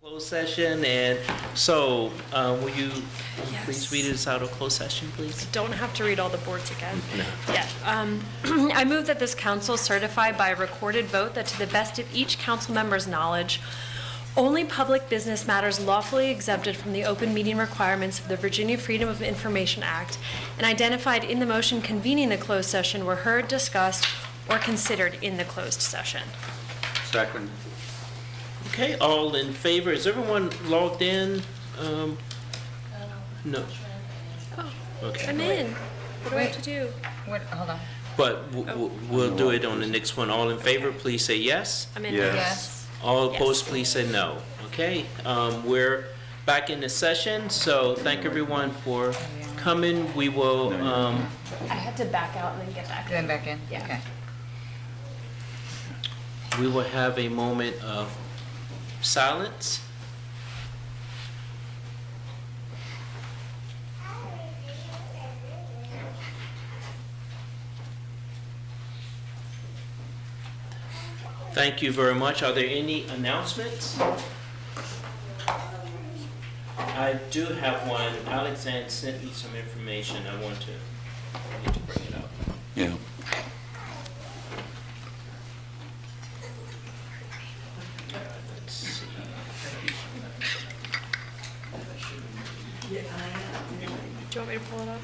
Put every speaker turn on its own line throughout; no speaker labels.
Closed session, and so will you
Yes.
please read us out of closed session, please?
Don't have to read all the boards again.
No.
Yeah. I move that this council certify by a recorded vote that to the best of each council member's knowledge, only public business matters lawfully exempted from the open meeting requirements of the Virginia Freedom of Information Act and identified in the motion convening the closed session were heard, discussed, or considered in the closed session.
Second.
Okay, all in favor? Is everyone logged in? No. Okay.
I'm in. What do I have to do?
What, hold on.
But we'll do it on the next one. All in favor, please say yes.
I'm in.
Yes.
Yes.
All opposed,
Yes.
please say no. Okay, we're back in the session, so thank everyone for coming. We will,
I had to back out and then get back.
Then back in?
Yeah.
Okay.
we will have a moment of silence. Thank you very much. Are there any announcements? I do have one. Alexander sent me some information. I need to bring it up.
Yeah.
Let's see.
Do you want me to pull it up?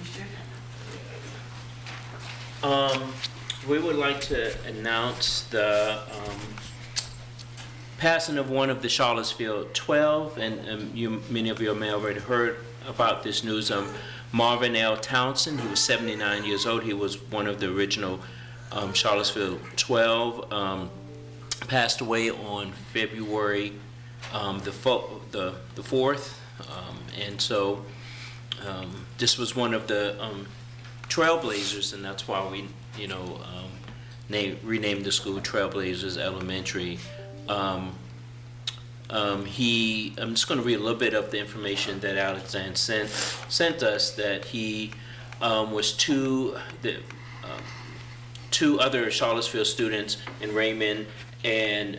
We would like to announce the passing of one of the Charlottesville 12, and many of you may have already heard about this news. Marvin L. Townsend, he was 79 years old. He was one of the original Charlottesville 12. Passed away on February the 4th, and so this was one of the trailblazers, and that's why we, renamed the school Trailblazers Elementary. I'm just going to read a little bit of the information that Alexander sent us. That he was two other Charlottesville students, and Raymond and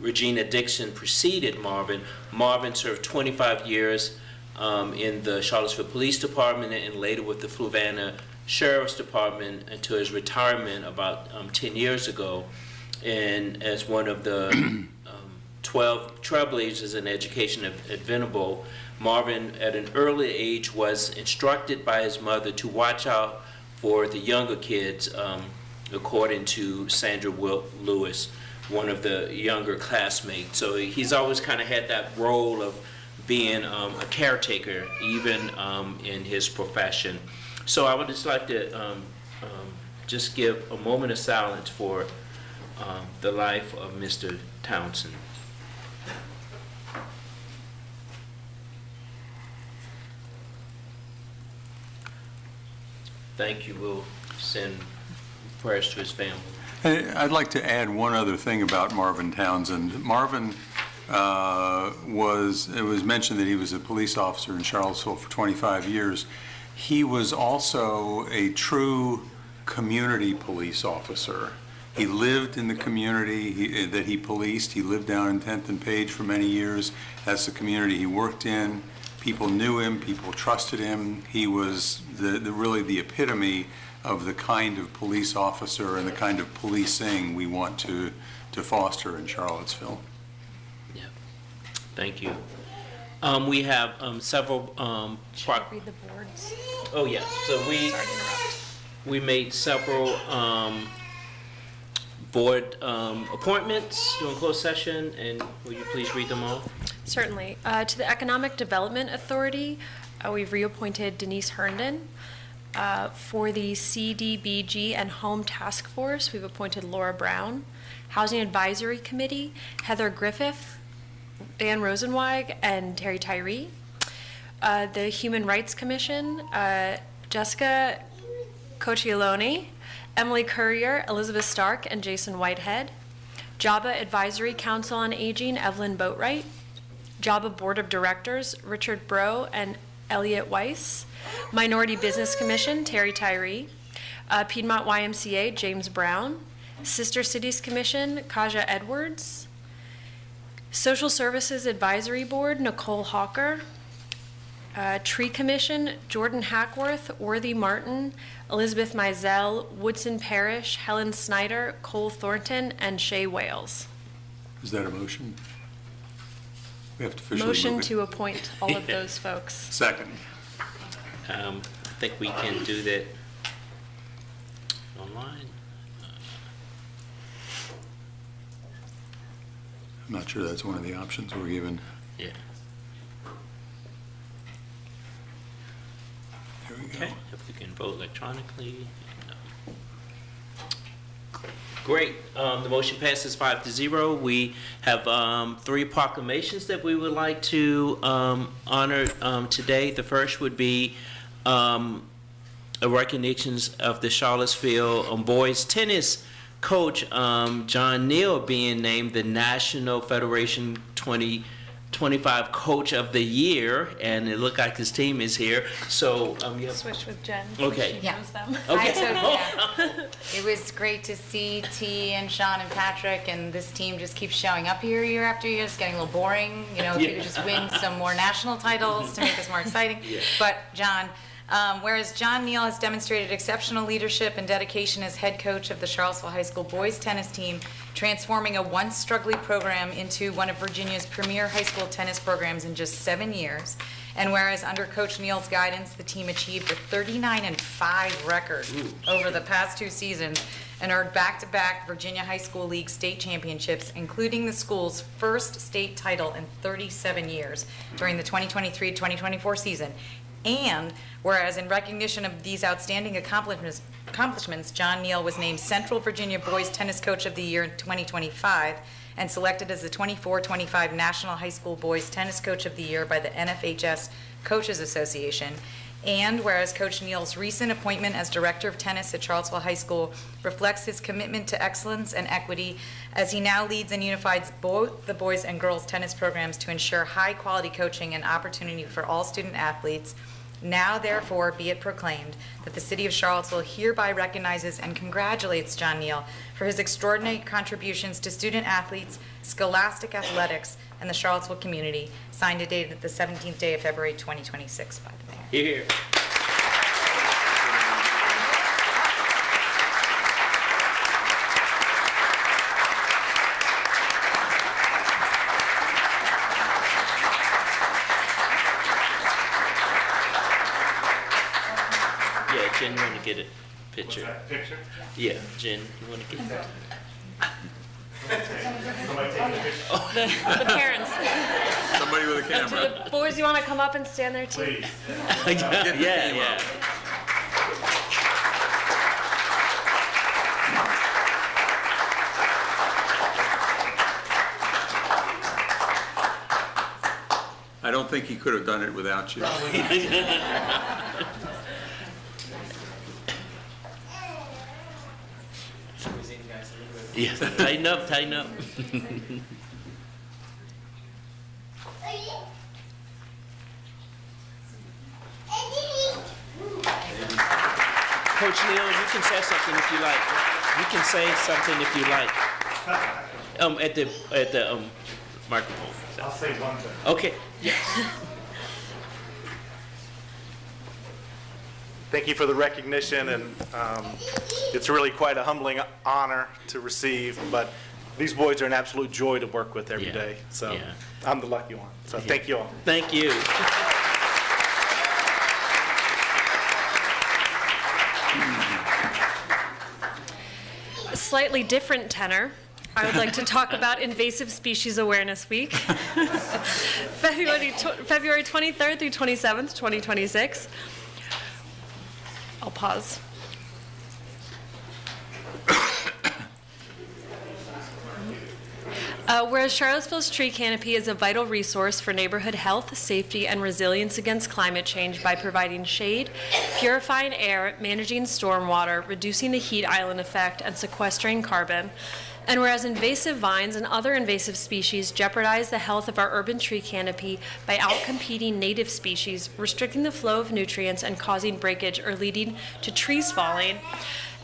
Regina Dixon preceded Marvin. Marvin served 25 years in the Charlottesville Police Department and later with the Fluvanna Sheriff's Department until his retirement about 10 years ago. And as one of the 12 trailblazers in education at Venable, Marvin at an early age was instructed by his mother to watch out for the younger kids, according to Sandra Lewis, one of the younger classmates. So he's always kind of had that role of being a caretaker, even in his profession. So I would just like to just give a moment of silence for the life of Mr. Townsend. Thank you. We'll send prayers to his family.
I'd like to add one other thing about Marvin Townsend. Marvin it was mentioned that he was a police officer in Charlottesville for 25 years. He was also a true community police officer. He lived in the community that he policed. He lived down in 10th and Page for many years. That's the community he worked in. People knew him, people trusted him. He was really the epitome of the kind of police officer and the kind of policing we want to foster in Charlottesville.
Yeah. Thank you. We have several.
Should I read the boards?
Oh yeah. So
Sorry to interrupt.
we made several board appointments during closed session, and will you please read them all?
Certainly. To the Economic Development Authority, we've reappointed Denise Herndon. For the CDBG and Home Task Force, we've appointed Laura Brown. Housing Advisory Committee, Heather Griffith, Dan Rosenweig, and Terry Tyree. The Human Rights Commission, Jessica Cocciolone, Emily Currier, Elizabeth Stark, and Jason Whitehead. JABA Advisory Council on Aging, Evelyn Boatwright. JABA Board of Directors, Richard Bro and Elliot Weiss. Minority Business Commission, Terry Tyree. Piedmont YMCA, James Brown. Sister Cities Commission, Kaja Edwards. Social Services Advisory Board, Nicole Hawker. Tree Commission, Jordan Hackworth, Worthy Martin, Elizabeth Mizell, Woodson Parrish, Helen Snyder, Cole Thornton, and Shay Wales.
Is that a motion? We have to officially
Motion
move it.
to appoint all of those folks.
Second.
I think we can do that online.
I'm not sure that's one of the options we're given.
Yeah.
Here we go.
Okay, if we can vote electronically. Great, the motion passes 5-0. We have 3 proclamations that we would like to honor today. The first would be a recognitions of the Charlottesville boys tennis coach, John Neal, being named the National Federation 2025 Coach of the Year, and it looked like his team is here. So you have,
Switch with Jen.
Okay.
She
Yeah.
knows them.
okay.
It was great to see T and Sean and Patrick, and this team just keeps showing up here year after year. It's getting a little boring. You know, if you could just win some more national titles to make this more exciting.
Yeah.
But John, whereas John Neal has demonstrated exceptional leadership and dedication as head coach of the Charlottesville High School boys tennis team, transforming a once struggling program into one of Virginia's premier high school tennis programs in just 7 years. And whereas under Coach Neal's guidance, the team achieved a 39-5 record over the past 2 seasons and earned back-to-back Virginia High School League state championships, including the school's first state title in 37 years during the 2023-2024 season. And whereas in recognition of these outstanding accomplishments, John Neal was named Central Virginia Boys Tennis Coach of the Year in 2025 and selected as the 24-25 National High School Boys Tennis Coach of the Year by the NFHS Coaches Association. And whereas Coach Neal's recent appointment as Director of Tennis at Charlottesville High School reflects his commitment to excellence and equity, as he now leads and unifies both the boys and girls tennis programs to ensure high-quality coaching and opportunity for all student athletes. Now, therefore, be it proclaimed that the City of Charlottesville hereby recognizes and congratulates John Neal for his extraordinary contributions to student athletes, scholastic athletics, and the Charlottesville community, signed and dated the 17th day of February 2026 by the mayor.
Here. Yeah, Jen, you want to get a picture?
What's that, picture?
Yeah, Jen, you want to get that?
Somebody taking a picture?
The parents.
Somebody with a camera.
The boys, you want to come up and stand there too?
Please.
Yeah.
I don't think he could have done it without you.
Yes, tighten up, tighten up. Coach Neal, you can say something if you like. You can say something if you like. At the microphone.
I'll say one thing.
Okay. Yes.
Thank you for the recognition, and it's really quite a humbling honor to receive, but these boys are an absolute joy to work with every
Yeah.
day. So
Yeah.
I'm the lucky one. So thank you all.
Thank you.
A slightly different tenor. I would like to talk about Invasive Species Awareness Week, February 23rd through 27th, 2026. I'll pause. Whereas Charlottesville's tree canopy is a vital resource for neighborhood health, safety, and resilience against climate change by providing shade, purifying air, managing stormwater, reducing the heat island effect, and sequestering carbon. And whereas invasive vines and other invasive species jeopardize the health of our urban tree canopy by outcompeting native species, restricting the flow of nutrients, and causing breakage or leading to trees falling.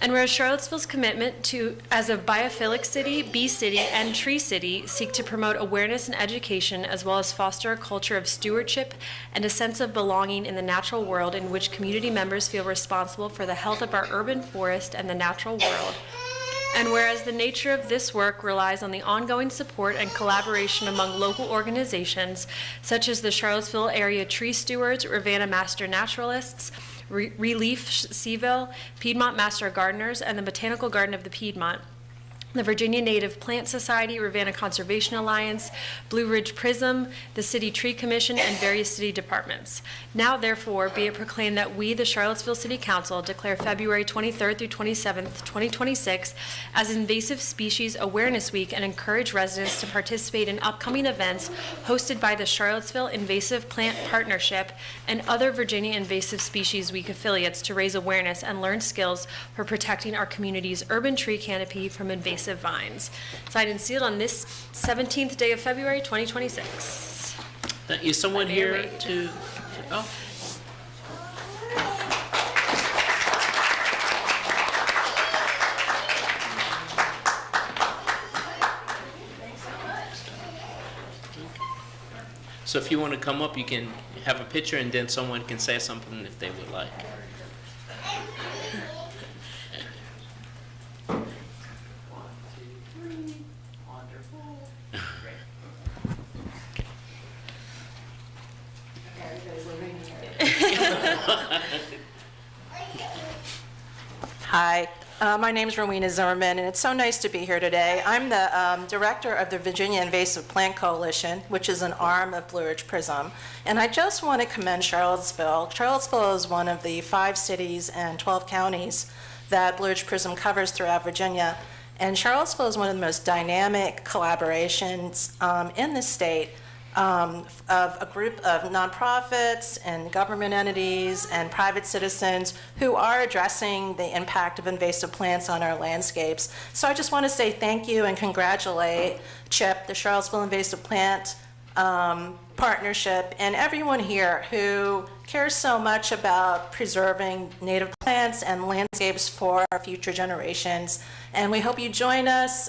And whereas Charlottesville's commitment to, as a biophilic city, bee city, and tree city, seek to promote awareness and education, as well as foster a culture of stewardship and a sense of belonging in the natural world in which community members feel responsible for the health of our urban forest and the natural world. And whereas the nature of this work relies on the ongoing support and collaboration among local organizations, such as the Charlottesville Area Tree Stewards, Ravenna Master Naturalists, Relief Seaville, Piedmont Master Gardeners, and the Botanical Garden of the Piedmont, the Virginia Native Plant Society, Ravenna Conservation Alliance, Blue Ridge Prism, the City Tree Commission, and various city departments. Now, therefore, be it proclaimed that we, the Charlottesville City Council, declare February 23rd through 27th, 2026 as Invasive Species Awareness Week and encourage residents to participate in upcoming events hosted by the Charlottesville Invasive Plant Partnership and other Virginia Invasive Species Week affiliates to raise awareness and learn skills for protecting our community's urban tree canopy from invasive vines. Signed and sealed on this 17th day of February, 2026.
Is someone here
Wait.
to, oh, so if you want to come up, you can have a picture and then someone can say something if they would like.
Hi, my name is Rowena Zimmerman, and it's so nice to be here today. I'm the director of the Virginia Invasive Plant Coalition, which is an arm of Blue Ridge Prism. And I just want to commend Charlottesville. Charlottesville is one of the 5 cities and 12 counties that Blue Ridge Prism covers throughout Virginia. And Charlottesville is one of the most dynamic collaborations in the state. Of a group of nonprofits and government entities and private citizens who are addressing the impact of invasive plants on our landscapes. So I just want to say thank you and congratulate CHIP, the Charlottesville Invasive Plant Partnership, and everyone here who cares so much about preserving native plants and landscapes for our future generations. And we hope you join us.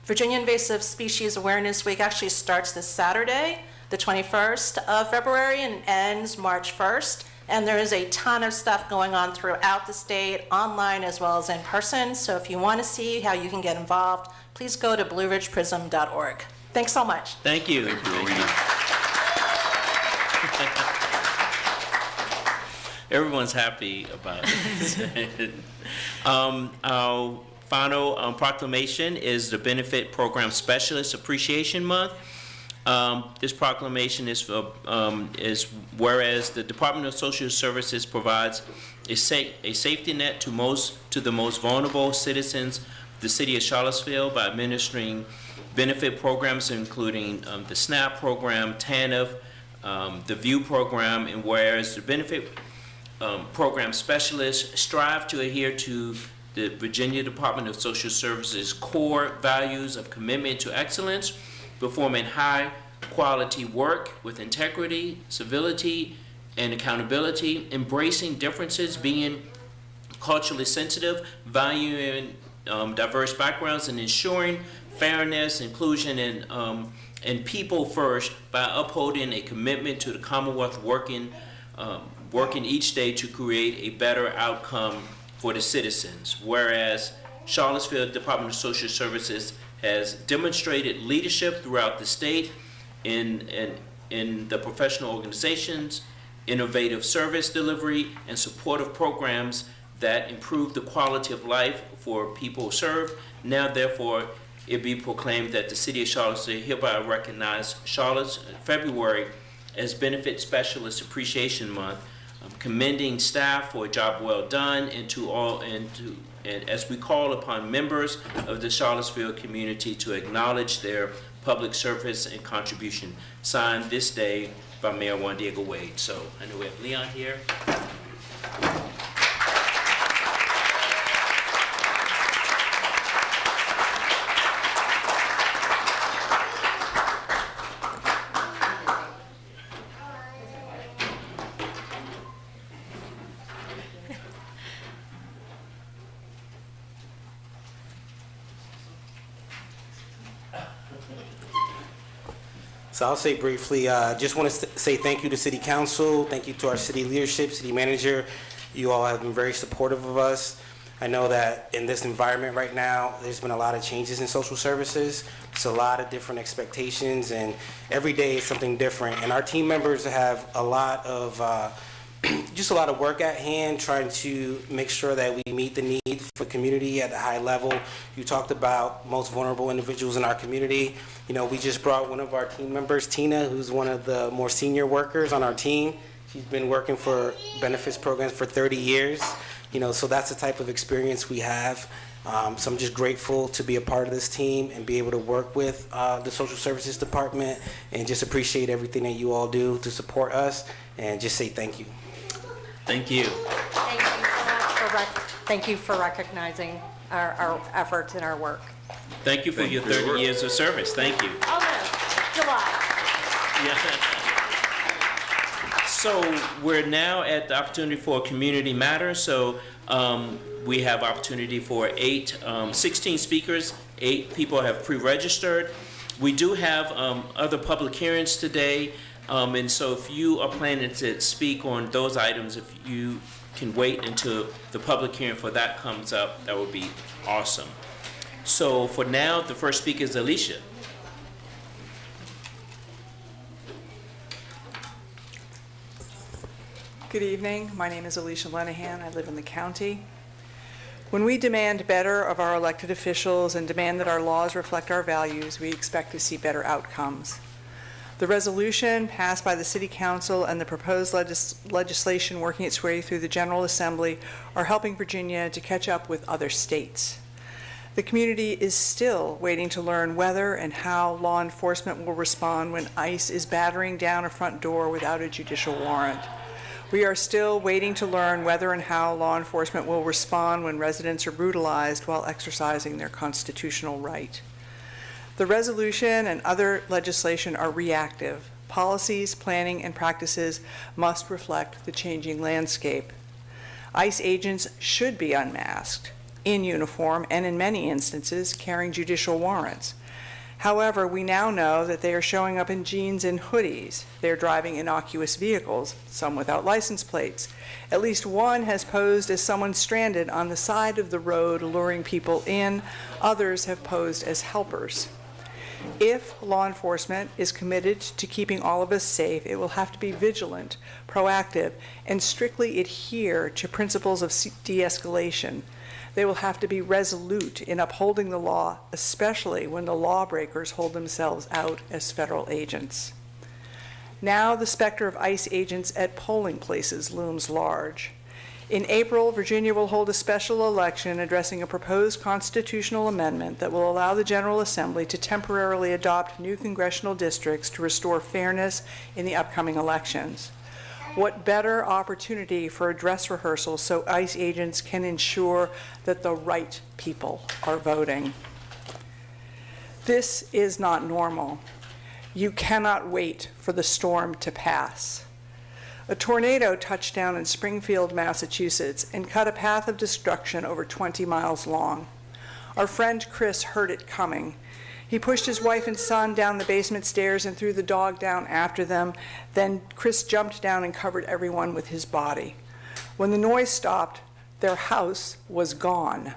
Virginia Invasive Species Awareness Week actually starts this Saturday, the 21st of February, and ends March 1st. And there is a ton of stuff going on throughout the state, online as well as in person. So if you want to see how you can get involved, please go to blueridgeprism.org. Thanks so much.
Thank you.
Thank you, Rowena.
Everyone's happy about it. Our final proclamation is the Benefit Program Specialist Appreciation Month. This proclamation is whereas the Department of Social Services provides a safety net to the most vulnerable citizens of the city of Charlottesville by administering benefit programs including the SNAP program, TANF, the VIEW program, and whereas the benefit program specialists strive to adhere to the Virginia Department of Social Services core values of commitment to excellence, performing high-quality work with integrity, civility, and accountability, embracing differences, being culturally sensitive, valuing diverse backgrounds, and ensuring fairness, inclusion, and people first by upholding a commitment to the Commonwealth, working each day to create a better outcome for the citizens. Whereas Charlottesville Department of Social Services has demonstrated leadership throughout the state in the professional organizations, innovative service delivery, and supportive programs that improve the quality of life for people served. Now, therefore, it be proclaimed that the City of Charlottesville hereby recognize February as Benefit Specialist Appreciation Month, commending staff for a job well done, and as we call upon members of the Charlottesville community to acknowledge their public service and contribution. Signed this day by Mayor Juan Diego Wade. So I know we have Leon here.
So I'll say briefly, just want to say thank you to City Council, thank you to our city leadership, city manager. You all have been very supportive of us. I know that in this environment right now, there's been a lot of changes in social services. It's a lot of different expectations, and every day is something different. And our team members have a lot of, just a lot of work at hand, trying to make sure that we meet the need for community at a high level. You talked about most vulnerable individuals in our community. You know, we just brought one of our team members, Tina, who's one of the more senior workers on our team. She's been working for benefits programs for 30 years. You know, so that's the type of experience we have. So I'm just grateful to be a part of this team and be able to work with the Social Services Department, and just appreciate everything that you all do to support us, and just say thank you.
Thank you.
Thank you for recognizing our efforts and our work.
Thank you for your 30 years of service. Thank you.
Almost, July.
So we're now at the opportunity for Community Matters. So we have opportunity for 16 speakers. 8 people have pre-registered. We do have other public hearings today. And so if you are planning to speak on those items, if you can wait until the public hearing for that comes up, that would be awesome. So for now, the first speaker is Alicia.
Good evening. My name is Alicia Lenahan. I live in the county. When we demand better of our elected officials and demand that our laws reflect our values, we expect to see better outcomes. The resolution passed by the City Council and the proposed legislation working its way through the General Assembly are helping Virginia to catch up with other states. The community is still waiting to learn whether and how law enforcement will respond when ICE is battering down a front door without a judicial warrant. We are still waiting to learn whether and how law enforcement will respond when residents are brutalized while exercising their constitutional right. The resolution and other legislation are reactive. Policies, planning, and practices must reflect the changing landscape. ICE agents should be unmasked, in uniform, and in many instances, carrying judicial warrants. However, we now know that they are showing up in jeans and hoodies. They're driving innocuous vehicles, some without license plates. At least one has posed as someone stranded on the side of the road, luring people in. Others have posed as helpers. If law enforcement is committed to keeping all of us safe, it will have to be vigilant, proactive, and strictly adhere to principles of de-escalation. They will have to be resolute in upholding the law, especially when the lawbreakers hold themselves out as federal agents. Now the specter of ICE agents at polling places looms large. In April, Virginia will hold a special election addressing a proposed constitutional amendment that will allow the General Assembly to temporarily adopt new congressional districts to restore fairness in the upcoming elections. What better opportunity for a dress rehearsal so ICE agents can ensure that the right people are voting? This is not normal. You cannot wait for the storm to pass. A tornado touched down in Springfield, Massachusetts, and cut a path of destruction over 20 miles long. Our friend Chris heard it coming. He pushed his wife and son down the basement stairs and threw the dog down after them. Then Chris jumped down and covered everyone with his body. When the noise stopped, their house was gone.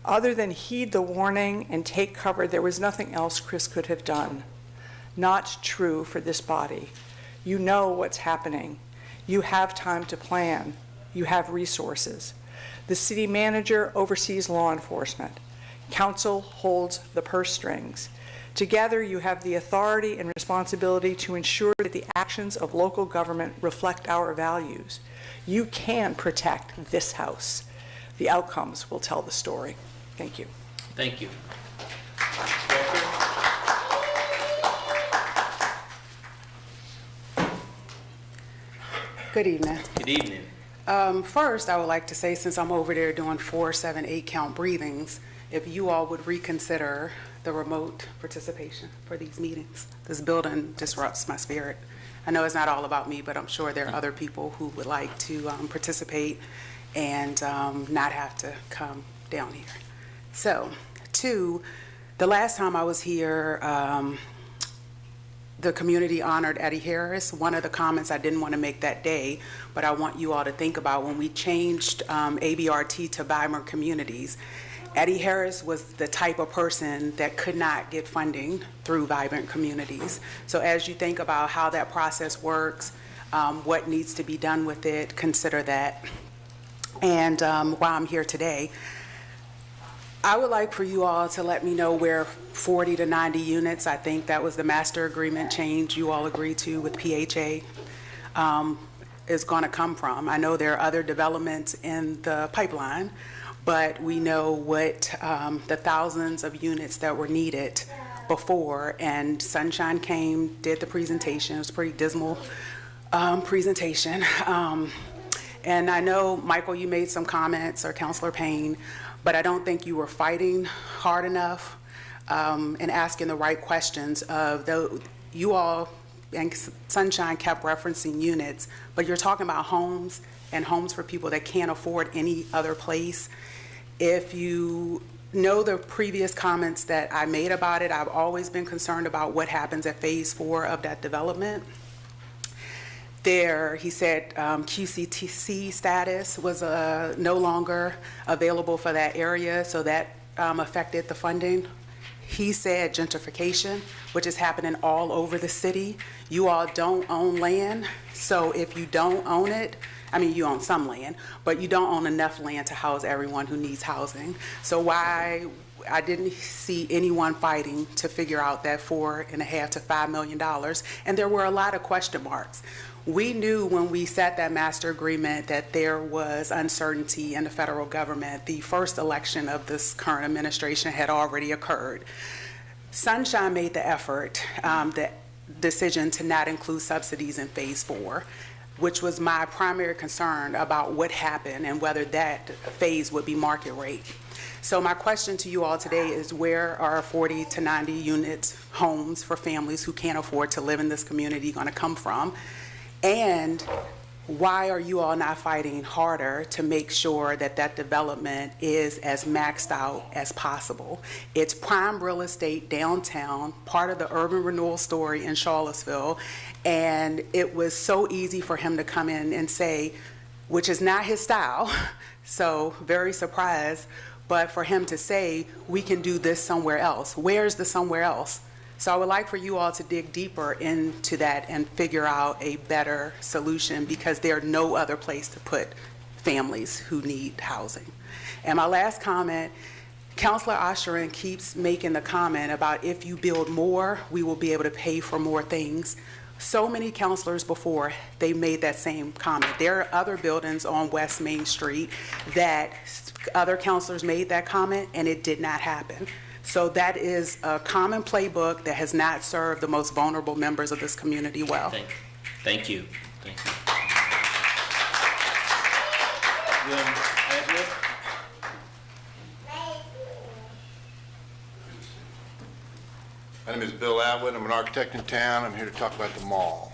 Other than heed the warning and take cover, there was nothing else Chris could have done. Not true for this body. You know what's happening. You have time to plan. You have resources. The city manager oversees law enforcement. Council holds the purse strings. Together, you have the authority and responsibility to ensure that the actions of local government reflect our values. You can protect this house. The outcomes will tell the story. Thank you.
Thank you.
Good evening.
Good evening.
First, I would like to say, since I'm over there doing 4, 7, 8 count breathings, if you all would reconsider the remote participation for these meetings. This building disrupts my spirit. I know it's not all about me, but I'm sure there are other people who would like to participate and not have to come down here. So, 2, the last time I was here, the community honored Eddie Harris. One of the comments I didn't want to make that day, but I want you all to think about when we changed ABRT to Vibrant Communities. Eddie Harris was the type of person that could not get funding through Vibrant Communities. So as you think about how that process works, what needs to be done with it, consider that. And while I'm here today, I would like for you all to let me know where 40 to 90 units, I think that was the master agreement change you all agreed to with PHA, is going to come from. I know there are other developments in the pipeline, but we know what the thousands of units that were needed before, and Sunshine came, did the presentation. It was a pretty dismal presentation. And I know, Michael, you made some comments, or Councilor Payne, but I don't think you were fighting hard enough and asking the right questions you all, and Sunshine kept referencing units, but you're talking about homes and homes for people that can't afford any other place. If you know the previous comments that I made about it, I've always been concerned about what happens at phase 4 of that development. There, he said QCTC status was no longer available for that area, so that affected the funding. He said gentrification, which is happening all over the city. You all don't own land, so if you don't own it, I mean, you own some land, but you don't own enough land to house everyone who needs housing. So why I didn't see anyone fighting to figure out that $4.5 to $5 million, and there were a lot of question marks. We knew when we set that master agreement that there was uncertainty in the federal government. The first election of this current administration had already occurred. Sunshine made the effort, the decision to not include subsidies in phase 4, which was my primary concern about what happened and whether that phase would be market rate. So my question to you all today is, where are 40 to 90 units, homes for families who can't afford to live in this community going to come from? And why are you all not fighting harder to make sure that that development is as maxed out as possible? It's prime real estate downtown, part of the urban renewal story in Charlottesville, and it was so easy for him to come in and say, which is not his style, so very surprised, but for him to say, we can do this somewhere else. Where's the somewhere else? So I would like for you all to dig deeper into that and figure out a better solution, because there's no other place to put families who need housing. And my last comment, Councilor Osherin keeps making the comment about if you build more, we will be able to pay for more things. So many councilors before, they made that same comment. There are other buildings on West Main Street that other councilors made that comment, and it did not happen. So that is a common playbook that has not served the most vulnerable members of this community well.
Thank you. Thank you.
My name is Bill Atwood. I'm an architect in town. I'm here to talk about the mall.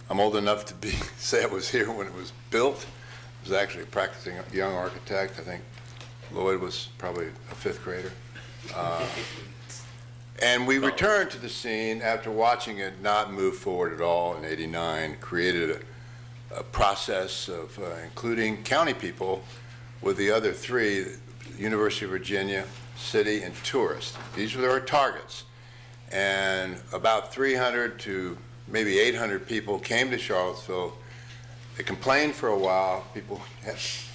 I'm old enough to say I was here when it was built. I was actually a practicing young architect. I think Lloyd was probably a 5th grader. And we returned to the scene after watching it not move forward at all in '89, created a process of including county people with the other 3, University of Virginia, city, and tourists. These were our targets. And about 300 to maybe 800 people came to Charlottesville. They complained for a while. People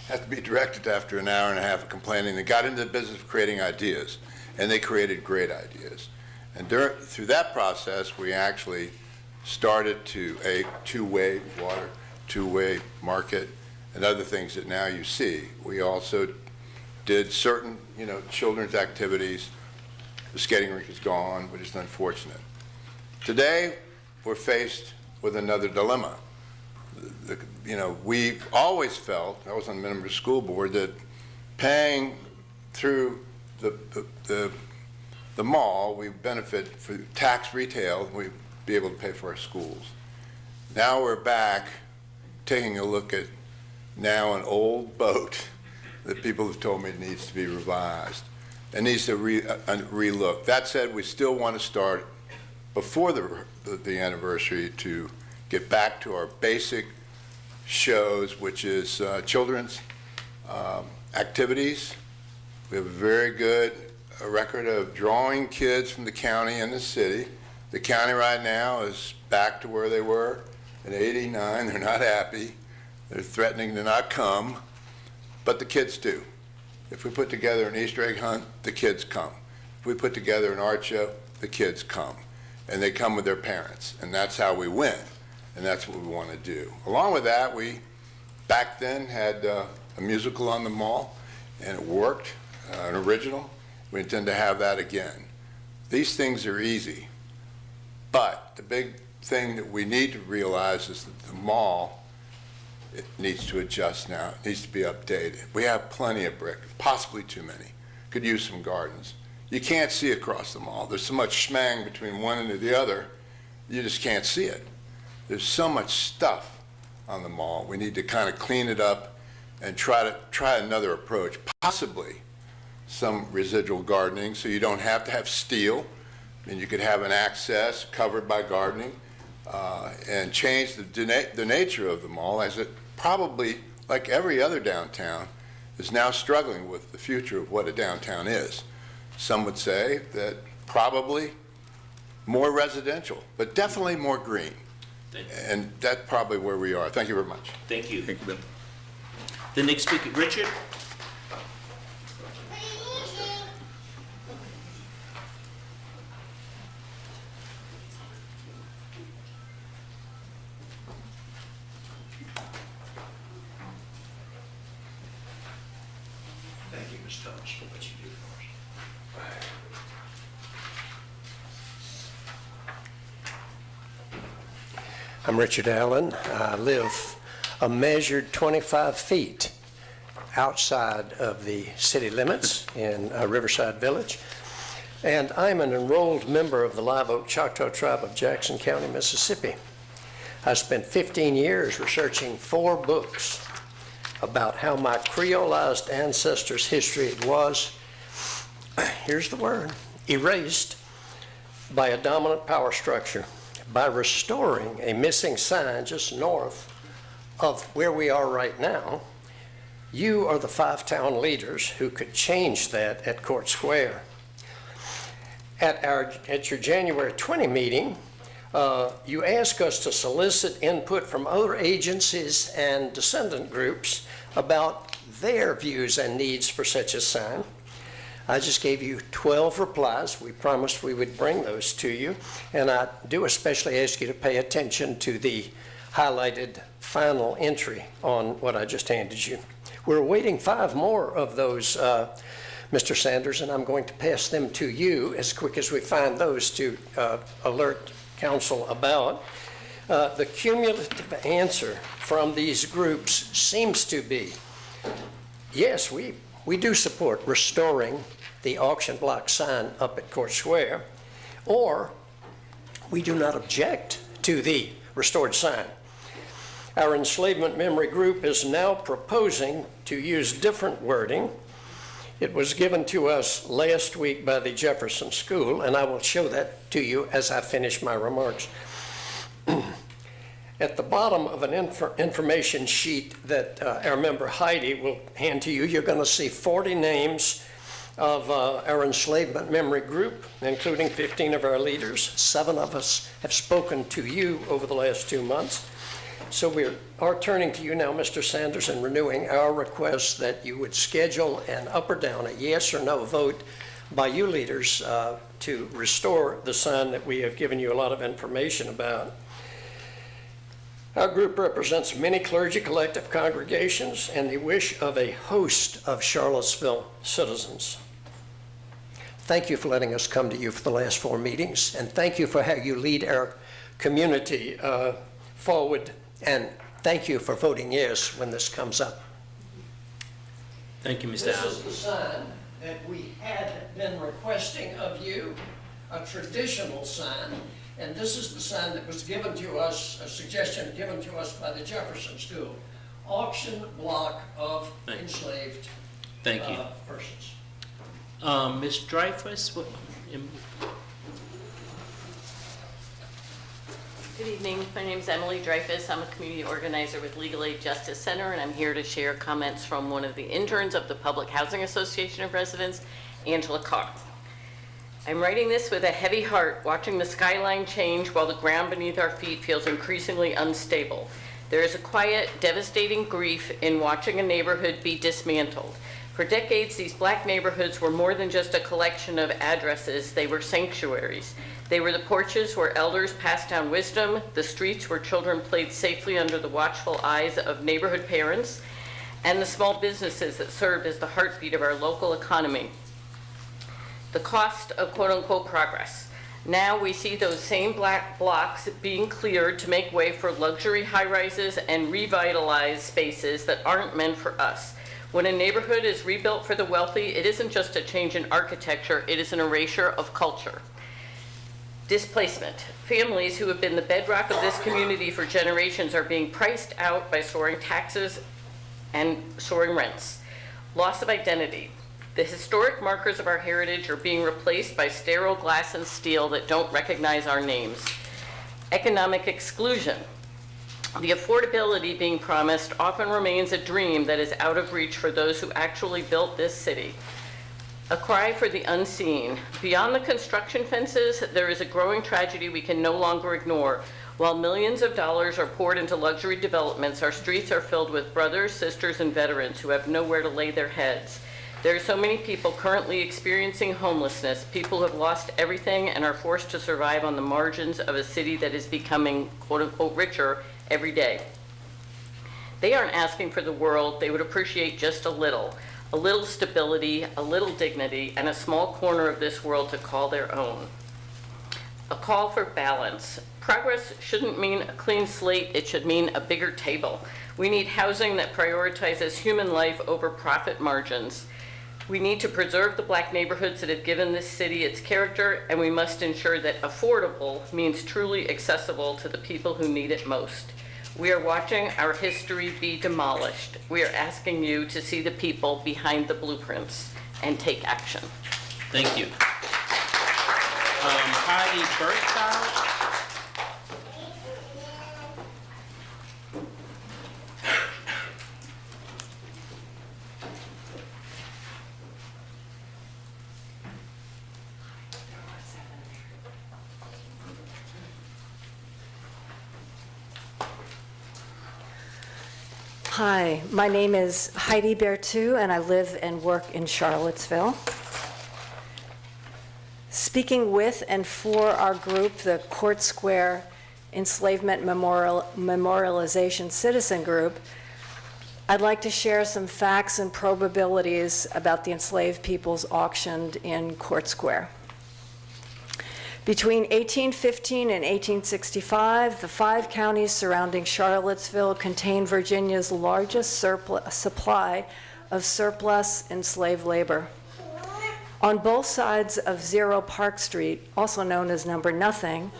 had to be directed after an hour and a half of complaining. They got into the business of creating ideas, and they created great ideas. And through that process, we actually started to a two-way water, two-way market, and other things that now you see. We also did certain, children's activities. The skating rink is gone, which is unfortunate. Today, we're faced with another dilemma. We've always felt, I was on the member of the school board, that paying through the mall, we benefit for tax retail, we'd be able to pay for our schools. Now we're back taking a look at now an old boat that people have told me needs to be revised. It needs to re-look. That said, we still want to start before the anniversary to get back to our basic shows, which is children's activities. We have a very good record of drawing kids from the county and the city. The county right now is back to where they were in '89. They're not happy. They're threatening to not come, but the kids do. If we put together an Easter egg hunt, the kids come. If we put together an art show, the kids come. And they come with their parents, and that's how we win, and that's what we want to do. Along with that, we back then had a musical on the mall, and it worked, an original. We intend to have that again. These things are easy, but the big thing that we need to realize is that the mall, it needs to adjust now. It needs to be updated. We have plenty of brick, possibly too many. Could use some gardens. You can't see across the mall. There's so much schmang between one and the other, you just can't see it. There's so much stuff on the mall. We need to kind of clean it up and try another approach, possibly some residual gardening, so you don't have to have steel, and you could have an access covered by gardening, and change the nature of the mall, as it probably, like every other downtown, is now struggling with the future of what a downtown is. Some would say that probably more residential, but definitely more green. And that's probably where we are. Thank you very much.
Thank you. Bill. The next speaker, Richard.
Thank you, Ms. Thomas, for what you do for us. I'm Richard Allen. I live a measured 25 feet outside of the city limits in Riverside Village. And I'm an enrolled member of the Live Oak Choctaw Tribe of Jackson County, Mississippi. I spent 15 years researching 4 books about how my Creolized ancestors' history was, here's the word, erased by a dominant power structure, by restoring a missing sign just north of where we are right now. You are the 5 town leaders who could change that at Court Square. At your January 20 meeting, you asked us to solicit input from other agencies and descendant groups about their views and needs for such a sign. I just gave you 12 replies. We promised we would bring those to you. And I do especially ask you to pay attention to the highlighted final entry on what I just handed you. We're awaiting 5 more of those, Mr. Sanders, and I'm going to pass them to you as quick as we find those to alert council about. The cumulative answer from these groups seems to be, yes, we do support restoring the auction block sign up at Court Square, or we do not object to the restored sign. Our enslavement memory group is now proposing to use different wording. It was given to us last week by the Jefferson School, and I will show that to you as I finish my remarks. At the bottom of an information sheet that our member Heidi will hand to you, you're going to see 40 names of our enslavement memory group, including 15 of our leaders. 7 of us have spoken to you over the last 2 months. So we are turning to you now, Mr. Sanders, and renewing our request that you would schedule an up or down, a yes or no vote by you leaders to restore the sign that we have given you a lot of information about. Our group represents many clergy collective congregations and the wish of a host of Charlottesville citizens. Thank you for letting us come to you for the last 4 meetings, and thank you for how you lead our community forward, and thank you for voting yes when this comes up.
Thank you, Mr. Allen.
This is the sign that we had been requesting of you, a traditional sign, and this is the sign that was given to us, a suggestion given to us by the Jefferson School. Auction block of enslaved persons.
Ms. Dreyfus,
Good evening. My name is Emily Dreyfus. I'm a community organizer with Legal Aid Justice Center, and I'm here to share comments from one of the interns of the Public Housing Association of Residents, Angela Carr. I'm writing this with a heavy heart, watching the skyline change while the ground beneath our feet feels increasingly unstable. There is a quiet, devastating grief in watching a neighborhood be dismantled. For decades, these black neighborhoods were more than just a collection of addresses. They were sanctuaries. They were the porches where elders passed down wisdom, the streets where children played safely under the watchful eyes of neighborhood parents, and the small businesses that served as the heartbeat of our local economy. The cost of quote-unquote progress. Now we see those same black blocks being cleared to make way for luxury high-rises and revitalized spaces that aren't meant for us. When a neighborhood is rebuilt for the wealthy, it isn't just a change in architecture, it is an erasure of culture. Displacement. Families who have been the bedrock of this community for generations are being priced out by soaring taxes and soaring rents. Loss of identity. The historic markers of our heritage are being replaced by sterile glass and steel that don't recognize our names. Economic exclusion. The affordability being promised often remains a dream that is out of reach for those who actually built this city. A cry for the unseen. Beyond the construction fences, there is a growing tragedy we can no longer ignore. While millions of dollars are poured into luxury developments, our streets are filled with brothers, sisters, and veterans who have nowhere to lay their heads. There are so many people currently experiencing homelessness, people who have lost everything and are forced to survive on the margins of a city that is becoming, quote-unquote, richer every day. They aren't asking for the world. They would appreciate just a little stability, a little dignity, and a small corner of this world to call their own. A call for balance. Progress shouldn't mean a clean slate, it should mean a bigger table. We need housing that prioritizes human life over profit margins. We need to preserve the black neighborhoods that have given this city its character, and we must ensure that affordable means truly accessible to the people who need it most. We are watching our history be demolished. We are asking you to see the people behind the blueprints and take action.
Thank you. Heidi Birchchild.
Hi, my name is Heidi Bertu, and I live and work in Charlottesville. Speaking with and for our group, the Court Square Enslavement Memorialization Citizen Group, I'd like to share some facts and probabilities about the enslaved peoples auctioned in Court Square. Between 1815 and 1865, the 5 counties surrounding Charlottesville contained Virginia's largest supply of surplus enslaved labor. On both sides of Zero Park Street, also known as Number Nothing,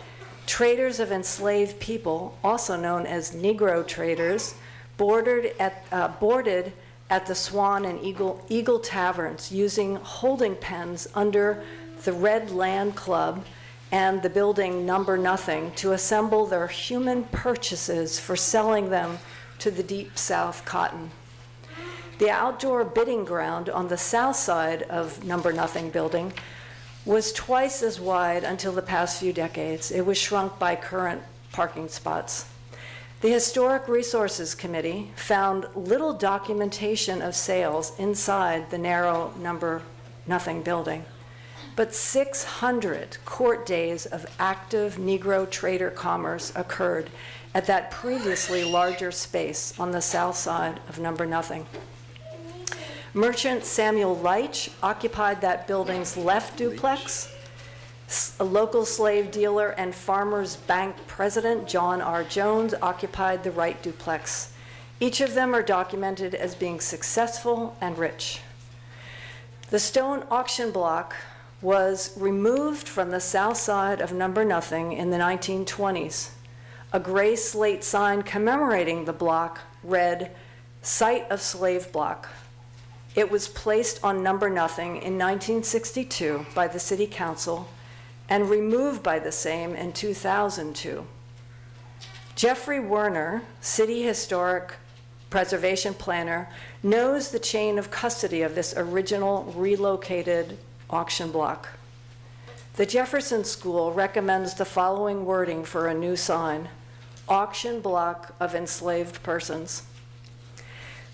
traders of enslaved people, also known as Negro traders, boarded at the Swan and Eagle Taverns using holding pens under the Red Land Club and the building Number Nothing to assemble their human purchases for selling them to the Deep South cotton. The outdoor bidding ground on the south side of Number Nothing building was twice as wide until the past few decades. It was shrunk by current parking spots. The Historic Resources Committee found little documentation of sales inside the narrow Number Nothing building, but 600 court days of active Negro trader commerce occurred at that previously larger space on the south side of Number Nothing. Merchant Samuel Leitch occupied that building's left duplex. A local slave dealer and Farmers Bank president, John R. Jones, occupied the right duplex. Each of them are documented as being successful and rich. The stone auction block was removed from the south side of Number Nothing in the 1920s. A gray slate sign commemorating the block read, "Site of Slave Block." It was placed on Number Nothing in 1962 by the City Council and removed by the same in 2002. Jeffrey Werner, City Historic Preservation Planner, knows the chain of custody of this original relocated auction block. The Jefferson School recommends the following wording for a new sign: auction block of enslaved persons.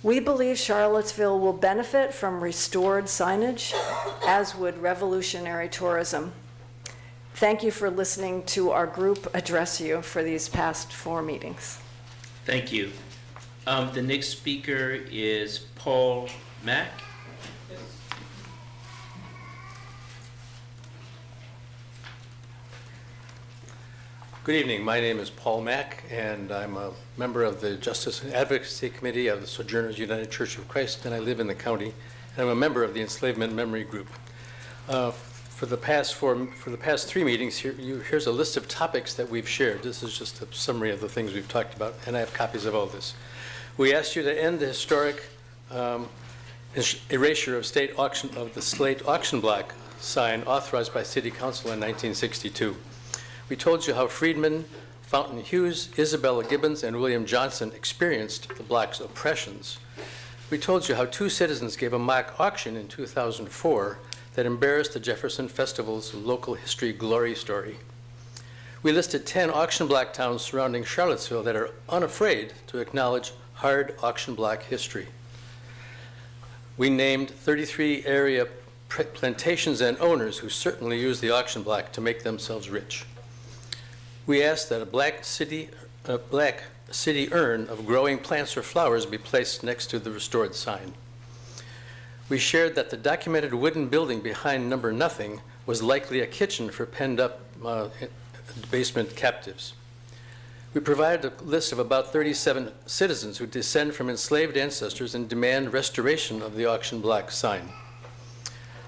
We believe Charlottesville will benefit from restored signage, as would revolutionary tourism. Thank you for listening to our group address you for these past 4 meetings.
Thank you. The next speaker is Paul Mack.
Good evening. My name is Paul Mack, and I'm a member of the Justice and Advocacy Committee of the Sojourners United Church of Christ, and I live in the county, and I'm a member of the Enslavement Memory Group. For the past 3 meetings, here's a list of topics that we've shared. This is just a summary of the things we've talked about, and I have copies of all this. We asked you to end the historic erasure of the slate auction block sign authorized by City Council in 1962. We told you how Freedman, Fountain Hughes, Isabella Gibbons, and William Johnson experienced the block's oppressions. We told you how 2 citizens gave a mock auction in 2004 that embarrassed the Jefferson Festival's local history glory story. We listed 10 auction block towns surrounding Charlottesville that are unafraid to acknowledge hard auction block history. We named 33 area plantations and owners who certainly use the auction block to make themselves rich. We asked that a black city urn of growing plants or flowers be placed next to the restored sign. We shared that the documented wooden building behind Number Nothing was likely a kitchen for penned-up basement captives. We provided a list of about 37 citizens who descend from enslaved ancestors and demand restoration of the auction block sign.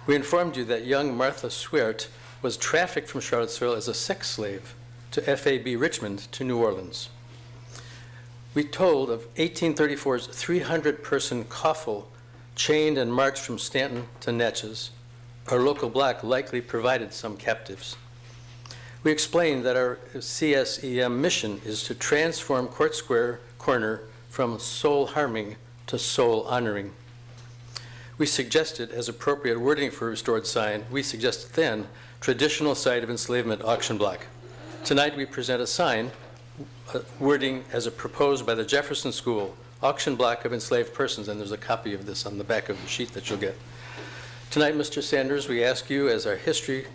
We informed you that young Martha Swert was trafficked from Charlottesville as a sex slave to FAB Richmond to New Orleans. We told of 1834's 300-person coffle chained and marched from Stanton to Natchez. Our local block likely provided some captives. We explained that our CSEM mission is to transform Court Square Corner from soul harming to soul honoring. We suggested, as appropriate wording for a restored sign, we suggested then, traditional site of enslavement auction block. Tonight we present a sign, wording as proposed by the Jefferson School, auction block of enslaved persons, and there's a copy of this on the back of the sheet that you'll get. Tonight, Mr. Sanders, we ask you, as our history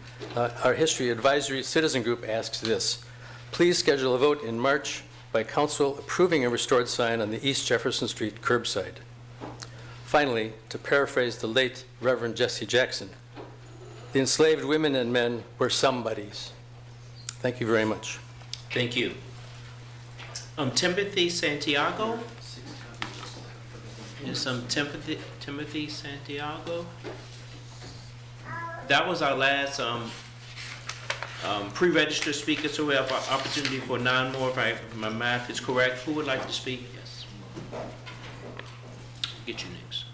advisory citizen group asks this: please schedule a vote in March by council approving a restored sign on the East Jefferson Street curbside. Finally, to paraphrase the late Reverend Jesse Jackson, the enslaved women and men were somebodies. Thank you very much.
Thank you. Timothy Santiago? Is Timothy Santiago? That was our last pre-registered speaker, so we have an opportunity for 9 more if my math is correct. Who would like to speak? Yes. Get you next.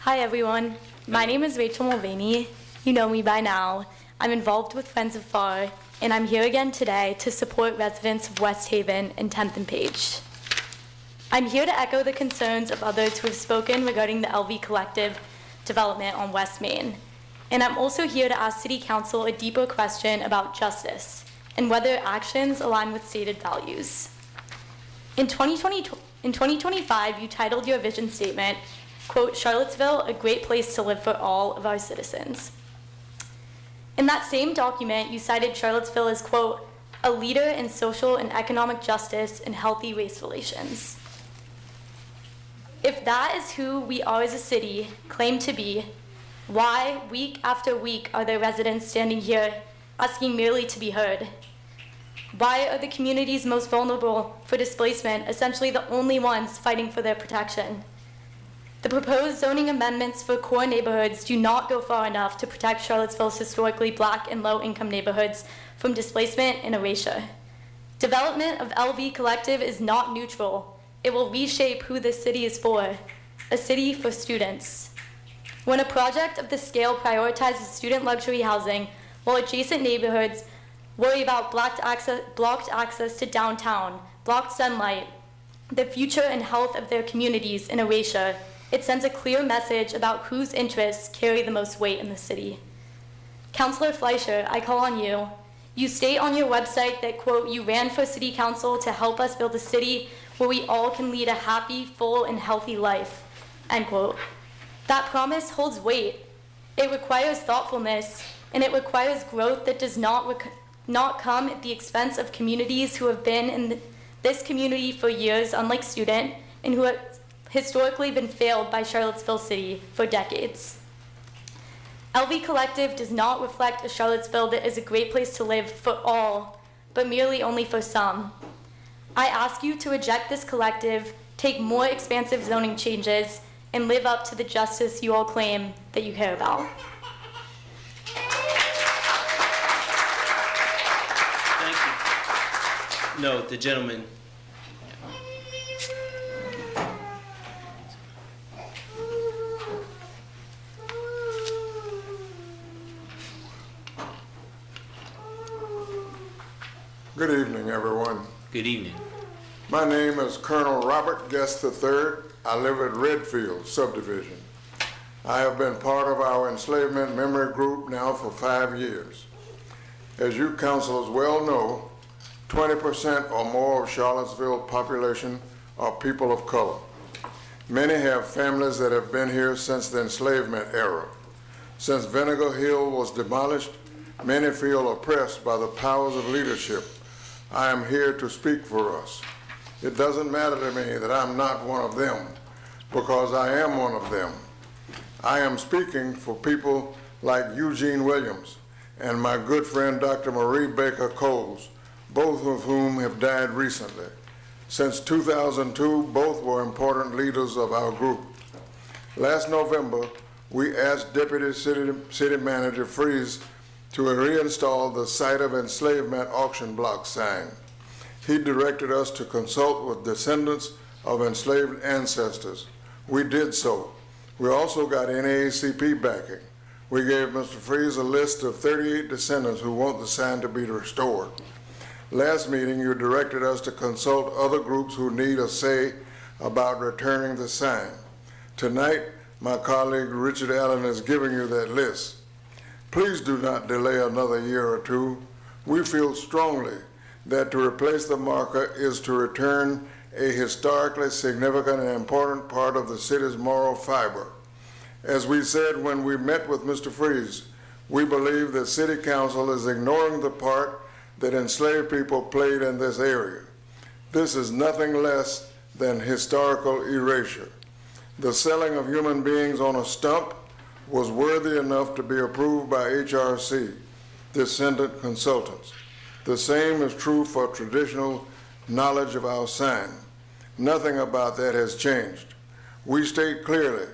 Hi everyone, my name is Rachel Mulvaney. You know me by now. I'm involved with Friends of FAR, and I'm here again today to support residents of West Haven and 10th and Page. I'm here to echo the concerns of others who have spoken regarding the LV Collective development on West Main. And I'm also here to ask City Council a deeper question about justice and whether actions align with stated values. In 2025, you titled your vision statement, quote, Charlottesville, a great place to live for all of our citizens. In that same document, you cited Charlottesville as, quote, a leader in social and economic justice and healthy race relations. If that is who we are as a city, claim to be, why, week after week, are there residents standing here asking merely to be heard? Why are the communities most vulnerable for displacement essentially the only ones fighting for their protection? The proposed zoning amendments for core neighborhoods do not go far enough to protect Charlottesville's historically black and low-income neighborhoods from displacement and erasure. Development of LV Collective is not neutral. It will reshape who this city is for, a city for students. When a project of this scale prioritizes student luxury housing while adjacent neighborhoods worry about blocked access to downtown, blocked sunlight, the future and health of their communities in erasure, it sends a clear message about whose interests carry the most weight in the city. Councilor Fleischer, I call on you. You state on your website that, quote, you ran for city council to help us build a city where we all can lead a happy, full, and healthy life, end quote. That promise holds weight. It requires thoughtfulness, and it requires growth that does not come at the expense of communities who have been in this community for years, unlike Student, and who have historically been failed by Charlottesville City for decades. LV Collective does not reflect a Charlottesville that is a great place to live for all, but merely only for some. I ask you to reject this collective, take more expansive zoning changes, and live up to the justice you all claim that you care about.
Thank you. No, the gentleman.
Good evening, everyone.
Good evening.
My name is Colonel Robert Guest III. I live at Redfield subdivision. I have been part of our enslavement memory group now for 5 years. As you councilors well know, 20% or more of Charlottesville population are people of color. Many have families that have been here since the enslavement era. Since Vinegar Hill was demolished, many feel oppressed by the powers of leadership. I am here to speak for us. It doesn't matter to me that I'm not one of them, because I am one of them. I am speaking for people like Eugene Williams and my good friend Dr. Marie Baker Coles, both of whom have died recently. Since 2002, both were important leaders of our group. Last November, we asked Deputy City Manager Freeze to reinstall the Site of Enslavement auction block sign. He directed us to consult with descendants of enslaved ancestors. We did so. We also got NAACP backing. We gave Mr. Freeze a list of 38 descendants who want the sign to be restored. Last meeting, you directed us to consult other groups who need a say about returning the sign. Tonight, my colleague Richard Allen is giving you that list. Please do not delay another year or two. We feel strongly that to replace the marker is to return a historically significant and important part of the city's moral fiber. As we said when we met with Mr. Freeze, we believe that City Council is ignoring the part that enslaved people played in this area. This is nothing less than historical erasure. The selling of human beings on a stump was worthy enough to be approved by HRC, descendant consultants. The same is true for traditional knowledge of our sign. Nothing about that has changed. We state clearly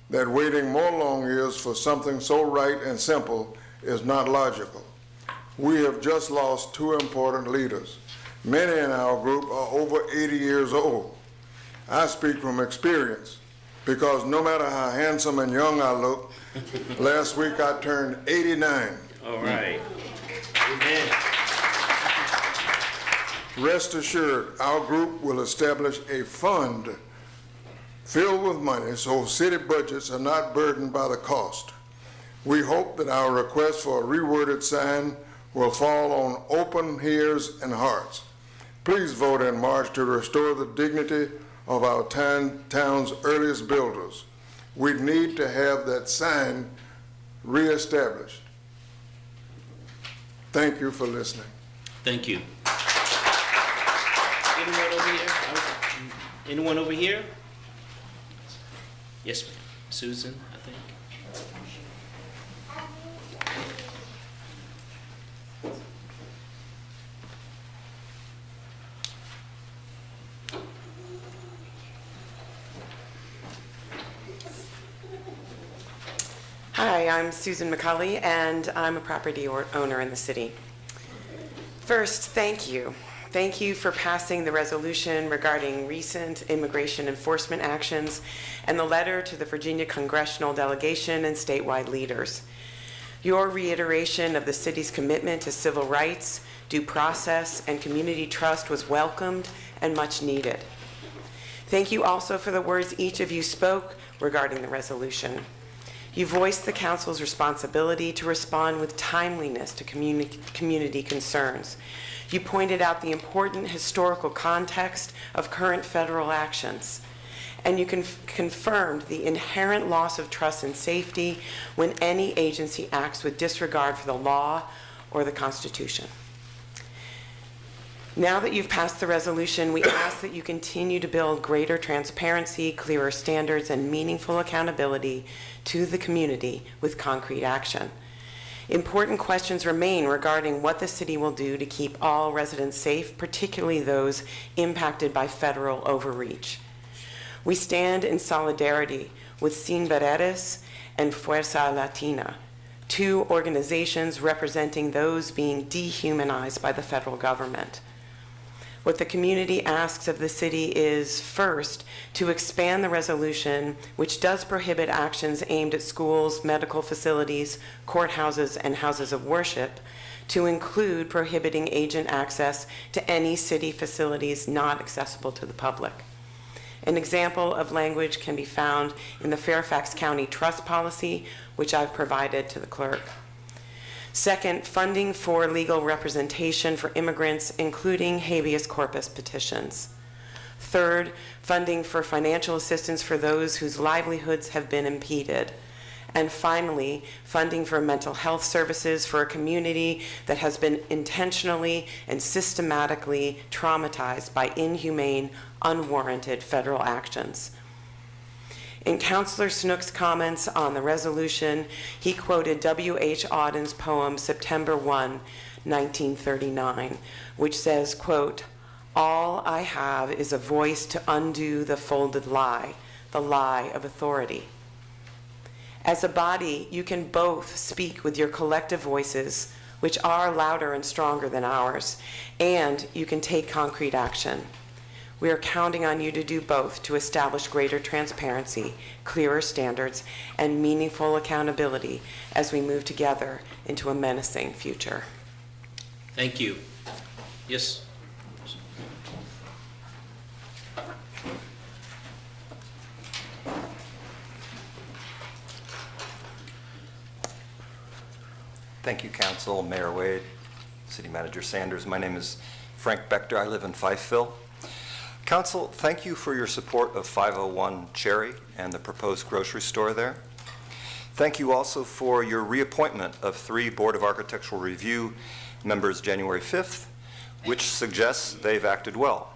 that waiting more long years for something so right and simple is not logical. We have just lost 2 important leaders. Many in our group are over 80 years old. I speak from experience because no matter how handsome and young I look, last week I turned 89.
All right. Amen.
Rest assured, our group will establish a fund filled with money so city budgets are not burdened by the cost. We hope that our request for a reworded sign will fall on open ears and hearts. Please vote in March to restore the dignity of our town's earliest builders. We need to have that sign reestablished. Thank you for listening.
Thank you. Anyone over here? Anyone over here? Yes, ma'am. Susan, I think.
Hi, I'm Susan McCulley, and I'm a property owner in the city. First, thank you. Thank you for passing the resolution regarding recent immigration enforcement actions and the letter to the Virginia congressional delegation and statewide leaders. Your reiteration of the city's commitment to civil rights, due process, and community trust was welcomed and much needed. Thank you also for the words each of you spoke regarding the resolution. You voiced the council's responsibility to respond with timeliness to community concerns. You pointed out the important historical context of current federal actions, and you confirmed the inherent loss of trust and safety when any agency acts with disregard for the law or the Constitution. Now that you've passed the resolution, we ask that you continue to build greater transparency, clearer standards, and meaningful accountability to the community with concrete action. Important questions remain regarding what the city will do to keep all residents safe, particularly those impacted by federal overreach. We stand in solidarity with Sin Veredas and Fuerza Latina, two organizations representing those being dehumanized by the federal government. What the community asks of the city is, first, to expand the resolution, which does prohibit actions aimed at schools, medical facilities, courthouses, and houses of worship, to include prohibiting agent access to any city facilities not accessible to the public. An example of language can be found in the Fairfax County Trust Policy, which I've provided to the clerk. Second, funding for legal representation for immigrants, including habeas corpus petitions. Third, funding for financial assistance for those whose livelihoods have been impeded. And finally, funding for mental health services for a community that has been intentionally and systematically traumatized by inhumane, unwarranted federal actions. In Councillor Snook's comments on the resolution, he quoted W.H. Auden's poem, September 1, 1939, which says, quote, "All I have is a voice to undo the folded lie, the lie of authority." As a body, you can both speak with your collective voices, which are louder and stronger than ours, and you can take concrete action. We are counting on you to do both to establish greater transparency, clearer standards, and meaningful accountability as we move together into a menacing future.
Thank you. Yes.
Thank you, Council, Mayor Wade, City Manager Sanders. My name is Frank Bechter. I live in Fifeville. Council, thank you for your support of 501 Cherry and the proposed grocery store there. Thank you also for your reappointment of 3 Board of Architectural Review members January 5th, which suggests they've acted well.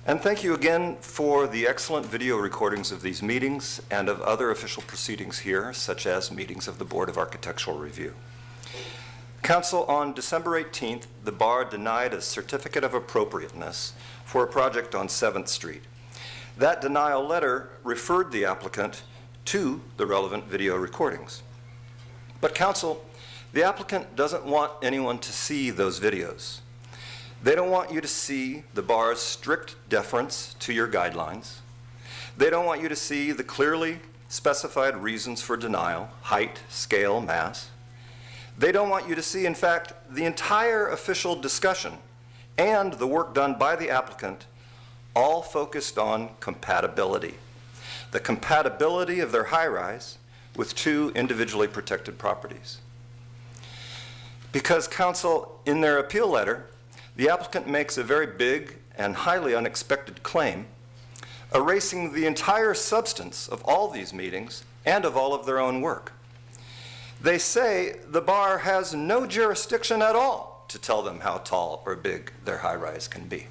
And thank you again for the excellent video recordings of these meetings and of other official proceedings here, such as meetings of the Board of Architectural Review. Council, on December 18th, the bar denied a certificate of appropriateness for a project on 7th Street. That denial letter referred the applicant to the relevant video recordings. But Council, the applicant doesn't want anyone to see those videos. They don't want you to see the bar's strict deference to your guidelines. They don't want you to see the clearly specified reasons for denial, height, scale, mass. They don't want you to see, in fact, the entire official discussion and the work done by the applicant, all focused on compatibility. The compatibility of their high-rise with 2 individually protected properties. Because, Council, in their appeal letter, the applicant makes a very big and highly unexpected claim, erasing the entire substance of all these meetings and of all of their own work. They say the bar has no jurisdiction at all to tell them how tall or big their high-rise can be.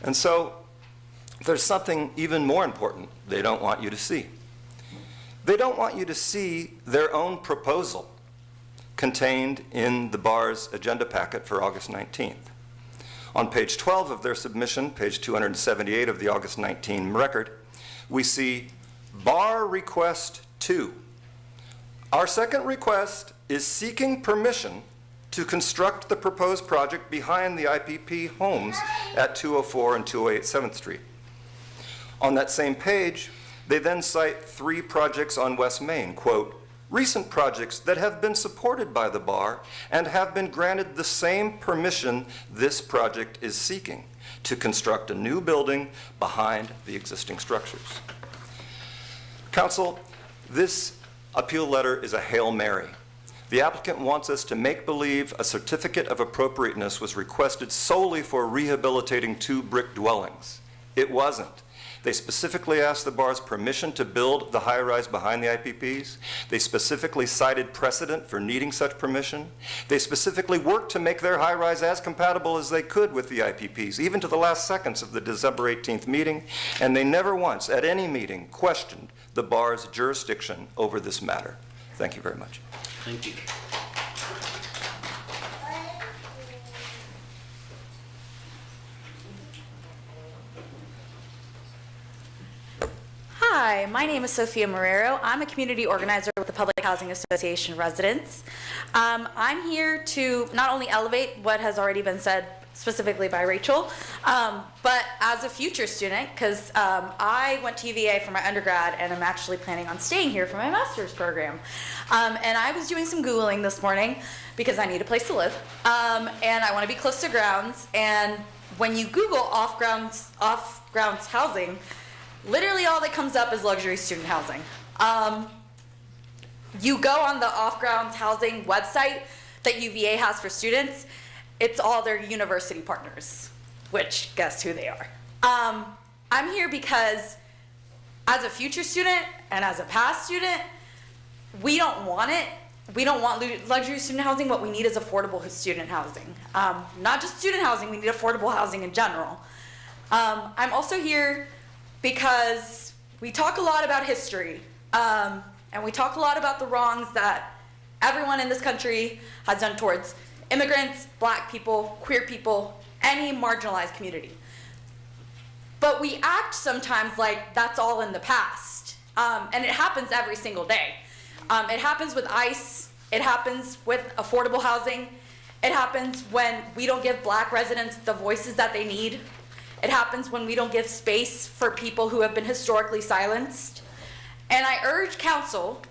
And so there's something even more important they don't want you to see. They don't want you to see their own proposal contained in the bar's agenda packet for August 19th. On page 12 of their submission, page 278 of the August 19 record, we see Bar Request 2. Our second request is seeking permission to construct the proposed project behind the IPP homes at 204 and 208 7th Street. On that same page, they then cite 3 projects on West Main, quote, recent projects that have been supported by the bar and have been granted the same permission this project is seeking, to construct a new building behind the existing structures. Council, this appeal letter is a Hail Mary. The applicant wants us to make believe a certificate of appropriateness was requested solely for rehabilitating 2 brick dwellings. It wasn't. They specifically asked the bar's permission to build the high-rise behind the IPPs. They specifically cited precedent for needing such permission. They specifically worked to make their high-rise as compatible as they could with the IPPs, even to the last seconds of the December 18th meeting, and they never once, at any meeting, questioned the bar's jurisdiction over this matter. Thank you very much.
Thank you.
Hi, my name is Sophia Marrero. I'm a community organizer with the Public Housing Association of Residents. I'm here to not only elevate what has already been said specifically by Rachel, but as a future student, because I went to UVA for my undergrad and I'm actually planning on staying here for my master's program. And I was doing some Googling this morning because I need a place to live, and I want to be close to grounds. And when you Google off-grounds housing, literally all that comes up is luxury student housing. You go on the off-grounds housing website that UVA has for students, it's all their university partners, which guess who they are. I'm here because as a future student and as a past student, we don't want it. We don't want luxury student housing. What we need is affordable student housing. Not just student housing, we need affordable housing in general. I'm also here because we talk a lot about history, and we talk a lot about the wrongs that everyone in this country has done towards immigrants, black people, queer people, any marginalized community. But we act sometimes like that's all in the past, and it happens every single day. It happens with ICE, it happens with affordable housing, it happens when we don't give black residents the voices that they need. It happens when we don't give space for people who have been historically silenced. And I urge council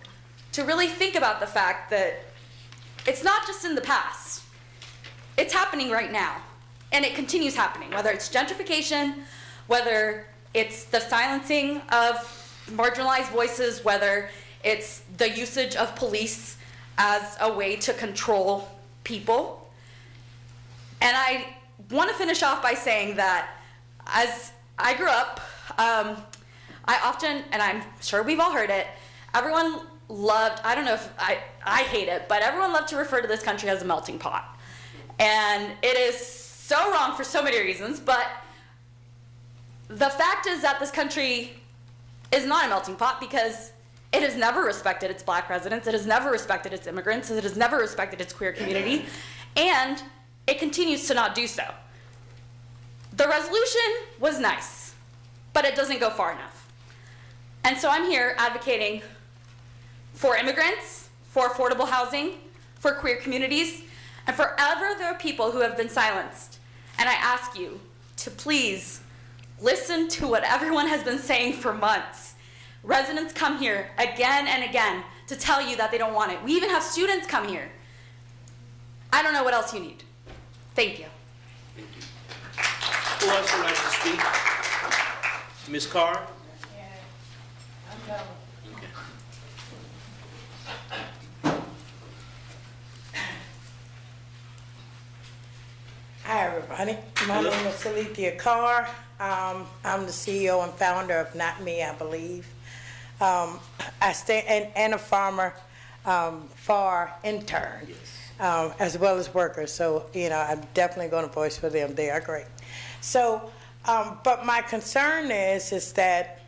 to really think about the fact that it's not just in the past. It's happening right now. And it continues happening, whether it's gentrification, whether it's the silencing of marginalized voices, whether it's the usage of police as a way to control people. And I want to finish off by saying that as I grew up, I often, and I'm sure we've all heard it, everyone loved, I don't know if I hate it, but everyone loved to refer to this country as a melting pot. And it is so wrong for so many reasons, but the fact is that this country is not a melting pot because it has never respected its black residents, it has never respected its immigrants, it has never respected its queer community, and it continues to not do so. The resolution was nice, but it doesn't go far enough. And so I'm here advocating for immigrants, for affordable housing, for queer communities, and for other people who have been silenced. And I ask you to please listen to what everyone has been saying for months. Residents come here again and again to tell you that they don't want it. We even have students come here. I don't know what else you need. Thank you.
Who else would like to speak? Ms. Carr?
Hi, everybody. My name is Salithia Carr. I'm the CEO and founder of Not Me, I believe. I stay and a farmer FAR intern, as well as workers. So, I'm definitely going to voice for them. They are great. So, but my concern is that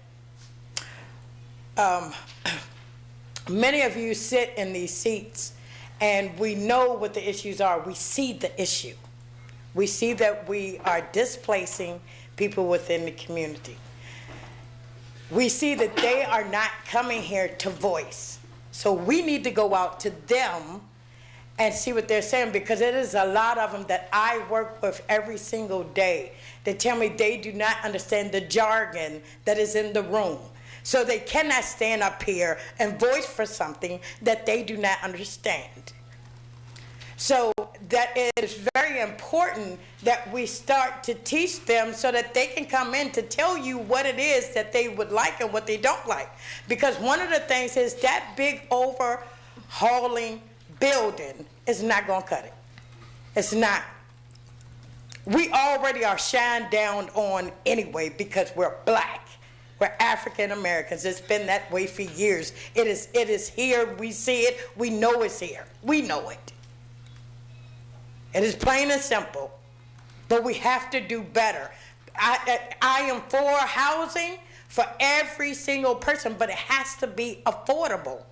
many of you sit in these seats and we know what the issues are. We see the issue. We see that we are displacing people within the community. We see that they are not coming here to voice. So we need to go out to them and see what they're saying, because it is a lot of them that I work with every single day. They tell me they do not understand the jargon that is in the room. So they cannot stand up here and voice for something that they do not understand. So that is very important that we start to teach them so that they can come in to tell you what it is that they would like and what they don't like. Because one of the things is that big overhauling building is not going to cut it. It's not. We already are shined down on anyway because we're black. We're African Americans. It's been that way for years. It is here. We see it. We know it's here. We know it. It is plain and simple, but we have to do better. I am for housing for every single person, but it has to be affordable.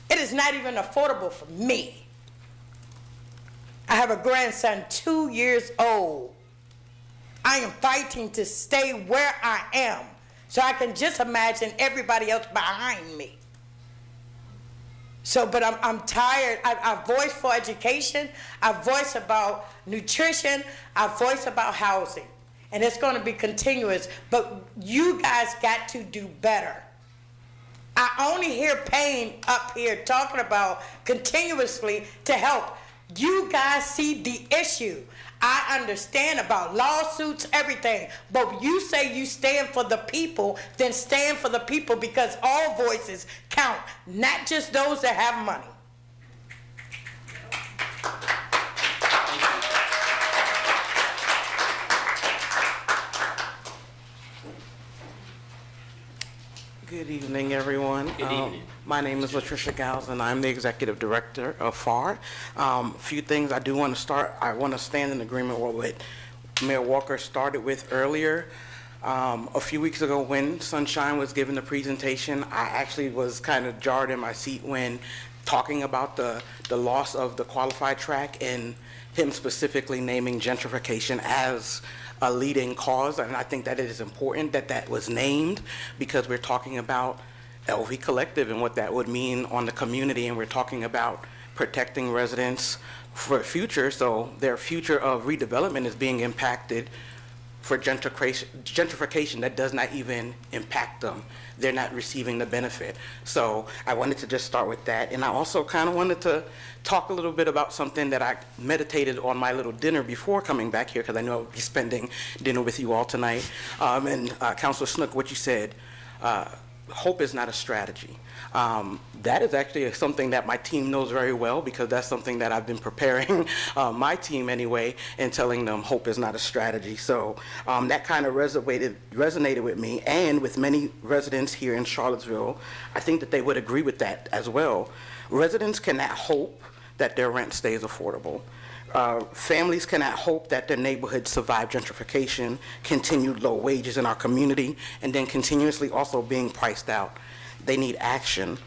It is not even affordable for me. I have a grandson 2 years old. I am fighting to stay where I am, so I can just imagine everybody else behind me. So, but I'm tired. I voice for education. I voice about nutrition. I voice about housing. And it's going to be continuous. But you guys got to do better. I only hear Payne up here talking about continuously to help. You guys see the issue. I understand about lawsuits, everything, but you say you stand for the people, then stand for the people, because all voices count, not just those that have money.
Good evening, everyone.
Good evening.
My name is Latricia Gals, and I'm the Executive Director of FAR. A few things I do want to start. I want to stand in agreement with what Mayor Walker started with earlier. A few weeks ago when Sunshine was giving the presentation, I actually was kind of jarred in my seat when talking about the loss of the qualified track and him specifically naming gentrification as a leading cause. And I think that it is important that that was named, because we're talking about LV Collective and what that would mean on the community, and we're talking about protecting residents for future, so their future of redevelopment is being impacted for gentrification that does not even impact them. They're not receiving the benefit. So I wanted to just start with that. And I also kind of wanted to talk a little bit about something that I meditated on my little dinner before coming back here, because I know I'll be spending dinner with you all tonight. And Councilor Snook, what you said, hope is not a strategy. That is actually something that my team knows very well, because that's something that I've been preparing my team anyway, and telling them hope is not a strategy. So that kind of resonated with me and with many residents here in Charlottesville. I think that they would agree with that as well. Residents cannot hope that their rent stays affordable. Families cannot hope that their neighborhoods survive gentrification, continued low wages in our community, and then continuously also being priced out. They need action.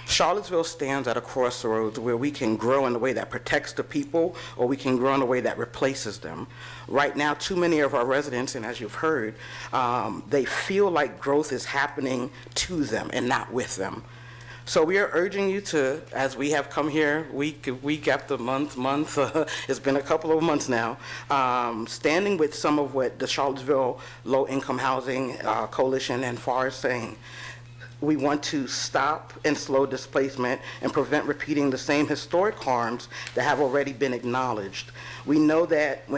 Charlottesville stands at a crossroads where we can grow in a way that protects the people, or we can grow in a way that replaces them. Right now, too many of our residents, and as you've heard, they feel like growth is happening to them and not with them. So we are urging you to, as we have come here week after month, it's been a couple of months now, standing with some of what the Charlottesville Low Income Housing Coalition and FAR is saying. We want to stop and slow displacement and prevent repeating the same historic harms that have already been acknowledged. We know that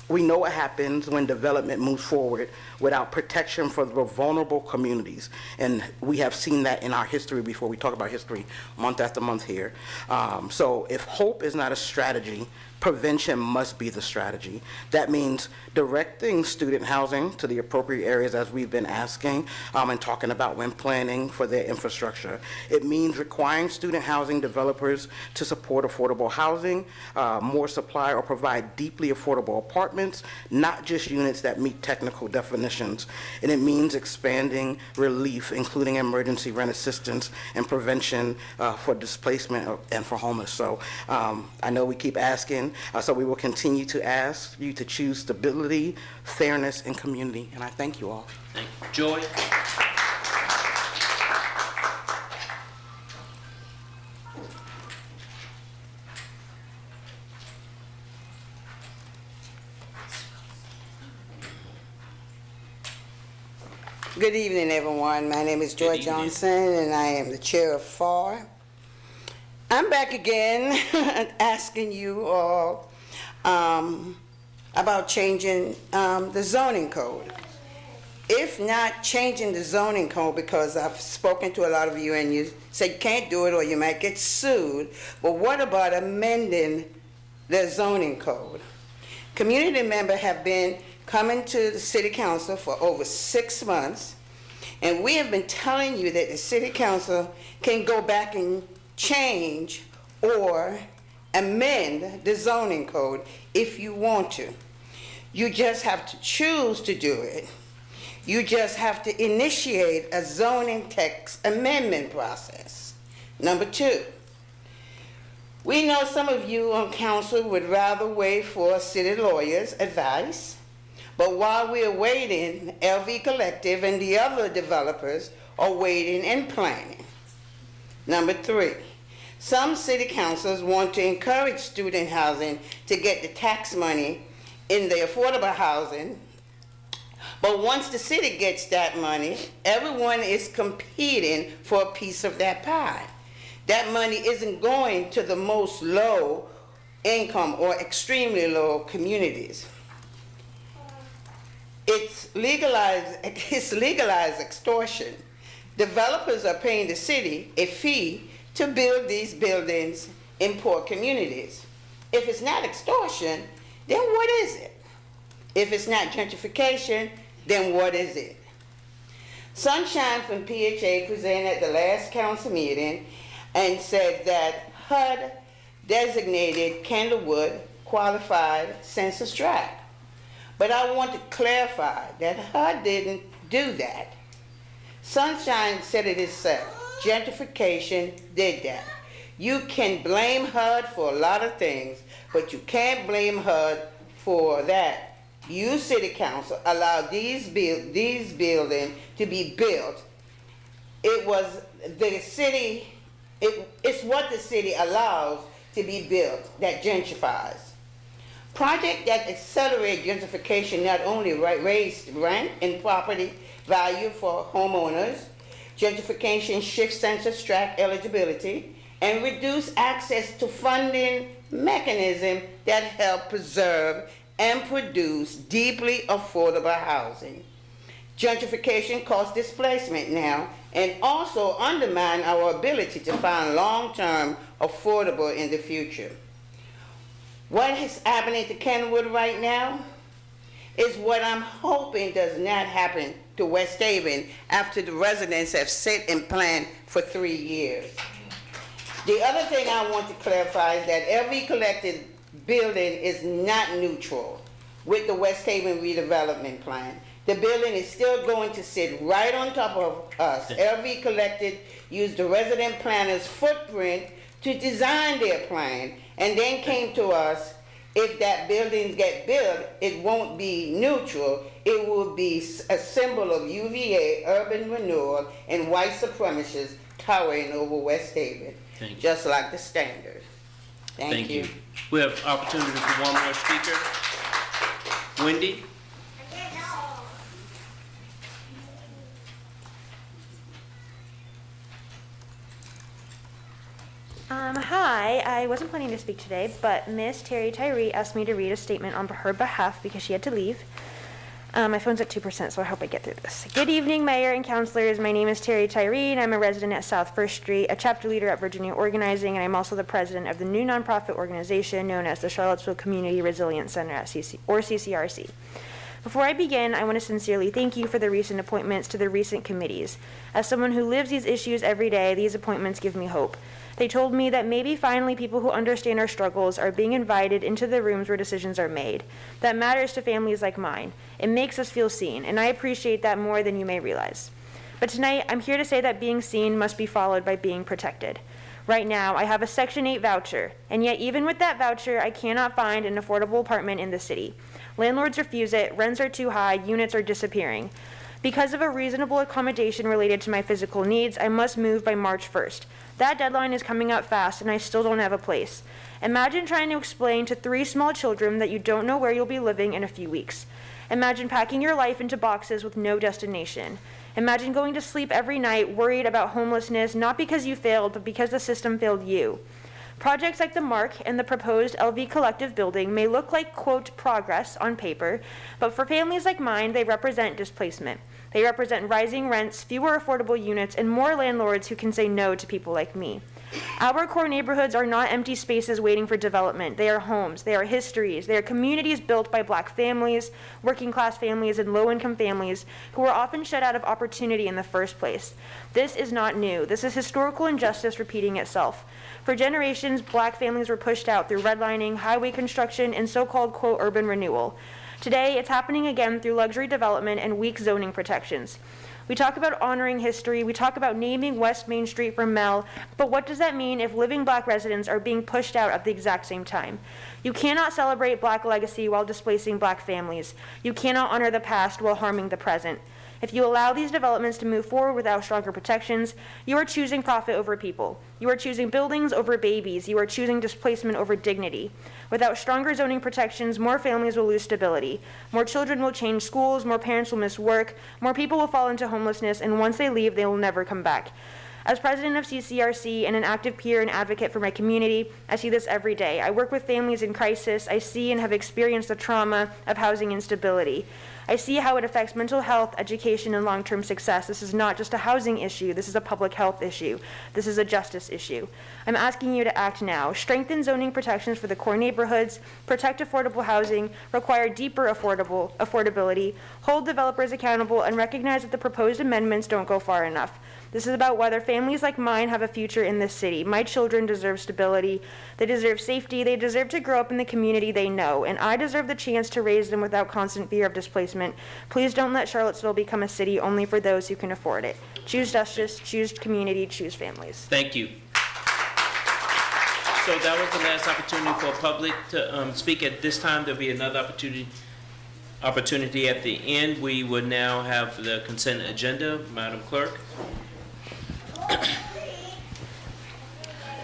we know what happens when development moves forward without protection for the vulnerable communities. And we have seen that in our history before. We talk about history month after month here. So if hope is not a strategy, prevention must be the strategy. That means directing student housing to the appropriate areas, as we've been asking and talking about when planning for their infrastructure. It means requiring student housing developers to support affordable housing, more supply, or provide deeply affordable apartments, not just units that meet technical definitions. And it means expanding relief, including emergency rent assistance and prevention for displacement and for homeless. So I know we keep asking, so we will continue to ask you to choose stability, fairness, and community. And I thank you all.
Thank you. Joy?
Good evening, everyone. My name is Joy Johnson, and I am the chair of FAR. I'm back again asking you all about changing the zoning code. If not changing the zoning code, because I've spoken to a lot of you and you say you can't do it or you might get sued, but what about amending the zoning code? Community members have been coming to the city council for over 6 months, and we have been telling you that the city council can go back and change or amend the zoning code if you want to. You just have to choose to do it. You just have to initiate a zoning text amendment process. Number 2, we know some of you on council would rather wait for city lawyers' advice, but while we're waiting, LV Collective and the other developers are waiting and planning. Number 3, some city councils want to encourage student housing to get the tax money in the affordable housing, but once the city gets that money, everyone is competing for a piece of that pie. That money isn't going to the most low income or extremely low communities. It's legalized extortion. Developers are paying the city a fee to build these buildings in poor communities. If it's not extortion, then what is it? If it's not gentrification, then what is it? Sunshine from PHA presented at the last council meeting and said that HUD designated Candlewood qualified census tract. But I want to clarify that HUD didn't do that. Sunshine said it itself. Gentrification did that. You can blame HUD for a lot of things, but you can't blame HUD for that. You, City Council, allowed these buildings to be built. It was the city, it's what the city allows to be built that gentrifies. Projects that accelerate gentrification not only raise rent and property value for homeowners, gentrification shifts census tract eligibility, and reduce access to funding mechanisms that help preserve and produce deeply affordable housing. Gentrification causes displacement now and also undermines our ability to find long-term affordable in the future. What is happening to Kenwood right now is what I'm hoping does not happen to West Haven after the residents have sit and planned for 3 years. The other thing I want to clarify is that every collected building is not neutral with the West Haven redevelopment plan. The building is still going to sit right on top of us. LV Collected used the resident planner's footprint to design their plan and then came to us. If that building get built, it won't be neutral. It will be a symbol of UVA, urban renewal, and white supremacists towering over West Haven, just like the standard. Thank you.
We have opportunity for one more speaker. Wendy?
Hi, I wasn't planning to speak today, but Miss Terry Tyree asked me to read a statement on her behalf because she had to leave. My phone's at 2%, so I hope I get through this. Good evening, Mayor and Councilors. My name is Terry Tyree, and I'm a resident at South First Street, a chapter leader at Virginia Organizing, and I'm also the president of the new nonprofit organization known as the Charlottesville Community Resilience Center at CCRC. Before I begin, I want to sincerely thank you for the recent appointments to the recent committees. As someone who lives these issues every day, these appointments give me hope. They told me that maybe finally people who understand our struggles are being invited into the rooms where decisions are made. That matters to families like mine. It makes us feel seen, and I appreciate that more than you may realize. But tonight, I'm here to say that being seen must be followed by being protected. Right now, I have a Section 8 voucher, and yet even with that voucher, I cannot find an affordable apartment in the city. Landlords refuse it, rents are too high, units are disappearing. Because of a reasonable accommodation related to my physical needs, I must move by March 1st. That deadline is coming up fast, and I still don't have a place. Imagine trying to explain to 3 small children that you don't know where you'll be living in a few weeks. Imagine packing your life into boxes with no destination. Imagine going to sleep every night worried about homelessness, not because you failed, but because the system failed you. Projects like the MARC and the proposed LV Collective building may look like, quote, progress on paper, but for families like mine, they represent displacement. They represent rising rents, fewer affordable units, and more landlords who can say no to people like me. Our core neighborhoods are not empty spaces waiting for development. They are homes. They are histories. They are communities built by Black families, working class families, and low-income families who were often shut out of opportunity in the first place. This is not new. This is historical injustice repeating itself. For generations, Black families were pushed out through redlining, highway construction, and so-called, quote, urban renewal. Today, it's happening again through luxury development and weak zoning protections. We talk about honoring history, we talk about naming West Main Street for Mel, but what does that mean if living Black residents are being pushed out at the exact same time? You cannot celebrate Black legacy while displacing Black families. You cannot honor the past while harming the present. If you allow these developments to move forward without stronger protections, you are choosing profit over people. You are choosing buildings over babies. You are choosing displacement over dignity. Without stronger zoning protections, more families will lose stability. More children will change schools, more parents will miss work, more people will fall into homelessness, and once they leave, they will never come back. As president of CCRC and an active peer and advocate for my community, I see this every day. I work with families in crisis. I see and have experienced the trauma of housing instability. I see how it affects mental health, education, and long-term success. This is not just a housing issue. This is a public health issue. This is a justice issue. I'm asking you to act now. Strengthen zoning protections for the core neighborhoods, protect affordable housing, require deeper affordability, hold developers accountable, and recognize that the proposed amendments don't go far enough. This is about whether families like mine have a future in this city. My children deserve stability. They deserve safety. They deserve to grow up in the community they know. And I deserve the chance to raise them without constant fear of displacement. Please don't let Charlottesville become a city only for those who can afford it. Choose justice, choose community, choose families.
Thank you. So that was the last opportunity for public to speak. At this time, there'll be another opportunity at the end. We would now have the consent agenda. Madam Clerk.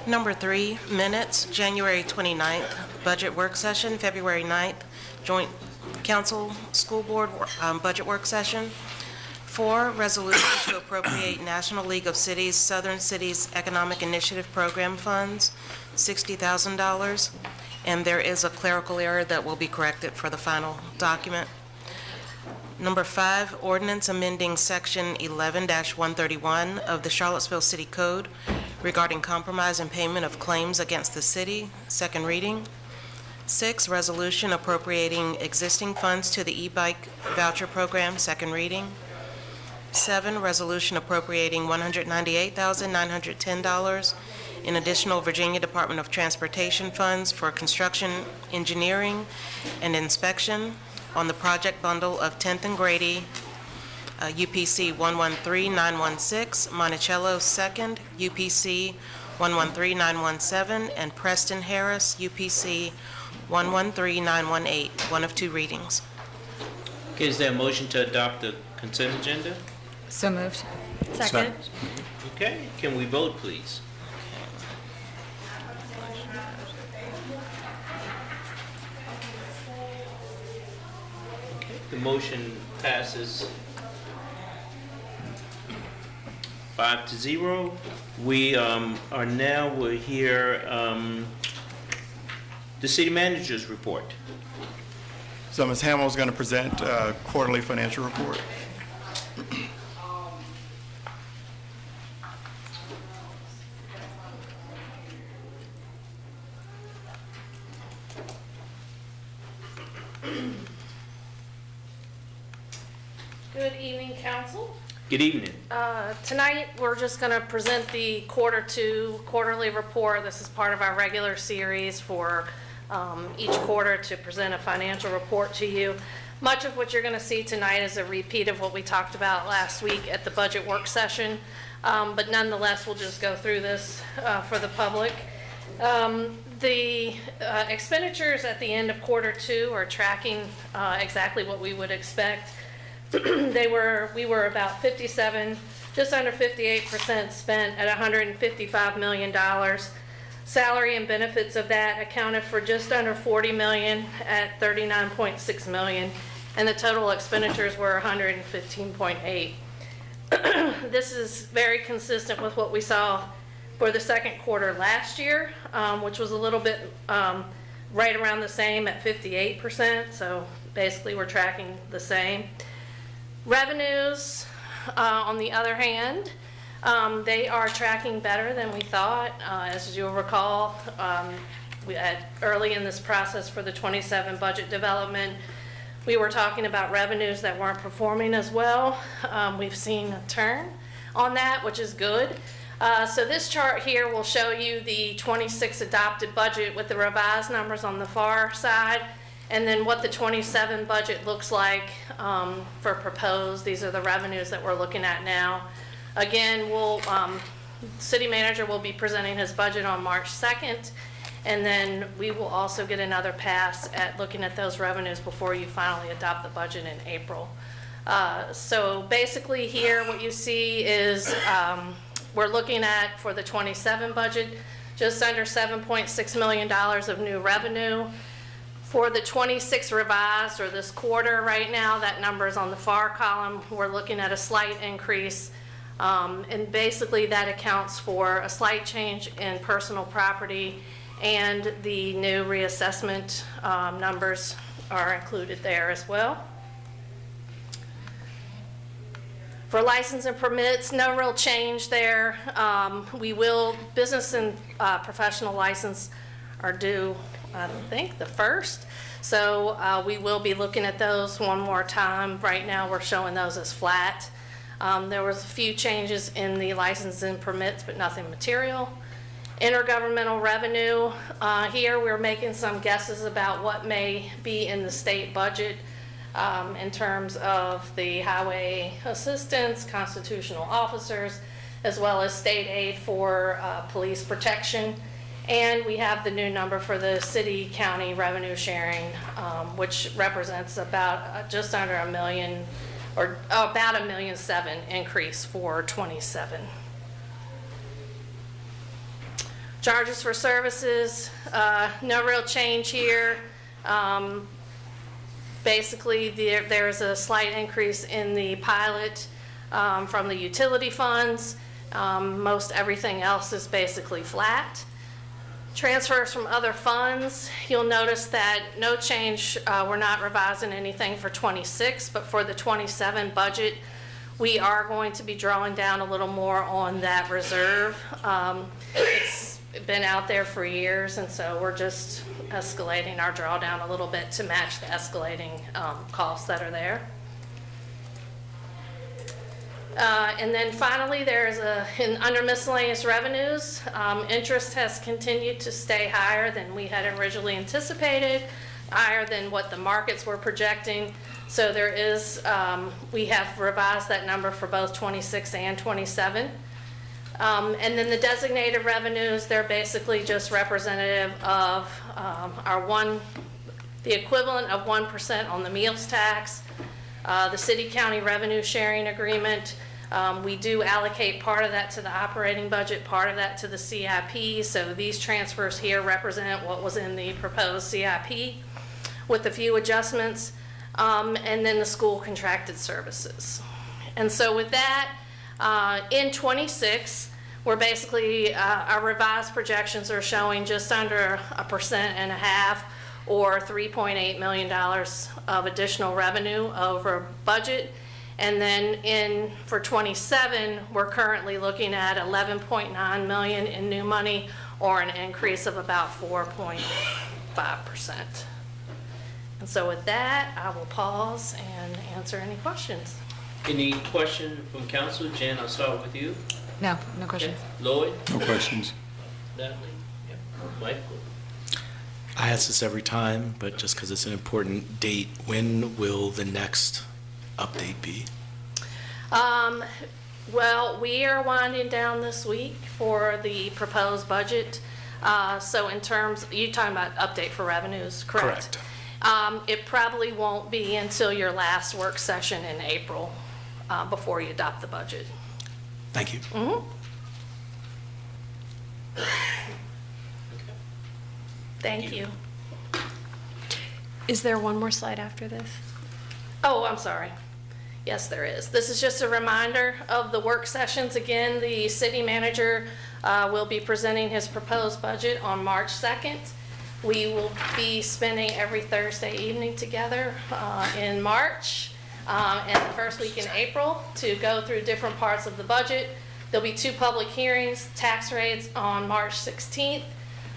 Number 3, minutes, January 29th, budget work session, February 9th, joint council school board budget work session. 4, resolution to appropriate National League of Cities, Southern Cities Economic Initiative Program funds, $60,000. And there is a clerical error that will be corrected for the final document. Number 5, ordinance amending section 11-131 of the Charlottesville City Code regarding compromise and payment of claims against the city, second reading. 6, resolution appropriating existing funds to the e-bike voucher program, second reading. 7, resolution appropriating $198,910 in additional Virginia Department of Transportation funds for construction, engineering, and inspection on the project bundle of 10th and Grady, UPC 113916, Monticello 2nd, UPC 113917, and Preston Harris, UPC 113918, one of 2 readings.
Okay, is there a motion to adopt the consent agenda?
So moved.
Second. Okay, can we vote, please? Okay, the motion passes 5-0. We we're here, the city manager's report.
So Ms. Hamill is going to present a quarterly financial report.
Good evening, council.
Good evening.
Tonight, we're just going to present the Q2 quarterly report. This is part of our regular series for each quarter to present a financial report to you. Much of what you're going to see tonight is a repeat of what we talked about last week at the budget work session, but nonetheless, we'll just go through this for the public. The expenditures at the end of Q2 are tracking exactly what we would expect. We were about 57, just under 58% spent at $155 million. Salary and benefits of that accounted for just under $40 million at $39.6 million. and the total expenditures were 115.8. This is very consistent with what we saw for the second quarter last year, which was a little bit right around the same at 58%, so basically we're tracking the same. Revenues, on the other hand, they are tracking better than we thought. As you'll recall, early in this process for the 27 budget development, we were talking about revenues that weren't performing as well. We've seen a turn on that, which is good. So this chart here will show you the 26 adopted budget with the revised numbers on the far side, and then what the 27 budget looks like for proposed. These are the revenues that we're looking at now. Again, City Manager will be presenting his budget on March 2nd, and then we will also get another pass at looking at those revenues before you finally adopt the budget in April. So basically here what you see is we're looking at, for the 27 budget, just under $7.6 million of new revenue. For the 26 revised, or this quarter right now, that number is on the far column. We're looking at a slight increase, and basically that accounts for a slight change in personal property, and the new reassessment numbers are included there as well. For license and permits, no real change there. Business and professional license are due, I think, the 1st. So we will be looking at those one more time. Right now, we're showing those as flat. There was a few changes in the license and permits, but nothing material. Intergovernmental revenue, here we're making some guesses about what may be in the state budget in terms of the highway assistants, constitutional officers, as well as state aid for police protection. And we have the new number for the city-county revenue sharing, which represents about just under $1 million, or about $1.7 million increase for 27. Charges for services, no real change here. Basically, there is a slight increase in the pilot from the utility funds. Most everything else is basically flat. Transfers from other funds, you'll notice that no change, we're not revising anything for 26, but for the 27 budget, we are going to be drawing down a little more on that reserve. It's been out there for years, and so we're just escalating our drawdown a little bit to match the escalating costs that are there. And then finally, there's under miscellaneous revenues, interest has continued to stay higher than we had originally anticipated, higher than what the markets were projecting. So there is, we have revised that number for both 26 and 27. And then the designated revenues, they're basically just representative of the equivalent of 1% on the meals tax. The city-county revenue sharing agreement, we do allocate part of that to the operating budget, part of that to the CIP. So these transfers here represent what was in the proposed CIP with a few adjustments, and then the school contracted services. And so with that, in 26, we're basically, our revised projections are showing just under 1.5%, or $3.8 million of additional revenue over budget. And then for 27, we're currently looking at $11.9 million in new money, or an increase of about 4.5%. And so with that, I will pause and answer any questions.
Any question from council? Jen, I'll start with you.
No questions.
Okay. Lloyd?
No questions.
Natalie? Yep. Mike?
I ask this every time, but just because it's an important date, when will the next update be?
Well, we are winding down this week for the proposed budget. So in terms, you're talking about update for revenues, correct?
Correct.
It probably won't be until your last work session in April before you adopt the budget.
Thank you.
Mm-hmm. Thank you.
Is there one more slide after this?
Oh, I'm sorry. Yes, there is. This is just a reminder of the work sessions. Again, the city manager will be presenting his proposed budget on March 2nd. We will be spending every Thursday evening together in March and the first week in April to go through different parts of the budget. There'll be 2 public hearings, tax rates on March 16th,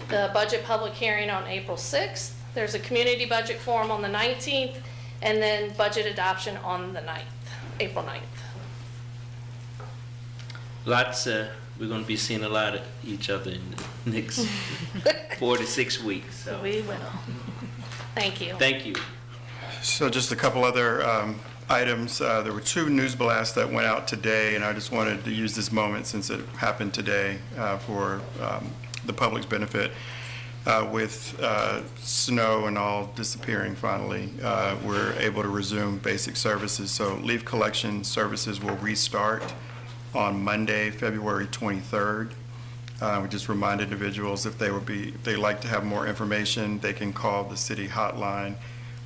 the budget public hearing on April 6th. There's a community budget forum on the 19th, and then budget adoption on the 9th, April 9th.
We're going to be seeing a lot of each other in the next 4 to 6 weeks. So.
We will. Thank you.
Thank you.
So just a couple other items. There were 2 news blasts that went out today, and I just wanted to use this moment since it happened today for the public's benefit. With snow and all disappearing finally, we're able to resume basic services. So leaf collection services will restart on Monday, February 23rd. We just remind individuals if they'd like to have more information, they can call the city hotline,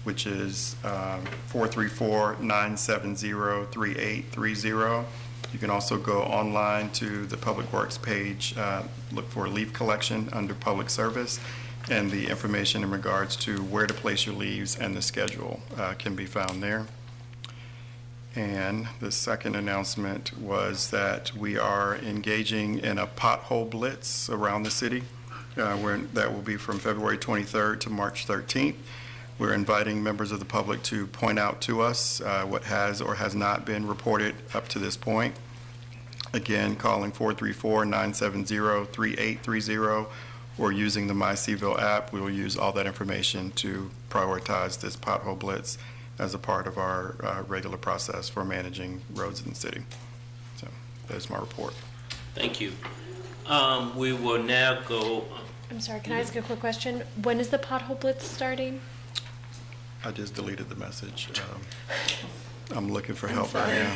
which is 434-970-3830. You can also go online to the Public Works page, look for leaf collection under public service, and the information in regards to where to place your leaves and the schedule can be found there. And the second announcement was that we are engaging in a pothole blitz around the city. That will be from February 23rd to March 13th. We're inviting members of the public to point out to us what has or has not been reported up to this point. Again, calling 434-970-3830 or using the MyCville app. We will use all that information to prioritize this pothole blitz as a part of our regular process for managing roads in the city. So that's my report.
Thank you. We will now go.
I'm sorry, can I ask a quick question? When is the pothole blitz starting?
I just deleted the message. I'm looking for help right now.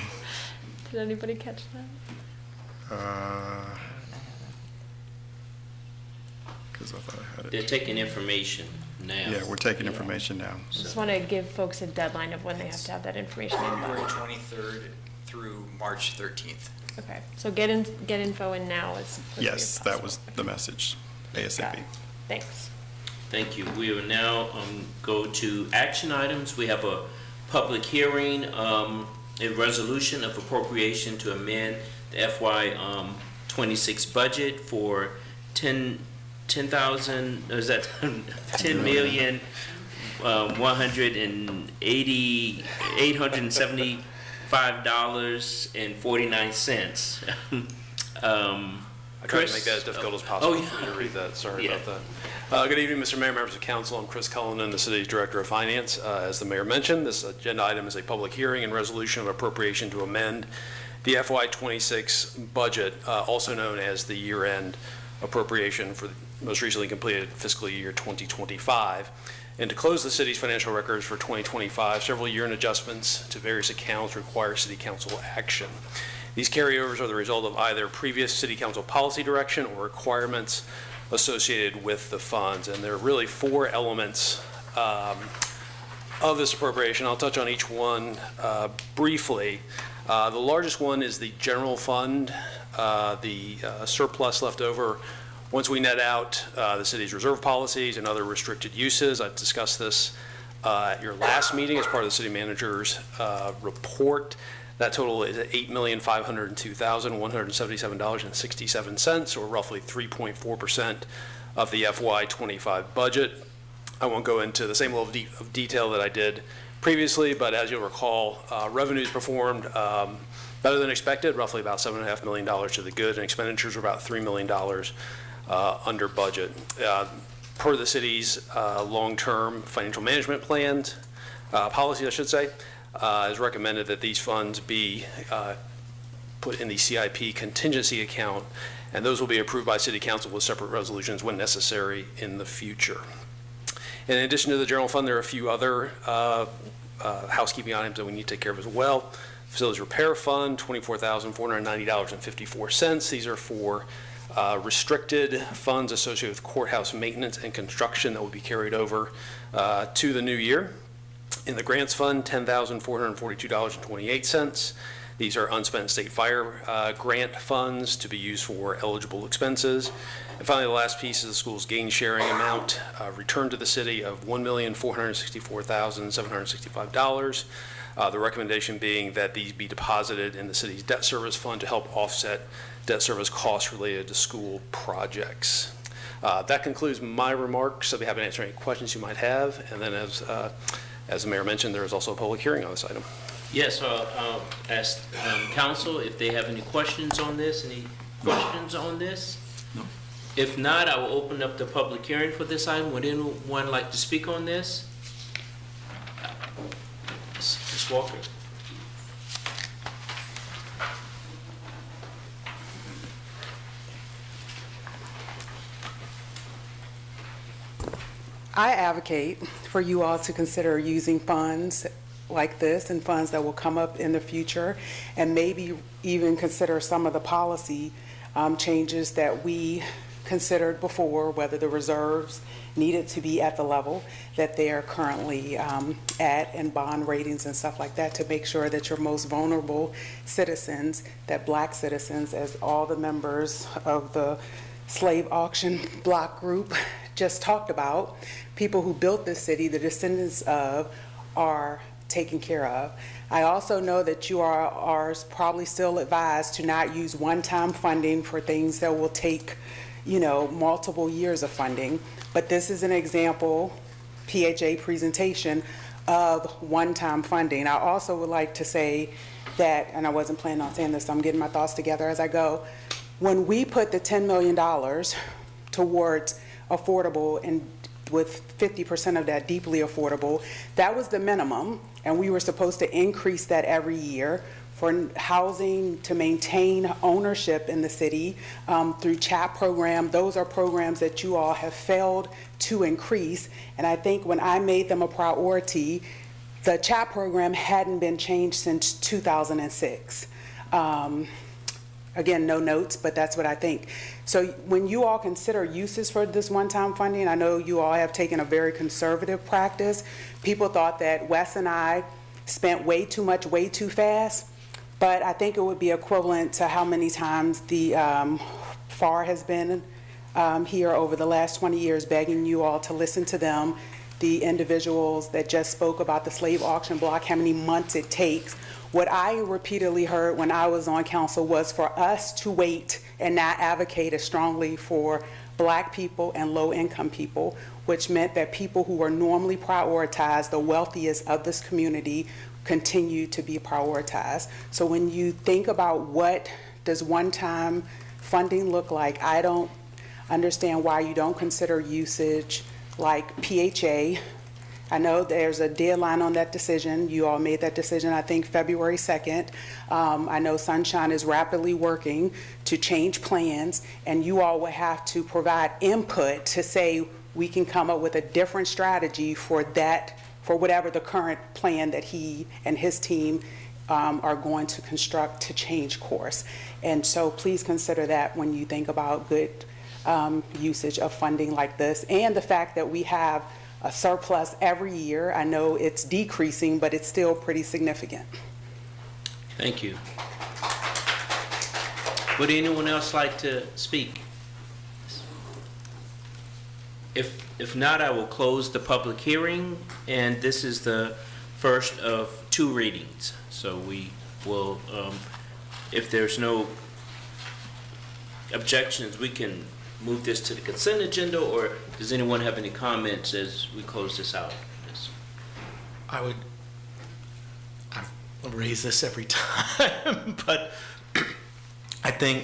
Did anybody catch that?
Because I thought I had it.
They're taking information now.
Yeah, we're taking information now.
Just want to give folks a deadline of when they have to have that information.
February 23rd through March 13th.
Okay, so get info in now as quickly as
Yes,
possible.
that was the message, ASAP.
Thanks.
Thank you. We will now go to action items. We have a public hearing, a resolution of appropriation to amend the FY 26 budget for 10,000, is that $10,875.49.
I tried to make that as difficult as possible
yeah.
for you to read that. Sorry
Yeah.
about that. Good evening, Mr. Mayor, members of council. I'm Chris Cullinan, the city's Director of Finance. As the mayor mentioned, this agenda item is a public hearing and resolution of appropriation to amend the FY26 budget, also known as the year-end appropriation for the most recently completed fiscal year 2025. And to close the city's financial records for 2025, several year-end adjustments to various accounts require city council action. These carryovers are the result of either previous city council policy direction or requirements associated with the funds. And there are really 4 elements of this appropriation. I'll touch on each one briefly. The largest one is the general fund, the surplus left over. Once we net out the city's reserve policies and other restricted uses, I've discussed this at your last meeting as part of the city manager's report. That total is $8,502,177.67, or roughly 3.4% of the FY25 budget. I won't go into the same level of detail that I did previously, but as you'll recall, revenues performed better than expected, roughly about $7.5 million to the good, and expenditures were about $3 million under budget. Per the city's long-term financial management plans, policy, I should say, is recommended that these funds be put in the CIP contingency account, and those will be approved by City Council with separate resolutions when necessary in the future. In addition to the general fund, there are a few other housekeeping items that we need to take care of as well. Facilities Repair Fund, $24,490.54. These are for restricted funds associated with courthouse maintenance and construction that will be carried over to the new year. In the grants fund, $10,442.28. These are unspent state fire grant funds to be used for eligible expenses. And finally, the last piece is the school's gain sharing amount returned to the city of $1,464,765. The recommendation being that these be deposited in the city's debt service fund to help offset debt service costs related to school projects. That concludes my remarks. I'll be happy to answer any questions you might have. And then as the mayor mentioned, there is also a public hearing on this item.
Yes, I'll ask council if they have any questions on this. Any questions on this? No. If not, I will open up the public hearing for this item. Would anyone like to speak on this? Ms. Walker.
I advocate for you all to consider using funds like this and funds that will come up in the future, and maybe even consider some of the policy changes that we considered before, whether the reserves needed to be at the level that they are currently at, and bond ratings and stuff like that, to make sure that your most vulnerable citizens, that Black citizens, as all the members of the slave auction block group just talked about, people who built this city, the descendants of, are taken care of. I also know that you are probably still advised to not use one-time funding for things that will take, multiple years of funding. But this is an example, PHA presentation, of one-time funding. I also would like to say that, and I wasn't planning on saying this, so I'm getting my thoughts together as I go. When we put the $10 million towards affordable, and with 50% of that deeply affordable, that was the minimum, and we were supposed to increase that every year for housing, to maintain ownership in the city through CHAP program. Those are programs that you all have failed to increase, and I think when I made them a priority, the CHAP program hadn't been changed since 2006. Again, no notes, but that's what I think. So when you all consider uses for this one-time funding, I know you all have taken a very conservative practice. People thought that Wes and I spent way too much, way too fast, but I think it would be equivalent to how many times the FAR has been here over the last 20 years, begging you all to listen to them, the individuals that just spoke about the slave auction block, how many months it takes. What I repeatedly heard when I was on council was for us to wait and not advocate as strongly for Black people and low-income people, which meant that people who were normally prioritized, the wealthiest of this community, continue to be prioritized. So when you think about what does one-time funding look like, I don't understand why you don't consider usage like PHA. I know there's a deadline on that decision. You all made that decision, I think, February 2nd. I know Sunshine is rapidly working to change plans, and you all will have to provide input to say we can come up with a different strategy for that, for whatever the current plan that he and his team are going to construct to change course. And so please consider that when you think about good usage of funding like this, and the fact that we have a surplus every year. I know it's decreasing, but it's still pretty significant.
Thank you. Would anyone else like to speak? If not, I will close the public hearing, and this is the first of 2 readings. So we will, if there's no objections, we can move this to the consent agenda, or does anyone have any comments as we close this out?
I raise this every time, but I think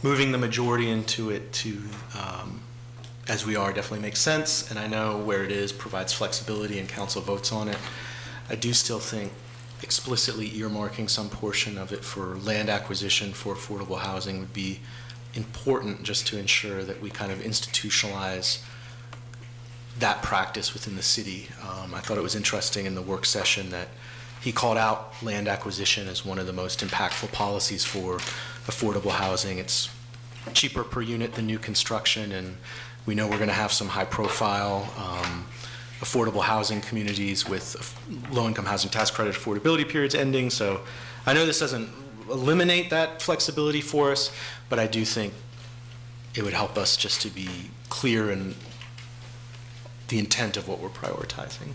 moving the majority into it to, as we are, definitely makes sense, and I know where it is provides flexibility and council votes on it. I do still think explicitly earmarking some portion of it for land acquisition for affordable housing would be important, just to ensure that we kind of institutionalize that practice within the city. I thought it was interesting in the work session that he called out land acquisition as one of the most impactful policies for affordable housing. It's cheaper per unit than new construction, and we know we're going to have some high-profile affordable housing communities with low-income housing tax credit affordability periods ending. So I know this doesn't eliminate that flexibility for us, but I do think it would help us just to be clear in the intent of what we're prioritizing.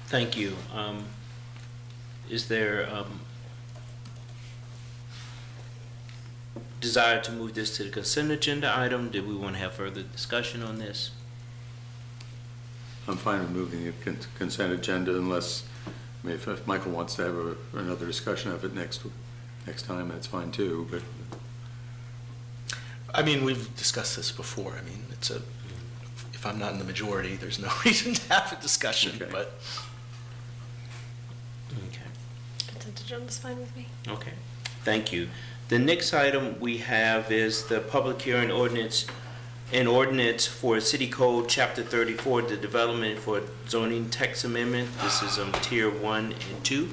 Thank you. Is there desire to move this to the consent agenda item? Did we want to have further discussion on this?
I'm fine with moving the consent agenda unless, I mean, if Michael wants to have another discussion of it next time, that's fine too, but.
I mean, we've discussed this before. I mean, if I'm not in the majority, there's no reason to have a discussion,
Okay.
but.
Okay.
Consent agenda's fine with me.
Okay. Thank you. The next item we have is the public hearing ordinance for City Code Chapter 34, the development for zoning text amendment. This is Tier 1 and 2.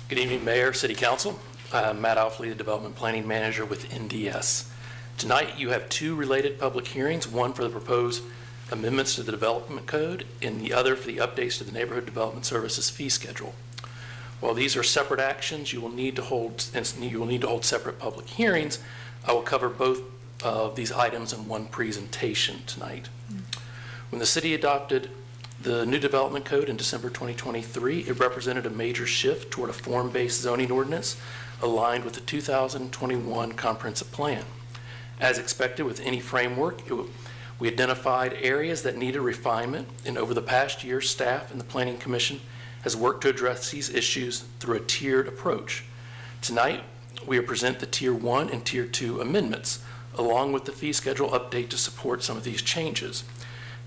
Good evening, Mayor, City Council. I'm Matt Alfley, the Development Planning Manager with NDS. Tonight, you have two related public hearings, one for the proposed amendments to the Development Code and the other for the updates to the Neighborhood Development Services fee schedule. While these are separate actions, you will need to hold separate public hearings. I will cover both of these items in one presentation tonight. When the city adopted the new development code in December 2023, it represented a major shift toward a form-based zoning ordinance aligned with the 2021 comprehensive plan. As expected with any framework, we identified areas that needed refinement, and over the past year, staff and the Planning Commission has worked to address these issues through a tiered approach. Tonight, we present the Tier 1 and Tier 2 amendments, along with the fee schedule update to support some of these changes.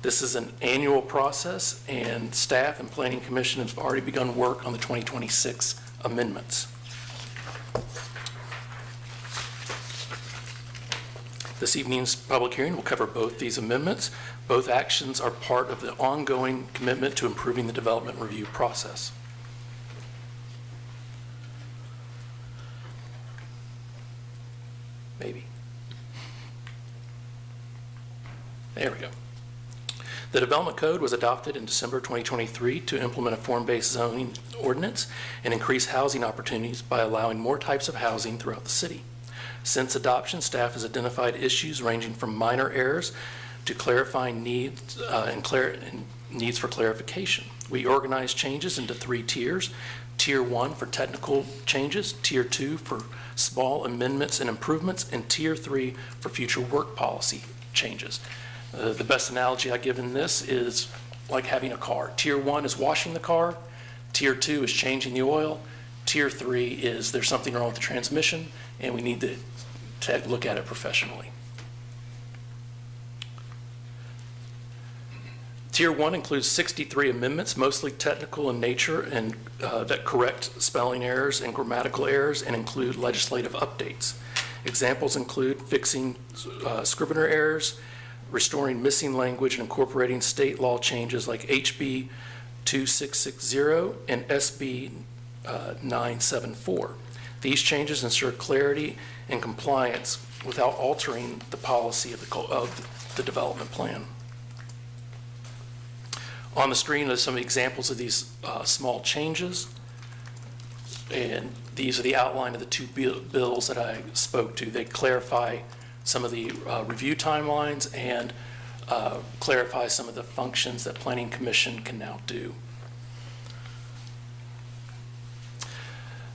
This is an annual process, and staff and Planning Commission have already begun work on the 2026 amendments. This evening's public hearing will cover both these amendments. Both actions are part of the ongoing commitment to improving the development review process. Maybe. There we go. The Development Code was adopted in December 2023 to implement a form-based zoning ordinance and increase housing opportunities by allowing more types of housing throughout the city. Since adoption, staff has identified issues ranging from minor errors to clarifying needs and needs for clarification. We organized changes into 3 tiers: Tier 1 for technical changes, Tier 2 for small amendments and improvements, and Tier 3 for future work policy changes. The best analogy I give in this is like having a car. Tier 1 is washing the car. Tier 2 is changing the oil. Tier 3 is there's something wrong with the transmission, and we need to look at it professionally. Tier 1 includes 63 amendments, mostly technical in nature, and that correct spelling errors and grammatical errors and include legislative updates. Examples include fixing scrivener errors, restoring missing language, and incorporating state law changes like HB 2660 and SB 974. These changes ensure clarity and compliance without altering the policy of the development plan. On the screen are some examples of these small changes, and these are the outline of the 2 bills that I spoke to. They clarify some of the review timelines and clarify some of the functions that Planning Commission can now do.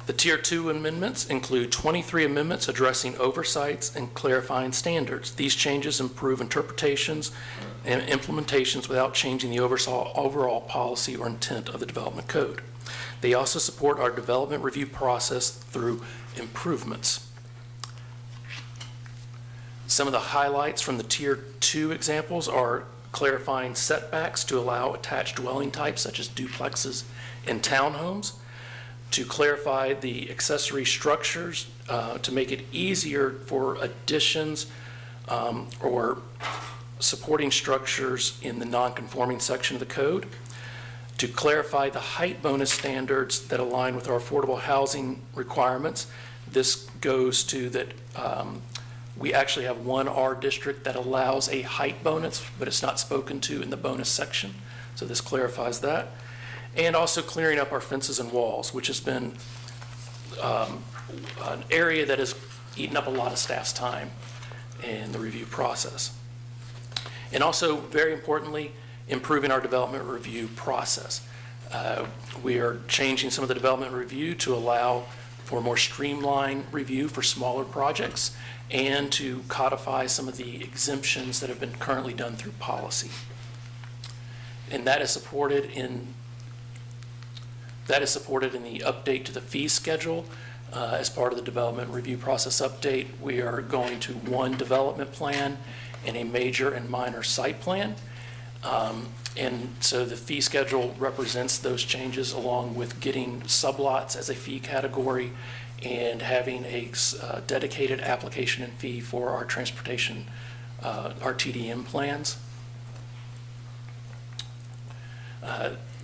The Tier 2 amendments include 23 amendments addressing oversights and clarifying standards. These changes improve interpretations and implementations without changing the overall policy or intent of the Development Code. They also support our development review process through improvements. Some of the highlights from the Tier 2 examples are clarifying setbacks to allow attached dwelling types such as duplexes and townhomes, to clarify the accessory structures, to make it easier for additions or supporting structures in the non-conforming section of the code, to clarify the height bonus standards that align with our affordable housing requirements. This goes to that we actually have one R district that allows a height bonus, but it's not spoken to in the bonus section. So this clarifies that. And also clearing up our fences and walls, which has been an area that has eaten up a lot of staff's time in the review process. And also, very importantly, improving our development review process. We are changing some of the development review to allow for more streamlined review for smaller projects and to codify some of the exemptions that have been currently done through policy. And that is supported in the update to the fee schedule. As part of the development review process update, we are going to one development plan and a major and minor site plan. And so the fee schedule represents those changes, along with getting sublots as a fee category and having a dedicated application and fee for our transportation, our TDM plans.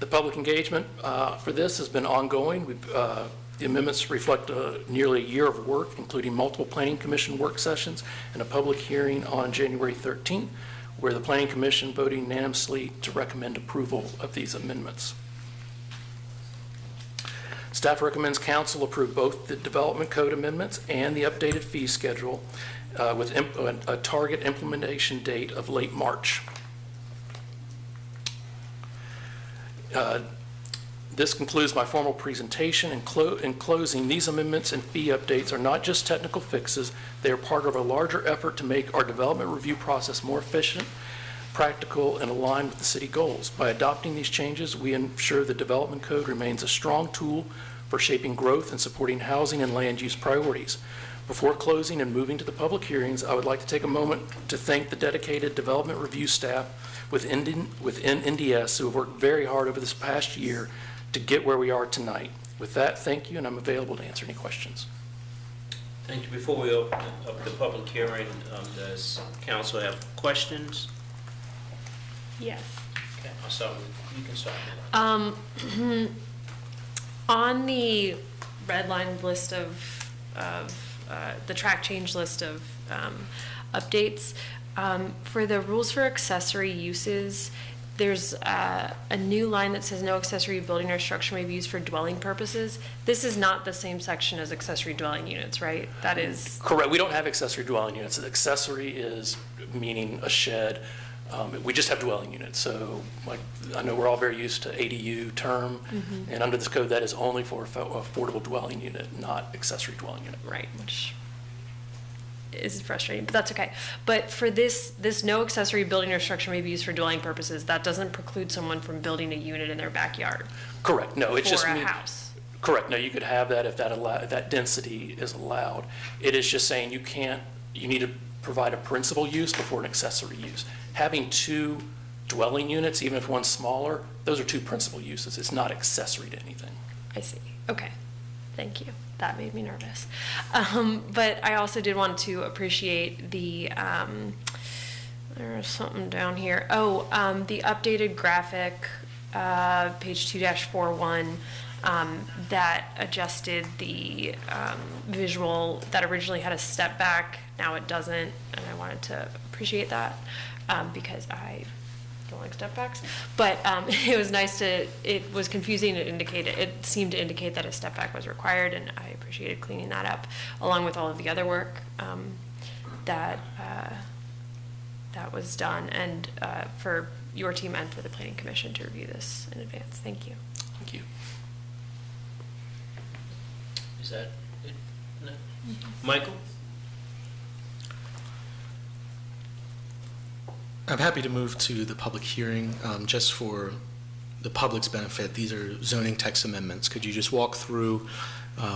The public engagement for this has been ongoing. The amendments reflect nearly a year of work, including multiple Planning Commission work sessions and a public hearing on January 13th, where the Planning Commission voted unanimously to recommend approval of these amendments. Staff recommends council approve both the development code amendments and the updated fee schedule with a target implementation date of late March. This concludes my formal presentation. In closing, these amendments and fee updates are not just technical fixes. They are part of a larger effort to make our development review process more efficient, practical, and aligned with the city goals. By adopting these changes, we ensure the development code remains a strong tool for shaping growth and supporting housing and land use priorities. Before closing and moving to the public hearings, I would like to take a moment to thank the dedicated development review staff within NDS who have worked very hard over this past year to get where we are tonight. With that, thank you, and I'm available to answer any questions.
Thank you. Before we open up the public hearing, does council have questions?
Yes.
Okay, I'll start with, you can start.
On the red line list of the track change list of updates, for the rules for accessory uses, there's a new line that says no accessory building or structure may be used for dwelling purposes. This is not the same section as accessory dwelling units, right? That is
correct. We don't have accessory dwelling units. Accessory is meaning a shed. We just have dwelling units. So like, I know we're all very used to ADU term, and under this code, that is only for affordable dwelling unit, not accessory dwelling unit.
right, which is frustrating, but that's okay. But for this no accessory building or structure may be used for dwelling purposes, that doesn't preclude someone from building a unit in their backyard.
Correct. No, it just
for a
means
house.
correct. No, you could have that if that density is allowed. It is just saying you need to provide a principal use before an accessory use. Having two dwelling units, even if one's smaller, those are two principal uses. It's not accessory to anything.
I see. Okay. Thank you. That made me nervous. But I also did want to appreciate the, there's something down here. Oh, the updated graphic, page 2-41, that adjusted the visual that originally had a step back. Now it doesn't, and I wanted to appreciate that because I don't like step backs, but it was nice to, it was confusing. It seemed to indicate that a step back was required, and I appreciated cleaning that up along with all of the other work that was done, and for your team and for the Planning Commission to review this in advance. Thank you.
Thank you.
Is that it? No? Michael?
I'm happy to move to the public hearing. Just for the public's benefit, these are zoning text amendments. Could you just walk through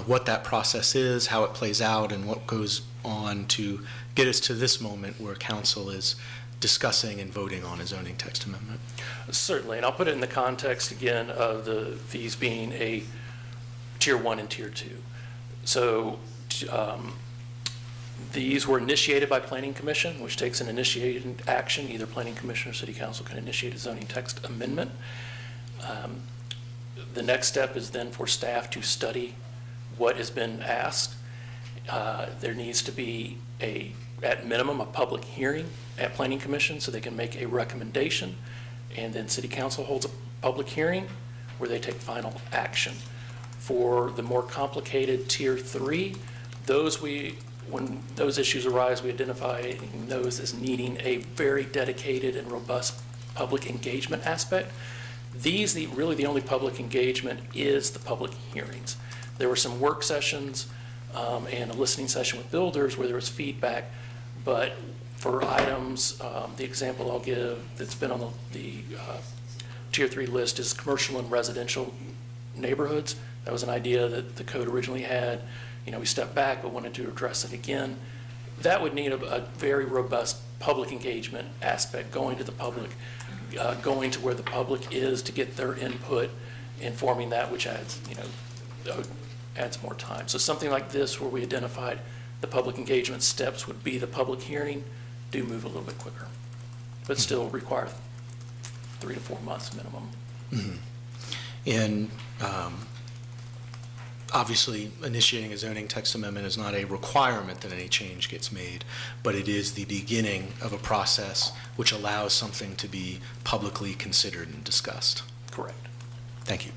what that process is, how it plays out, and what goes on to get us to this moment where council is discussing and voting on a zoning text amendment?
Certainly, and I'll put it in the context again of these being a tier 1 and tier 2. So These were initiated by Planning Commission, which takes an initiated action. Either Planning Commission or City Council can initiate a zoning text amendment. The next step is then for staff to study what has been asked. There needs to be at minimum, a public hearing at Planning Commission so they can make a recommendation, and then City Council holds a public hearing where they take final action. For the more complicated Tier 3, when those issues arise, we identify those as needing a very dedicated and robust public engagement aspect. Really the only public engagement is the public hearings. There were some work sessions and a listening session with builders where there was feedback, but for items, the example I'll give that's been on the Tier 3 list is commercial and residential neighborhoods. That was an idea that the code originally had. We stepped back but wanted to address it again. That would need a very robust public engagement aspect, going to the public, going to where the public is to get their input, informing that, which adds more time. So something like this where we identified the public engagement steps would be the public hearing, do move a little bit quicker, but still require 3 to 4 months minimum.
Mm-hmm. And obviously, initiating a zoning text amendment is not a requirement that any change gets made, but it is the beginning of a process which allows something to be publicly considered and discussed.
Correct.
Thank you.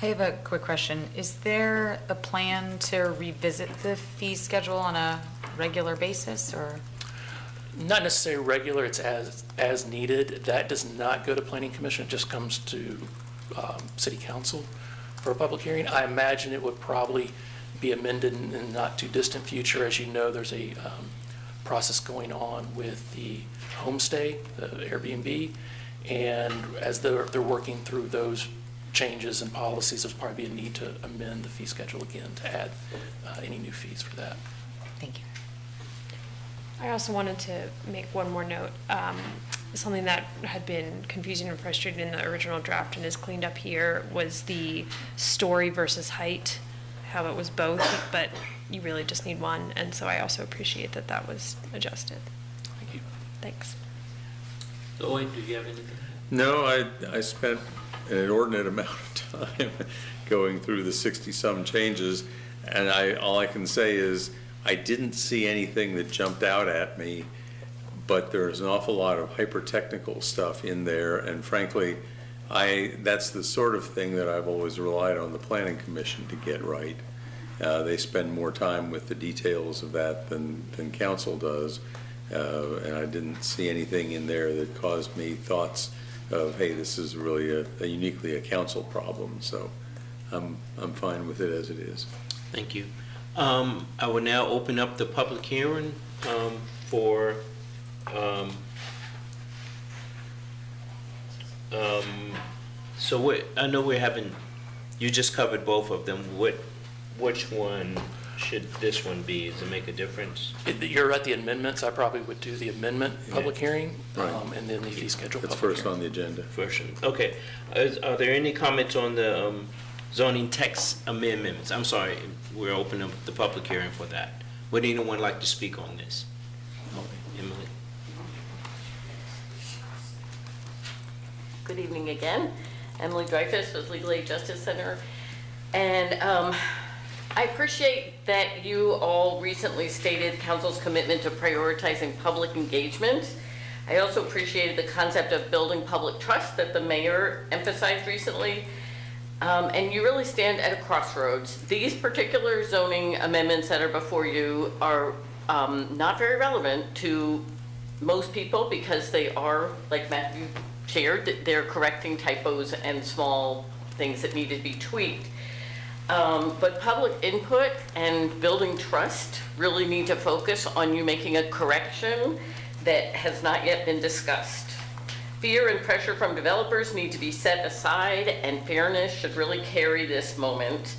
I have a quick question. Is there a plan to revisit the fee schedule on a regular basis, or?
Not necessarily regular, it's as needed. That does not go to Planning Commission, it just comes to City Council for a public hearing. I imagine it would probably be amended in the not too distant future. As you know, there's a process going on with the homestay, the Airbnb, and as they're working through those changes and policies, there's probably a need to amend the fee schedule again to add any new fees for that.
Thank you.
I also wanted to make one more note. Something that had been confusing and frustrating in the original draft and is cleaned up here was the story versus height, how it was both, but you really just need one. And so I also appreciate that that was adjusted.
Thank you.
Thanks.
Lloyd, do you have anything?
No, I spent an inordinate amount of time going through the 60-some changes, and all I can say is I didn't see anything that jumped out at me, but there's an awful lot of hyper-technical stuff in there, and frankly, that's the sort of thing that I've always relied on the Planning Commission to get right. They spend more time with the details of that than Council does, and I didn't see anything in there that caused me thoughts of, hey, this is really a uniquely a Council problem, so I'm fine with it as it is.
Thank you. I will now open up the public hearing for I know we're having, you just covered both of them. Which one should this one be? Does it make a difference?
You're at the amendments. I probably would do the amendment public hearing,
Right.
and then the fee schedule
That's
public
first
hearing.
on the agenda.
Okay. Are there any comments on the zoning text amendments? I'm sorry, we're opening up the public hearing for that. Would anyone like to speak on this? Emily?
Good evening again. Emily Dreyfus with Legal Aid Justice Center. And I appreciate that you all recently stated Council's commitment to prioritizing public engagement. I also appreciated the concept of building public trust that the mayor emphasized recently. And you really stand at a crossroads. These particular zoning amendments that are before you are not very relevant to most people because they are, like Matthew shared, they're correcting typos and small things that need to be tweaked. But public input and building trust really need to focus on you making a correction that has not yet been discussed. Fear and pressure from developers need to be set aside, and fairness should really carry this moment.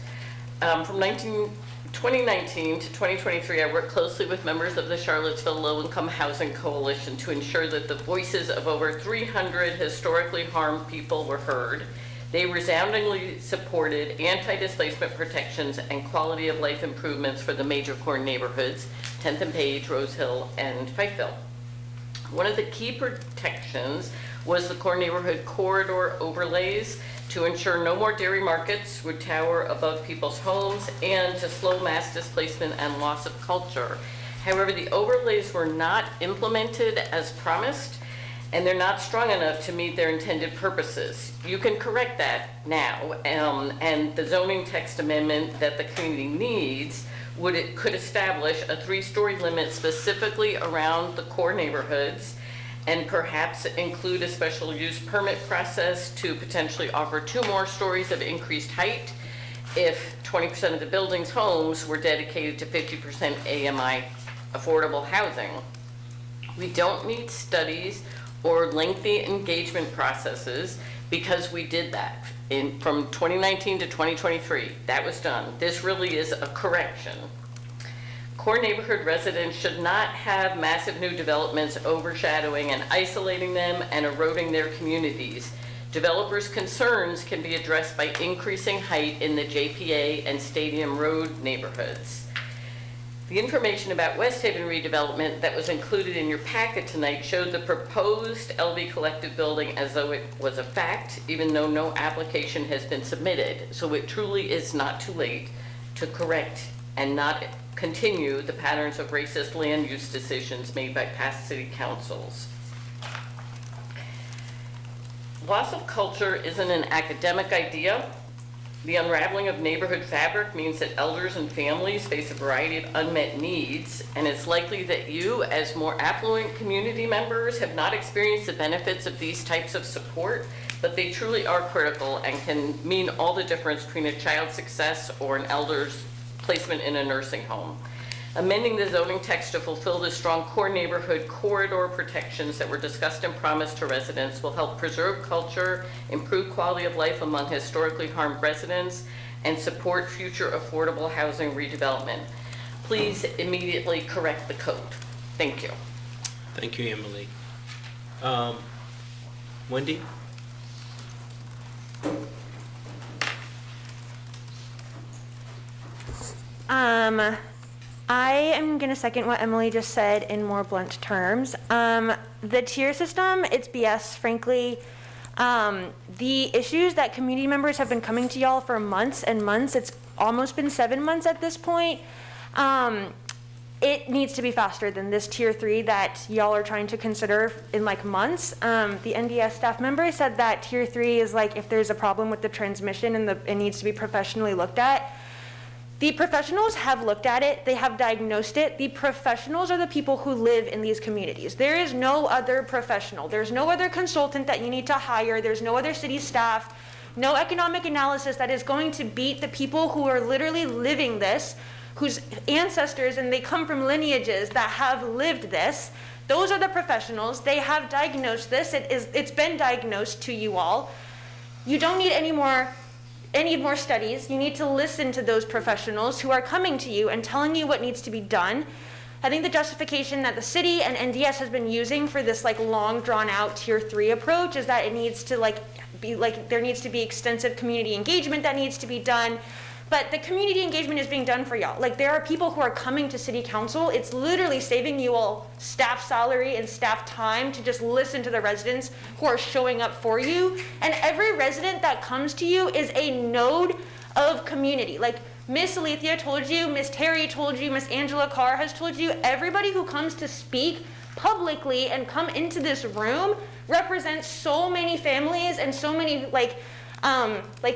From 2019 to 2023, I worked closely with members of the Charlottesville Low-Income Housing Coalition to ensure that the voices of over 300 historically harmed people were heard. They resoundingly supported anti-displacement protections and quality of life improvements for the major core neighborhoods, 10th and Page, Rose Hill, and Fikeville. One of the key protections was the core neighborhood corridor overlays to ensure no more dairy markets would tower above people's homes and to slow mass displacement and loss of culture. However, the overlays were not implemented as promised, and they're not strong enough to meet their intended purposes. You can correct that now, and the zoning text amendment that the community needs could establish a 3-story limit specifically around the core neighborhoods, and perhaps include a special use permit process to potentially offer 2 more stories of increased height if 20% of the building's homes were dedicated to 50% AMI affordable housing. We don't need studies or lengthy engagement processes because we did that from 2019 to 2023. That was done. This really is a correction. Core neighborhood residents should not have massive new developments overshadowing and isolating them and eroding their communities. Developers' concerns can be addressed by increasing height in the JPA and Stadium Road neighborhoods. The information about West Haven redevelopment that was included in your packet tonight showed the proposed LB Collective building as though it was a fact, even though no application has been submitted. So it truly is not too late to correct and not continue the patterns of racist land use decisions made by past city councils. Loss of culture isn't an academic idea. The unraveling of neighborhood fabric means that elders and families face a variety of unmet needs, and it's likely that you, as more affluent community members, have not experienced the benefits of these types of support, but they truly are critical and can mean all the difference between a child's success or an elder's placement in a nursing home. Amending the zoning text to fulfill the strong core neighborhood corridor protections that were discussed and promised to residents will help preserve culture, improve quality of life among historically harmed residents, and support future affordable housing redevelopment. Please immediately correct the code. Thank you.
Thank you, Emily. Wendy?
I am going to second what Emily just said in more blunt terms. The tier system, it's BS, frankly. The issues that community members have been coming to y'all for months and months, it's almost been 7 months at this point. It needs to be faster than this tier 3 that y'all are trying to consider in like months. The NDS staff member said that tier 3 is like if there's a problem with the transmission and it needs to be professionally looked at. The professionals have looked at it, they have diagnosed it. The professionals are the people who live in these communities. There is no other professional. There's no other consultant that you need to hire. There's no other city staff, no economic analysis that is going to beat the people who are literally living this, whose ancestors, and they come from lineages that have lived this. Those are the professionals. They have diagnosed this. It's been diagnosed to you all. You don't need any more studies. You need to listen to those professionals who are coming to you and telling you what needs to be done. I think the justification that the city and NDS has been using for this like long drawn out tier 3 approach is that it needs to there needs to be extensive community engagement that needs to be done. But the community engagement is being done for y'all. Like there are people who are coming to city council. It's literally saving you all staff salary and staff time to just listen to the residents who are showing up for you. And every resident that comes to you is a node of community. Like Miss Alethea told you, Miss Terry told you, Miss Angela Carr has told you, everybody who comes to speak publicly and come into this room represents so many families and so many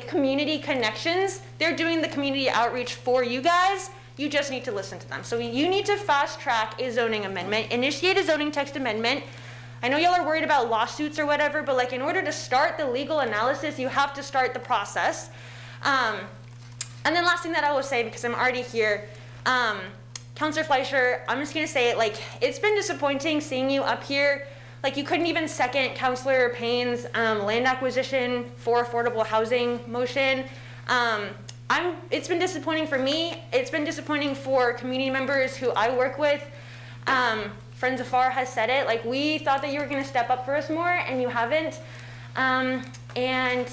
community connections. They're doing the community outreach for you guys. You just need to listen to them. So you need to fast track a zoning amendment, initiate a zoning text amendment. I know y'all are worried about lawsuits or whatever, but like in order to start the legal analysis, you have to start the process. And then last thing that I will say, because I'm already here, Councilor Fleischer, I'm just gonna say it, like, it's been disappointing seeing you up here. Like you couldn't even second Councilor Payne's land acquisition for affordable housing motion. It's been disappointing for me. It's been disappointing for community members who I work with. Friends of FAR has said it. Like we thought that you were going to step up for us more, and you haven't. And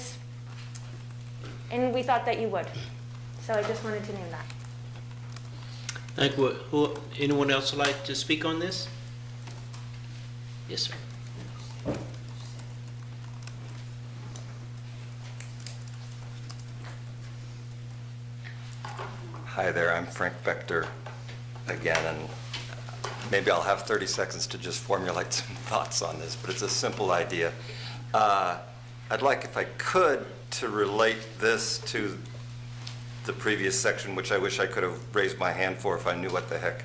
and we thought that you would. So I just wanted to name that.
Thank you. Anyone else would like to speak on this? Yes, sir.
Hi there, I'm Frank Bechter again, and maybe I'll have 30 seconds to just formulate some thoughts on this, but it's a simple idea. I'd like, if I could, to relate this to the previous section, which I wish I could have raised my hand for if I knew what the heck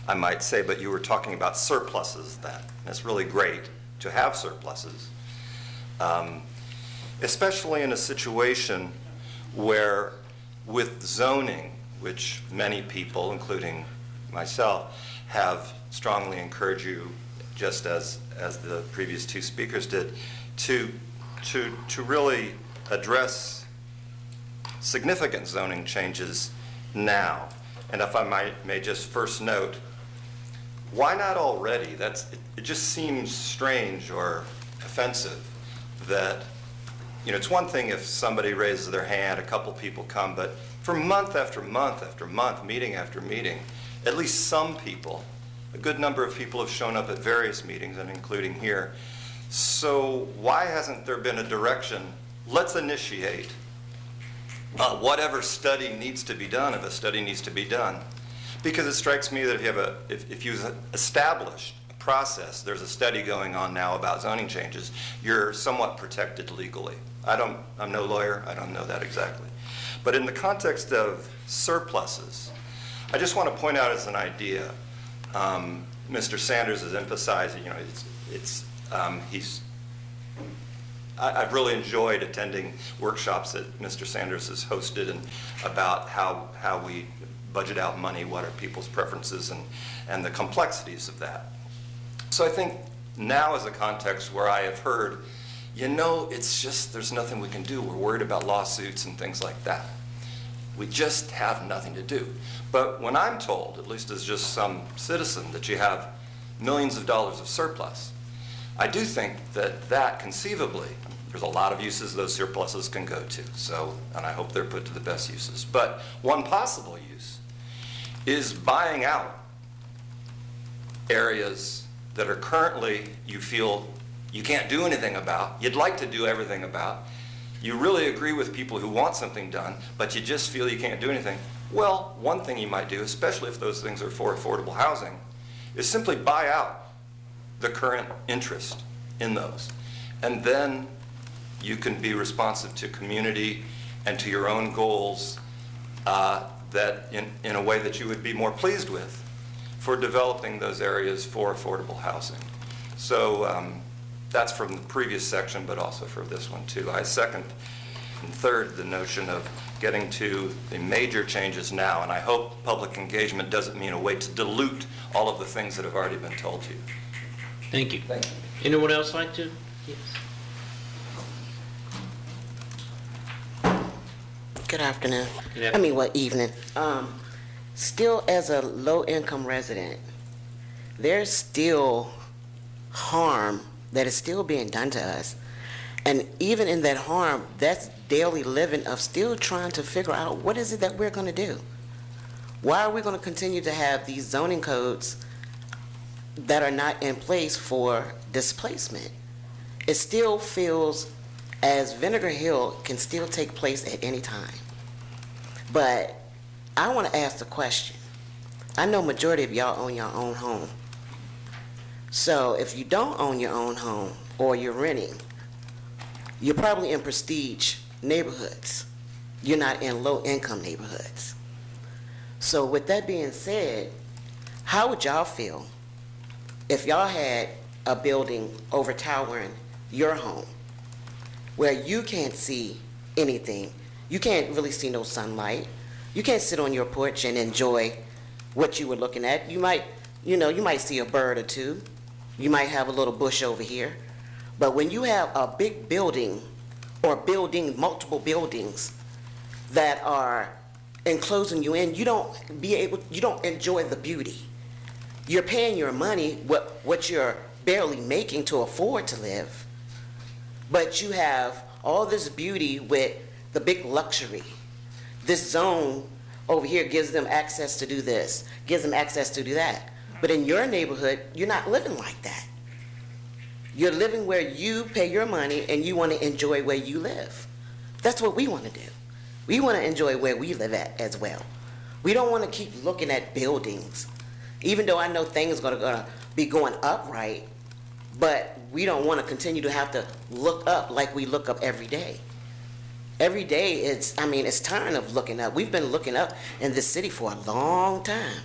I might say, but you were talking about surpluses then. And it's really great to have surpluses, especially in a situation where with zoning, which many people, including myself, have strongly encouraged you, just as the previous two speakers did, to really address significant zoning changes now. And if I may just first note, why not already? It just seems strange or offensive that, it's one thing if somebody raises their hand, a couple people come, but for month after month after month, meeting after meeting, at least some people, a good number of people have shown up at various meetings, and including here. So why hasn't there been a direction? Let's initiate whatever study needs to be done, if a study needs to be done. Because it strikes me that if you've established a process, there's a study going on now about zoning changes, you're somewhat protected legally. I'm no lawyer, I don't know that exactly. But in the context of surpluses, I just want to point out as an idea, Mr. Sanders is emphasizing, I've really enjoyed attending workshops that Mr. Sanders has hosted and about how we budget out money, what are people's preferences, and the complexities of that. So I think now is a context where I have heard, it's just, there's nothing we can do. We're worried about lawsuits and things like that. We just have nothing to do. But when I'm told, at least as just some citizen, that you have millions of dollars of surplus, I do think that conceivably, there's a lot of uses those surpluses can go to. And I hope they're put to the best uses. But one possible use is buying out areas that are currently, you feel you can't do anything about, you'd like to do everything about, you really agree with people who want something done, but you just feel you can't do anything. Well, one thing you might do, especially if those things are for affordable housing, is simply buy out the current interest in those. And then you can be responsive to community and to your own goals that in a way that you would be more pleased with for developing those areas for affordable housing. So that's from the previous section, but also for this one too. I second and third the notion of getting to the major changes now, and I hope public engagement doesn't mean a way to dilute all of the things that have already been told to you.
Thank you.
Thank you.
Anyone else like to? Yes.
Good afternoon.
Good afternoon.
Evening. Still, as a low-income resident, there's still harm that is still being done to us. And even in that harm, that's daily living of still trying to figure out what is it that we're going to do. Why are we going to continue to have these zoning codes that are not in place for displacement? It still feels as Vinegar Hill can still take place at any time. But I want to ask the question. I know majority of y'all own your own home. So if you don't own your own home or you're renting, you're probably in prestige neighborhoods. You're not in low-income neighborhoods. So with that being said, how would y'all feel if y'all had a building overtowering your home where you can't see anything? You can't really see no sunlight. You can't sit on your porch and enjoy what you were looking at. You might see a bird or two. You might have a little bush over here. But when you have a big building or multiple buildings that are enclosing you in, you don't enjoy the beauty. You're paying your money, what you're barely making to afford to live, but you have all this beauty with the big luxury. This zone over here gives them access to do this, gives them access to do that. But in your neighborhood, you're not living like that. You're living where you pay your money and you want to enjoy where you live. That's what we want to do. We want to enjoy where we live at as well. We don't want to keep looking at buildings, even though I know things are going to be going up, right? But we don't want to continue to have to look up like we look up every day. Every day, it's tiring of looking up. We've been looking up in this city for a long time.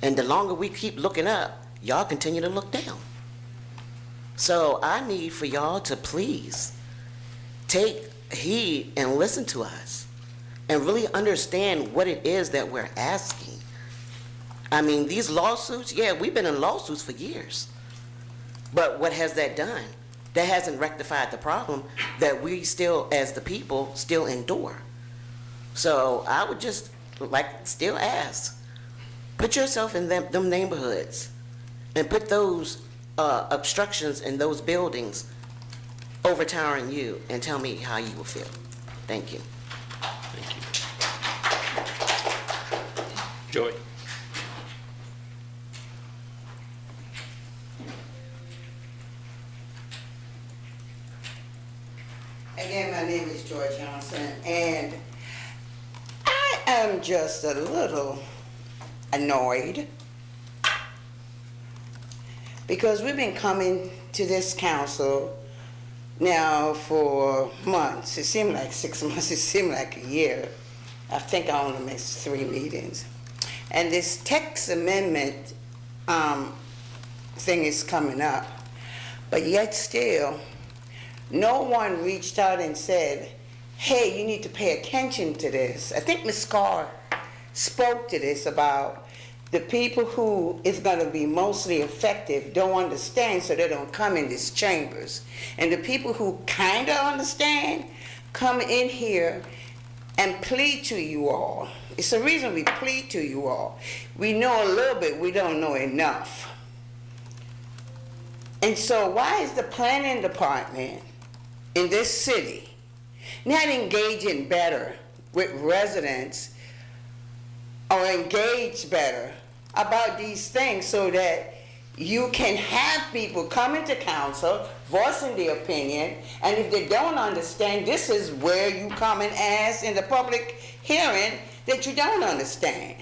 And the longer we keep looking up, y'all continue to look down. So I need for y'all to please take heed and listen to us and really understand what it is that we're asking. I mean, these lawsuits, yeah, we've been in lawsuits for years. But what has that done? That hasn't rectified the problem that we still, as the people, still endure. So I would just still ask, put yourself in them neighborhoods and put those obstructions in those buildings overtowering you and tell me how you will feel. Thank you.
Joy.
Again, my name is Joy Johnson, and I am just a little annoyed because we've been coming to this council now for months. It seemed like 6 months, it seemed like a year. I think I only missed 3 meetings. And this text amendment thing is coming up, but yet still, no one reached out and said, hey, you need to pay attention to this. I think Ms. Carr spoke to this about the people who is going to be mostly effective don't understand, so they don't come in these chambers. And the people who kind of understand come in here and plead to you all. It's the reason we plead to you all. We know a little bit, we don't know enough. And so why is the planning department in this city not engaging better with residents or engage better about these things so that you can have people come into council, voicing their opinion, and if they don't understand, this is where you come and ask in the public hearing that you don't understand.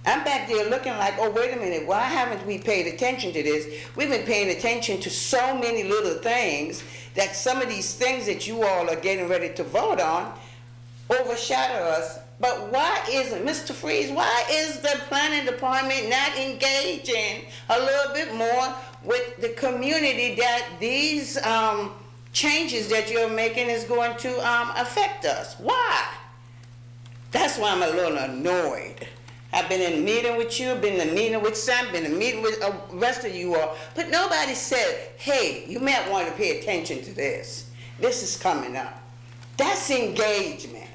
I'm back there looking like, oh, wait a minute, why haven't we paid attention to this? We've been paying attention to so many little things that some of these things that you all are getting ready to vote on overshadow us. But why isn't, Mr. Freeze, why is the planning department not engaging a little bit more with the community that these changes that you're making is going to affect us? Why? That's why I'm a little annoyed. I've been in a meeting with you, been in a meeting with Sam, been in a meeting with the rest of you all, but nobody said, hey, you might want to pay attention to this. This is coming up. That's engagement.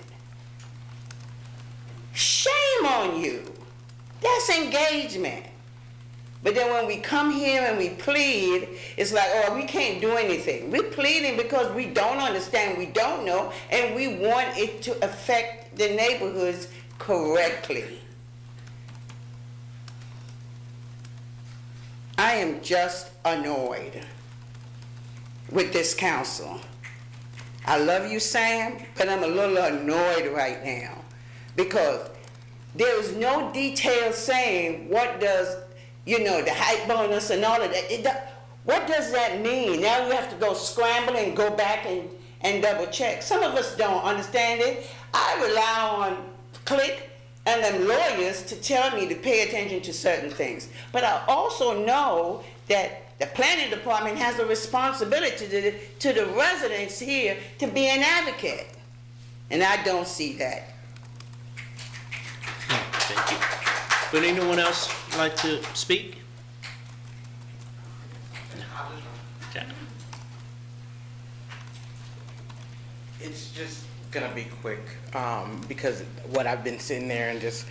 Shame on you. That's engagement. But then when we come here and we plead, it's like, oh, we can't do anything. We're pleading because we don't understand, we don't know, and we want it to affect the neighborhoods correctly. I am just annoyed with this council. I love you, Sam, but I'm a little annoyed right now because there is no detail saying what does, the height bonus and all of that. What does that mean? Now we have to go scramble and go back and double check. Some of us don't understand it. I rely on Click and them lawyers to tell me to pay attention to certain things. But I also know that the planning department has a responsibility to the residents here to be an advocate. And I don't see that.
Thank you. Would anyone else like to speak? Okay.
It's just gonna be quick, because what I've been sitting there and just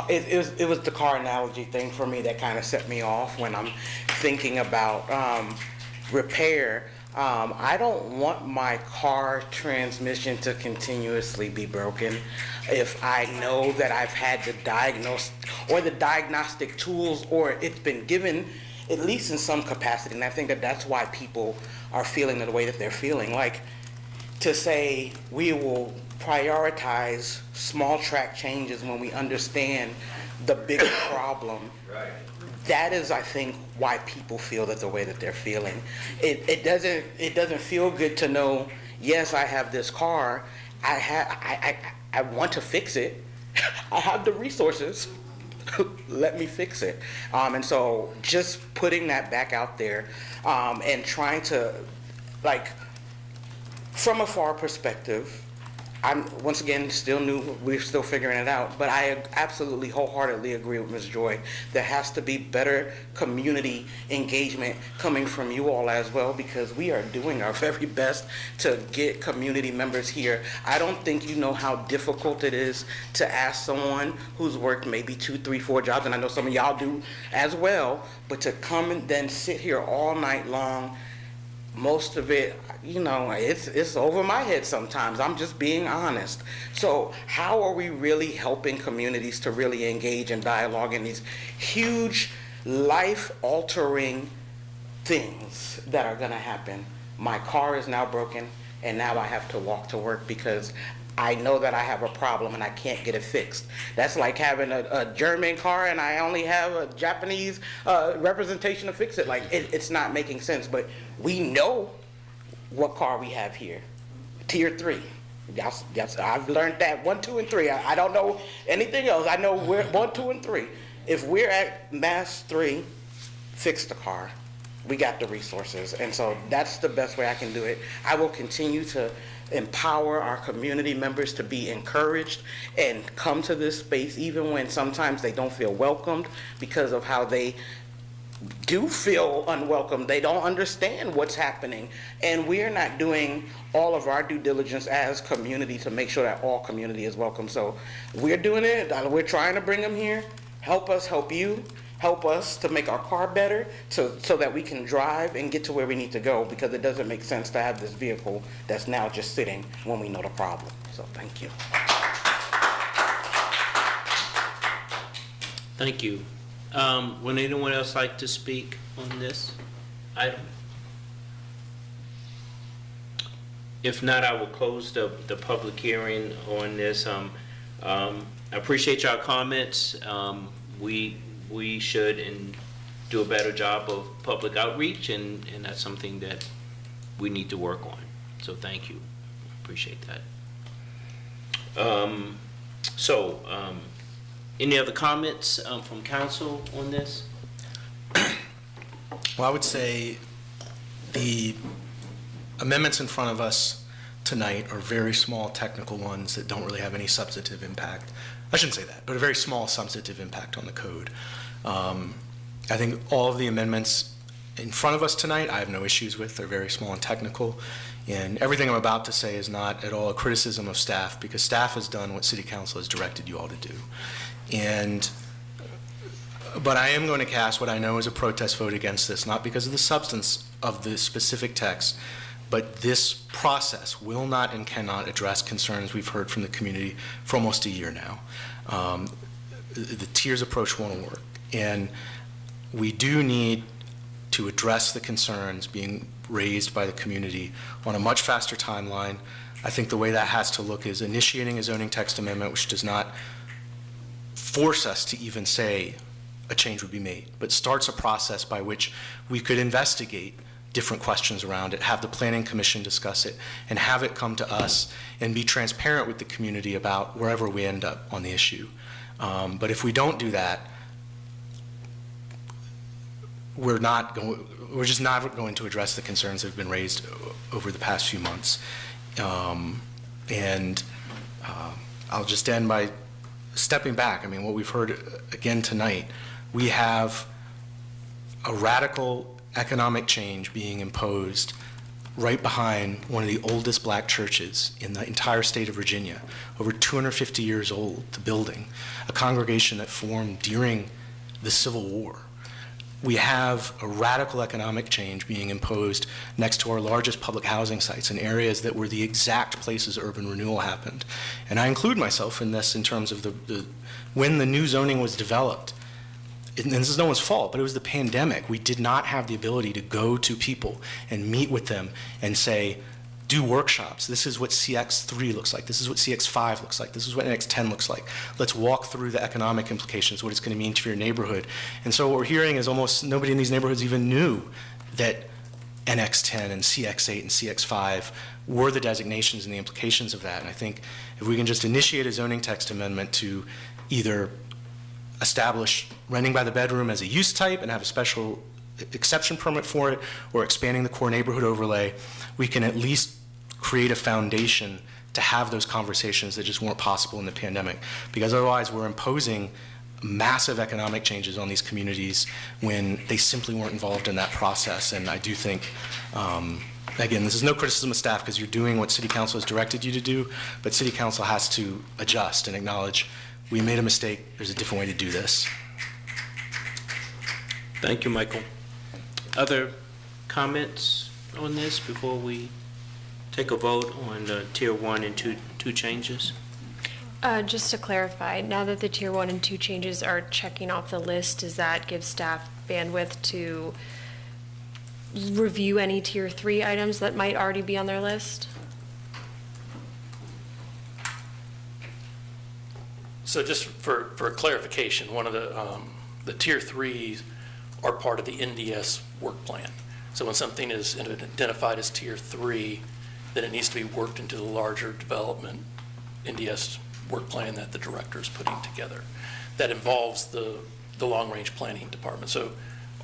it was the car analogy thing for me that kind of set me off when I'm thinking about repair. I don't want my car transmission to continuously be broken if I know that I've had the diagnose or the diagnostic tools, or it's been given at least in some capacity. And I think that that's why people are feeling the way that they're feeling. Like, to say we will prioritize small track changes when we understand the bigger problem. Right. That is, I think, why people feel that the way that they're feeling. It doesn't feel good to know, yes, I have this car, I want to fix it, I have the resources, let me fix it. And so just putting that back out there, and trying to, like, from a FAR perspective, I'm, once again, still new, we're still figuring it out, but I absolutely wholeheartedly agree with Ms. Joy. There has to be better community engagement coming from you all as well, because we are doing our very best to get community members here. I don't think you know how difficult it is to ask someone who's worked maybe 2, 3, 4 jobs, and I know some of y'all do as well, but to come and then sit here all night long, most of it, you know, it's over my head sometimes. I'm just being honest. So how are we really helping communities to really engage in dialogue in these huge life-altering things that are going to happen? My car is now broken, and now I have to walk to work because I know that I have a problem and I can't get it fixed. That's like having a German car and I only have a Japanese representation to fix it. Like, it's not making sense, but we know what car we have here. Tier 3. I've learned that 1, 2, and 3. I don't know anything else. I know we're 1, 2, and 3. If we're at Mass 3, fix the car. We got the resources. And so that's the best way I can do it. I will continue to empower our community members to be encouraged and come to this space even when sometimes they don't feel welcomed because of how they do feel unwelcome. They don't understand what's happening. And we're not doing all of our due diligence as community to make sure that all community is welcome. So we're doing it. We're trying to bring them here. Help us help you. Help us to make our car better so that we can drive and get to where we need to go, because it doesn't make sense to have this vehicle that's now just sitting when we know the problem. So thank you.
Thank you. Would anyone else like to speak on this item? If not, I will close the public hearing on this. I appreciate y'all comments. We should and do a better job of public outreach, and that's something that we need to work on. So thank you. Appreciate that. Any other comments from council on this?
Well, I would say the amendments in front of us tonight are very small technical ones that don't really have any substantive impact. I shouldn't say that, but a very small substantive impact on the code. I think all of the amendments in front of us tonight, I have no issues with. They're very small and technical. And everything I'm about to say is not at all a criticism of staff, because staff has done what City Council has directed you all to do. But I am going to cast what I know is a protest vote against this, not because of the substance of the specific text, but this process will not and cannot address concerns we've heard from the community for almost a year now. The tiers approach won't work. And we do need to address the concerns being raised by the community on a much faster timeline. I think the way that has to look is initiating a zoning text amendment, which does not force us to even say a change would be made, but starts a process by which we could investigate different questions around it, have the Planning Commission discuss it, and have it come to us and be transparent with the community about wherever we end up on the issue. But if we don't do that, we're just not going to address the concerns that have been raised over the past few months. I'll just end by stepping back. I mean, what we've heard again tonight, we have a radical economic change being imposed right behind one of the oldest black churches in the entire state of Virginia, over 250 years old, the building, a congregation that formed during the Civil War. we have a radical economic change being imposed next to our largest public housing sites in areas that were the exact places urban renewal happened. And I include myself in this in terms of when the new zoning was developed. And this is no one's fault, but it was the pandemic. We did not have the ability to go to people and meet with them and say, do workshops. This is what CX3 looks like. This is what CX5 looks like. This is what NX10 looks like. Let's walk through the economic implications, what it's going to mean to your neighborhood. And so what we're hearing is almost nobody in these neighborhoods even knew that NX10 and CX8 and CX5 were the designations and the implications of that. And I think if we can just initiate a zoning text amendment to either establish renting by the bedroom as a use type and have a special exception permit for it, or expanding the core neighborhood overlay, we can at least create a foundation to have those conversations that just weren't possible in the pandemic. Because otherwise we're imposing massive economic changes on these communities when they simply weren't involved in that process. And I do think, again, this is no criticism of staff because you're doing what City Council has directed you to do, but City Council has to adjust and acknowledge we made a mistake, there's a different way to do this.
Thank you, Michael. Other comments on this before we take a vote on the Tier 1 and 2 changes?
Just to clarify, now that the Tier 1 and 2 changes are checking off the list, does that give staff bandwidth to review any Tier 3 items that might already be on their list?
So just for clarification, one of the Tier 3s are part of the NDS work plan. So when something is identified as Tier 3, then it needs to be worked into the larger development NDS work plan that the director is putting together. That involves the long-range planning department. So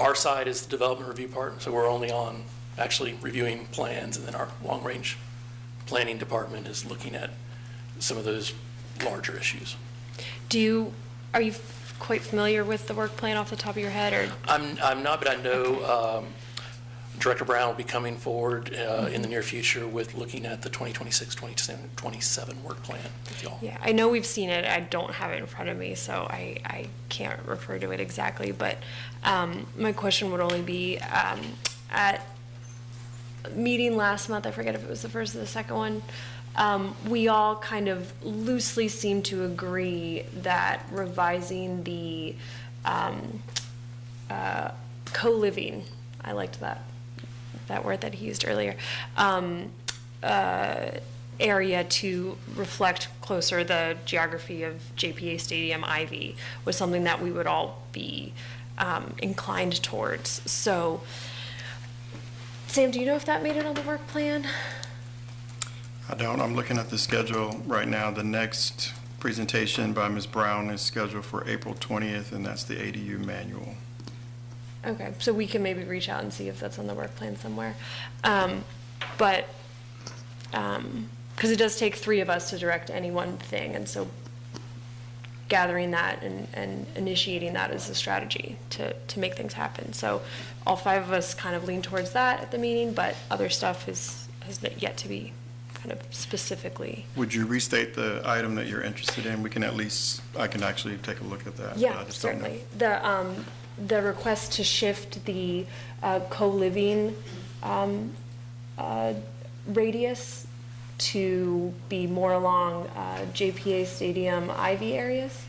our side is the development review part, so we're only on actually reviewing plans, and then our long-range planning department is looking at some of those larger issues.
Are you quite familiar with the work plan off the top of your head, or?
I'm not, but I know Director Brown will be coming forward in the near future with looking at the 2026-2027 work plan with y'all.
Yeah, I know we've seen it. I don't have it in front of me, so I can't refer to it exactly. But my question would only be, at a meeting last month, I forget if it was the first or the second one, we all kind of loosely seem to agree that revising the co-living, I liked that word that he used earlier, area to reflect closer the geography of JPA Stadium Ivy was something that we would all be inclined towards. So, Sam, do you know if that made it on the work plan?
I don't. I'm looking at the schedule right now. The next presentation by Ms. Brown is scheduled for April 20th, and that's the ADU manual.
Okay, so we can maybe reach out and see if that's on the work plan somewhere. But, because it does take 3 of us to direct any one thing, and so gathering that and initiating that is a strategy to make things happen. So all 5 of us kind of lean towards that at the meeting, but other stuff has yet to be kind of specifically.
Would you restate the item that you're interested in? I can actually take a look at that. but I
Yeah,
just don't know.
certainly. The request to shift the co-living radius to be more along JPA Stadium Ivy areas,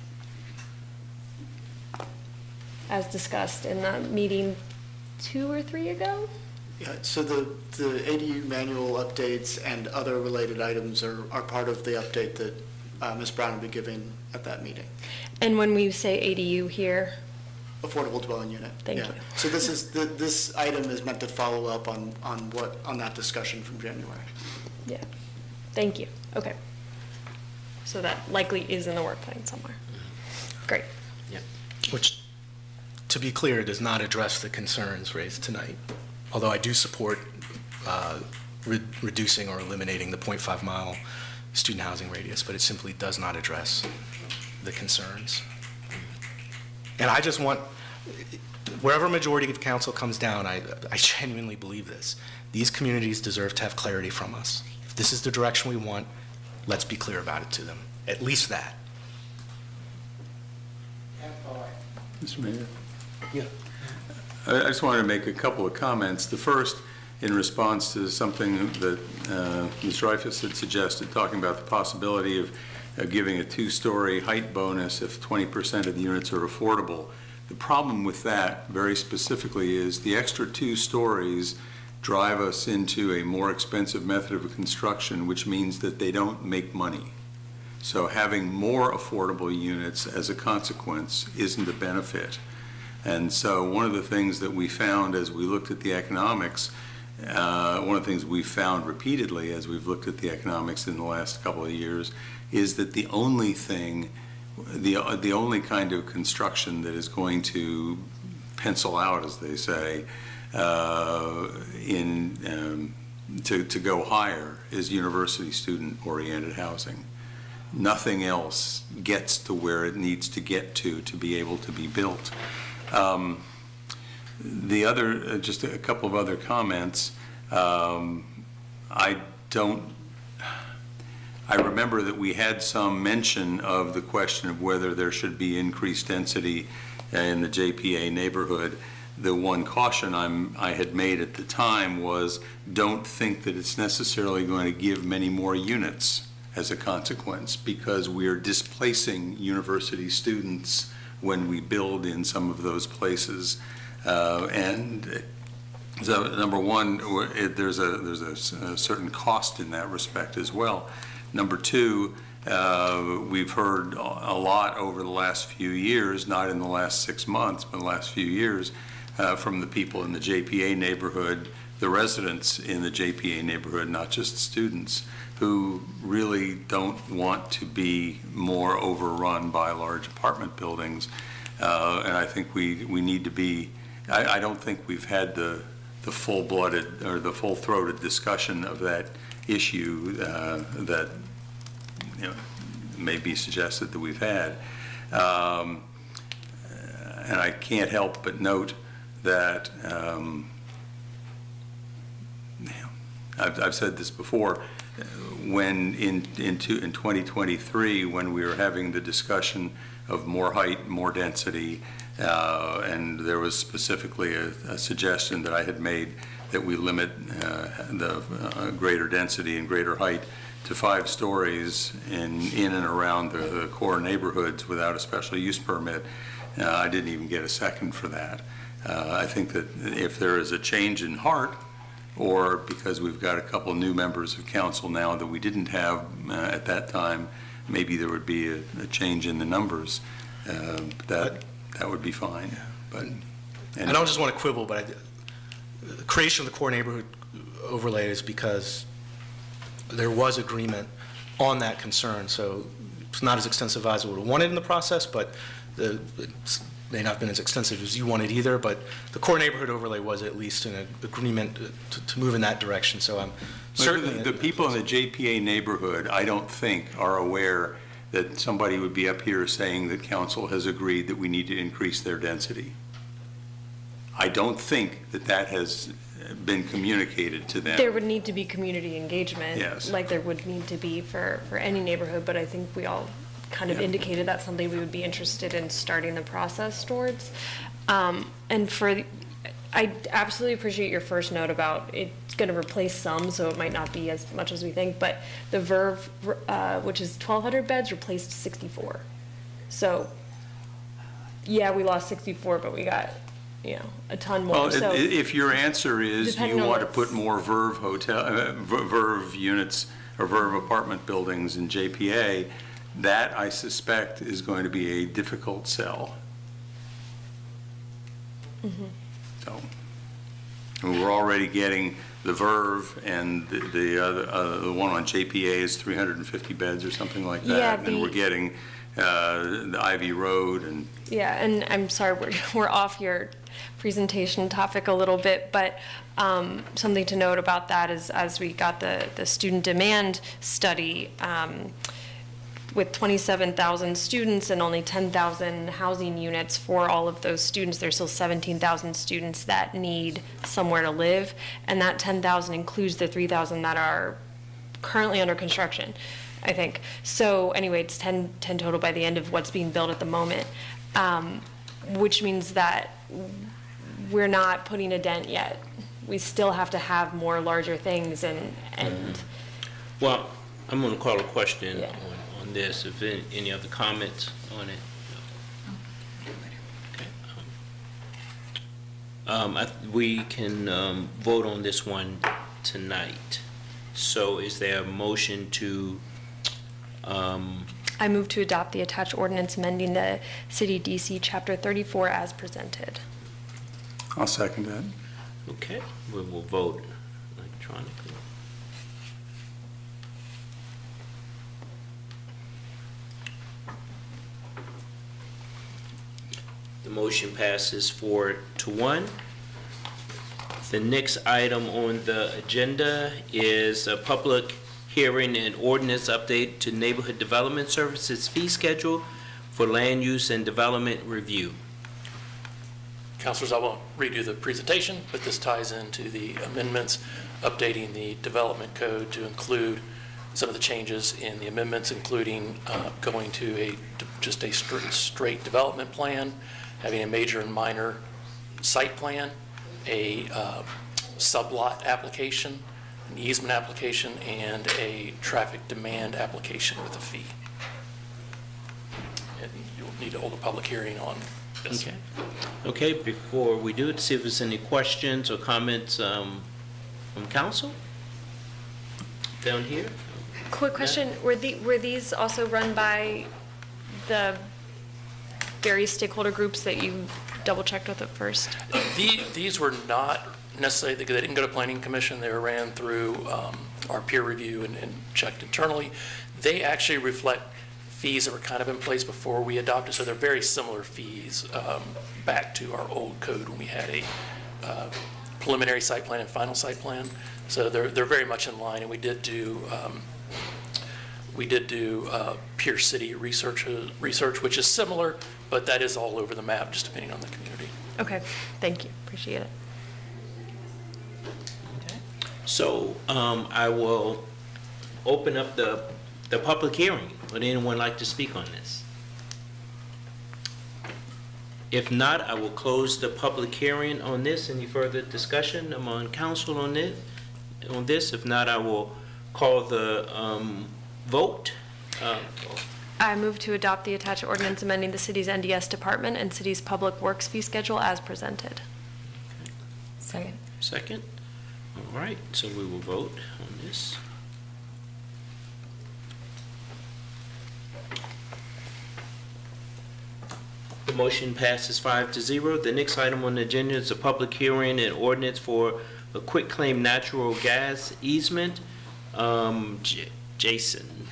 as discussed in the meeting 2 or 3 ago.
Yeah, so the ADU manual updates and other related items are part of the update that Ms. Brown will be giving at that meeting.
And when we say ADU here?
Affordable dwelling unit.
Thank
yeah.
you.
So this item is meant to follow up on that discussion from January.
Yeah, thank you. Okay. So that likely is in the work plan somewhere. Great.
Yeah.
Which, to be clear, does not address the concerns raised tonight. Although I do support reducing or eliminating the 0.5 mile student housing radius, but it simply does not address the concerns. And I just want, wherever majority of council comes down, I genuinely believe this. These communities deserve to have clarity from us. If this is the direction we want, let's be clear about it to them. At least that.
Mr. Mayor?
Yeah.
I just wanted to make a couple of comments. The first, in response to something that Ms. Dreyfus had suggested, talking about the possibility of giving a two-story height bonus if 20% of the units are affordable. The problem with that, very specifically, is the extra 2 stories drive us into a more expensive method of construction, which means that they don't make money. So having more affordable units as a consequence isn't a benefit. And so one of the things that we found as we looked at the economics, one of the things we've found repeatedly as we've looked at the economics in the last couple of years is that the only thing, the only kind of construction that is going to pencil out, as they say, to go higher is university student-oriented housing. Nothing else gets to where it needs to get to be able to be built. The other, just a couple of other comments. I remember that we had some mention of the question of whether there should be increased density in the JPA neighborhood. The one caution I had made at the time was don't think that it's necessarily going to give many more units as a consequence, because we are displacing university students when we build in some of those places. And so, number one, there's a certain cost in that respect as well. Number two, we've heard a lot over the last few years, not in the last 6 months, but the last few years, from the people in the JPA neighborhood, the residents in the JPA neighborhood, not just students, who really don't want to be more overrun by large apartment buildings. And I think we need to be, I don't think we've had the full-blooded or the full-throated discussion of that issue that may be suggested that we've had. And I can't help but note that I've said this before, when in 2023, when we were having the discussion of more height, more density, and there was specifically a suggestion that I had made that we limit the greater density and greater height to 5 stories in and around the core neighborhoods without a special use permit. I didn't even get a second for that. I think that if there is a change in heart, or because we've got a couple new members of council now that we didn't have at that time, maybe there would be a change in the numbers. That would be fine. But
I don't just want to quibble, but the creation of the core neighborhood overlay is because there was agreement on that concern. So it's not as extensive as I would have wanted in the process, but it may not have been as extensive as you wanted either. But the core neighborhood overlay was at least an agreement to move in that direction. So I'm certainly
the people in the JPA neighborhood, I don't think, are aware that somebody would be up here saying that council has agreed that we need to increase their density. I don't think that has been communicated to them.
There would need to be community engagement.
Yes.
Like there would need to be for any neighborhood, but I think we all kind of indicated that's something we would be interested in starting the process towards. And I absolutely appreciate your first note about it's going to replace some, so it might not be as much as we think, but the Verve, which is 1,200 beds, replaced 64. So, yeah, we lost 64, but we got, a ton more.
Well,
so,
if your answer is you want to put more Verve Verve units or Verve apartment buildings in JPA, that I suspect is going to be a difficult sell.
Mm-hmm.
So we're already getting the Verve, and the one on JPA is 350 beds or something like that.
Yeah,
and we're getting the Ivy Road and.
Yeah, and I'm sorry, we're off your presentation topic a little bit, but something to note about that is as we got the student demand study, with 27,000 students and only 10,000 housing units for all of those students, there's still 17,000 students that need somewhere to live, and that 10,000 includes the 3,000 that are currently under construction, I think. So anyway, it's 10 total by the end of what's being built at the moment, which means that we're not putting a dent yet. We still have to have more larger things and
Well, I'm going to call a question
Yeah.
on this. If any other comments on it? Okay. We can vote on this one tonight. So is there a motion to,
I move to adopt the attached ordinance amending the City DC Chapter 34 as presented.
I'll second that.
okay, we will vote electronically. The motion passes 4-1. The next item on the agenda is a public hearing and ordinance update to Neighborhood Development Services fee schedule for land use and development review.
Councilors, I won't redo the presentation, but this ties into the amendments, updating the development code to include some of the changes in the amendments, including going to just a straight development plan, having a major and minor site plan, a sublot application, an easement application, and a traffic demand application with a fee. And you'll need to hold a public hearing on this.
Okay. Okay, before we do it, see if there's any questions or comments from council down here.
Quick question, were these also run by the various stakeholder groups that you double-checked with at first?
These were not necessarily, they didn't go to planning commission, they were ran through our peer review and checked internally. They actually reflect fees that were kind of in place before we adopted, so they're very similar fees back to our old code when we had a preliminary site plan and final site plan. So they're very much in line, and we did do peer city research, which is similar, but that is all over the map, just depending on the community.
Okay, thank you, appreciate it.
So I will open up the public hearing. Would anyone like to speak on this? If not, I will close the public hearing on this. Any further discussion among council on this? If not, I will call the vote.
I move to adopt the attached ordinance amending the city's NDS department and city's public works fee schedule as presented.
Second.
Second? All right, so we will vote on this. The motion passes 5-0. The next item on the agenda is a public hearing and ordinance for a quitclaim natural gas easement. Jason.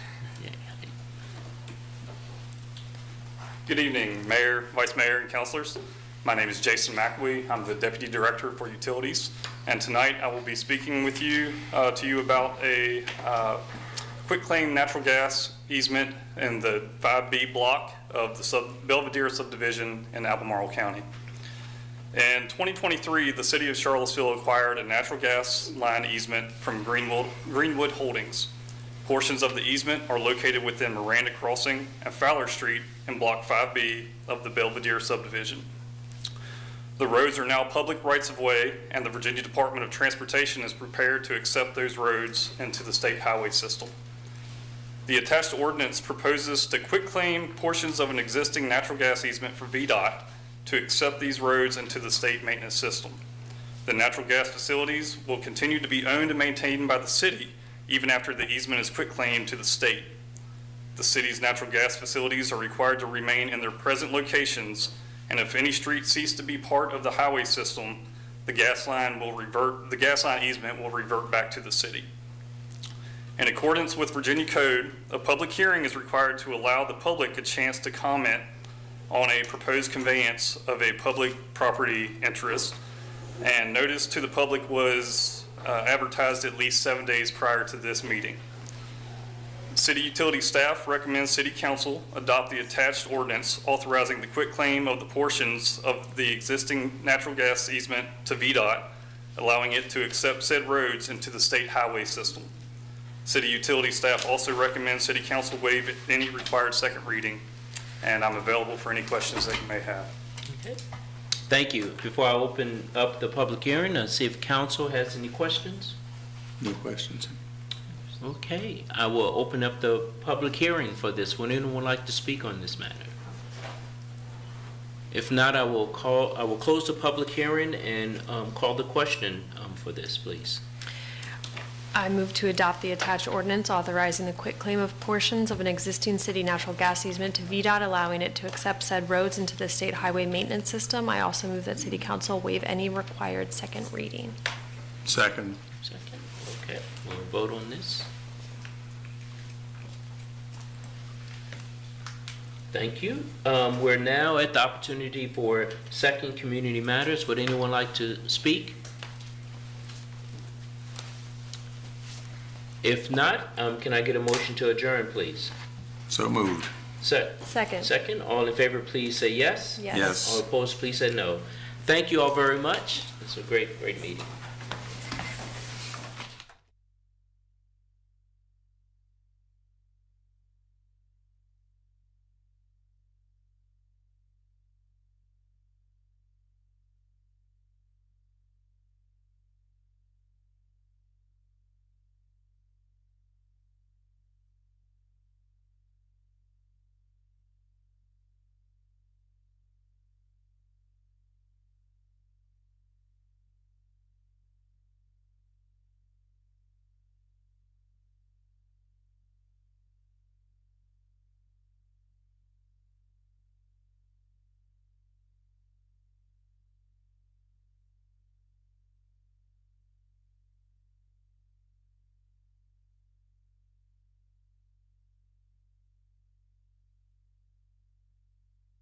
Good evening, Mayor, Vice Mayor, and councilors. My name is Jason McAwee. I'm the Deputy Director for Utilities. And tonight I will be speaking with you, about a quitclaim natural gas easement in the 5B block of the Belvedere subdivision in Albemarle County. In 2023, the city of Charlottesville acquired a natural gas line easement from Greenwood Holdings. Portions of the easement are located within Miranda Crossing and Fowler Street in Block 5B of the Belvedere subdivision. The roads are now public rights-of-way, and the Virginia Department of Transportation is prepared to accept those roads into the state highway system. The attached ordinance proposes to quitclaim portions of an existing natural gas easement for VDOT to accept these roads into the state maintenance system. The natural gas facilities will continue to be owned and maintained by the city even after the easement is quitclaimed to the state. The city's natural gas facilities are required to remain in their present locations, and if any streets cease to be part of the highway system, the gas line easement will revert back to the city. In accordance with Virginia Code, a public hearing is required to allow the public a chance to comment on a proposed conveyance of a public property interest, and notice to the public was advertised at least 7 days prior to this meeting. City utility staff recommends City Council adopt the attached ordinance authorizing the quitclaim of the portions of the existing natural gas easement to VDOT, allowing it to accept said roads into the state highway system. City utility staff also recommends City Council waive any required second reading, and I'm available for any questions that you may have.
Okay. Thank you. Before I open up the public hearing, I'll see if council has any questions.
No questions.
Okay, I will open up the public hearing for this. Would anyone like to speak on this matter? If not, I will close the public hearing and call the question for this, please.
I move to adopt the attached ordinance authorizing the quitclaim of portions of an existing city natural gas easement to VDOT, allowing it to accept said roads into the state highway maintenance system. I also move that city council waive any required second reading.
Second.
Second, okay, we'll vote on this. Thank you. We're now at the opportunity for second community matters. Would anyone like to speak? If not, can I get a motion to adjourn, please?
So moved.
Second.
Second, all in favor, please say yes.
Yes.
Yes.
All opposed, please say no. Thank you all very much. It's a great meeting.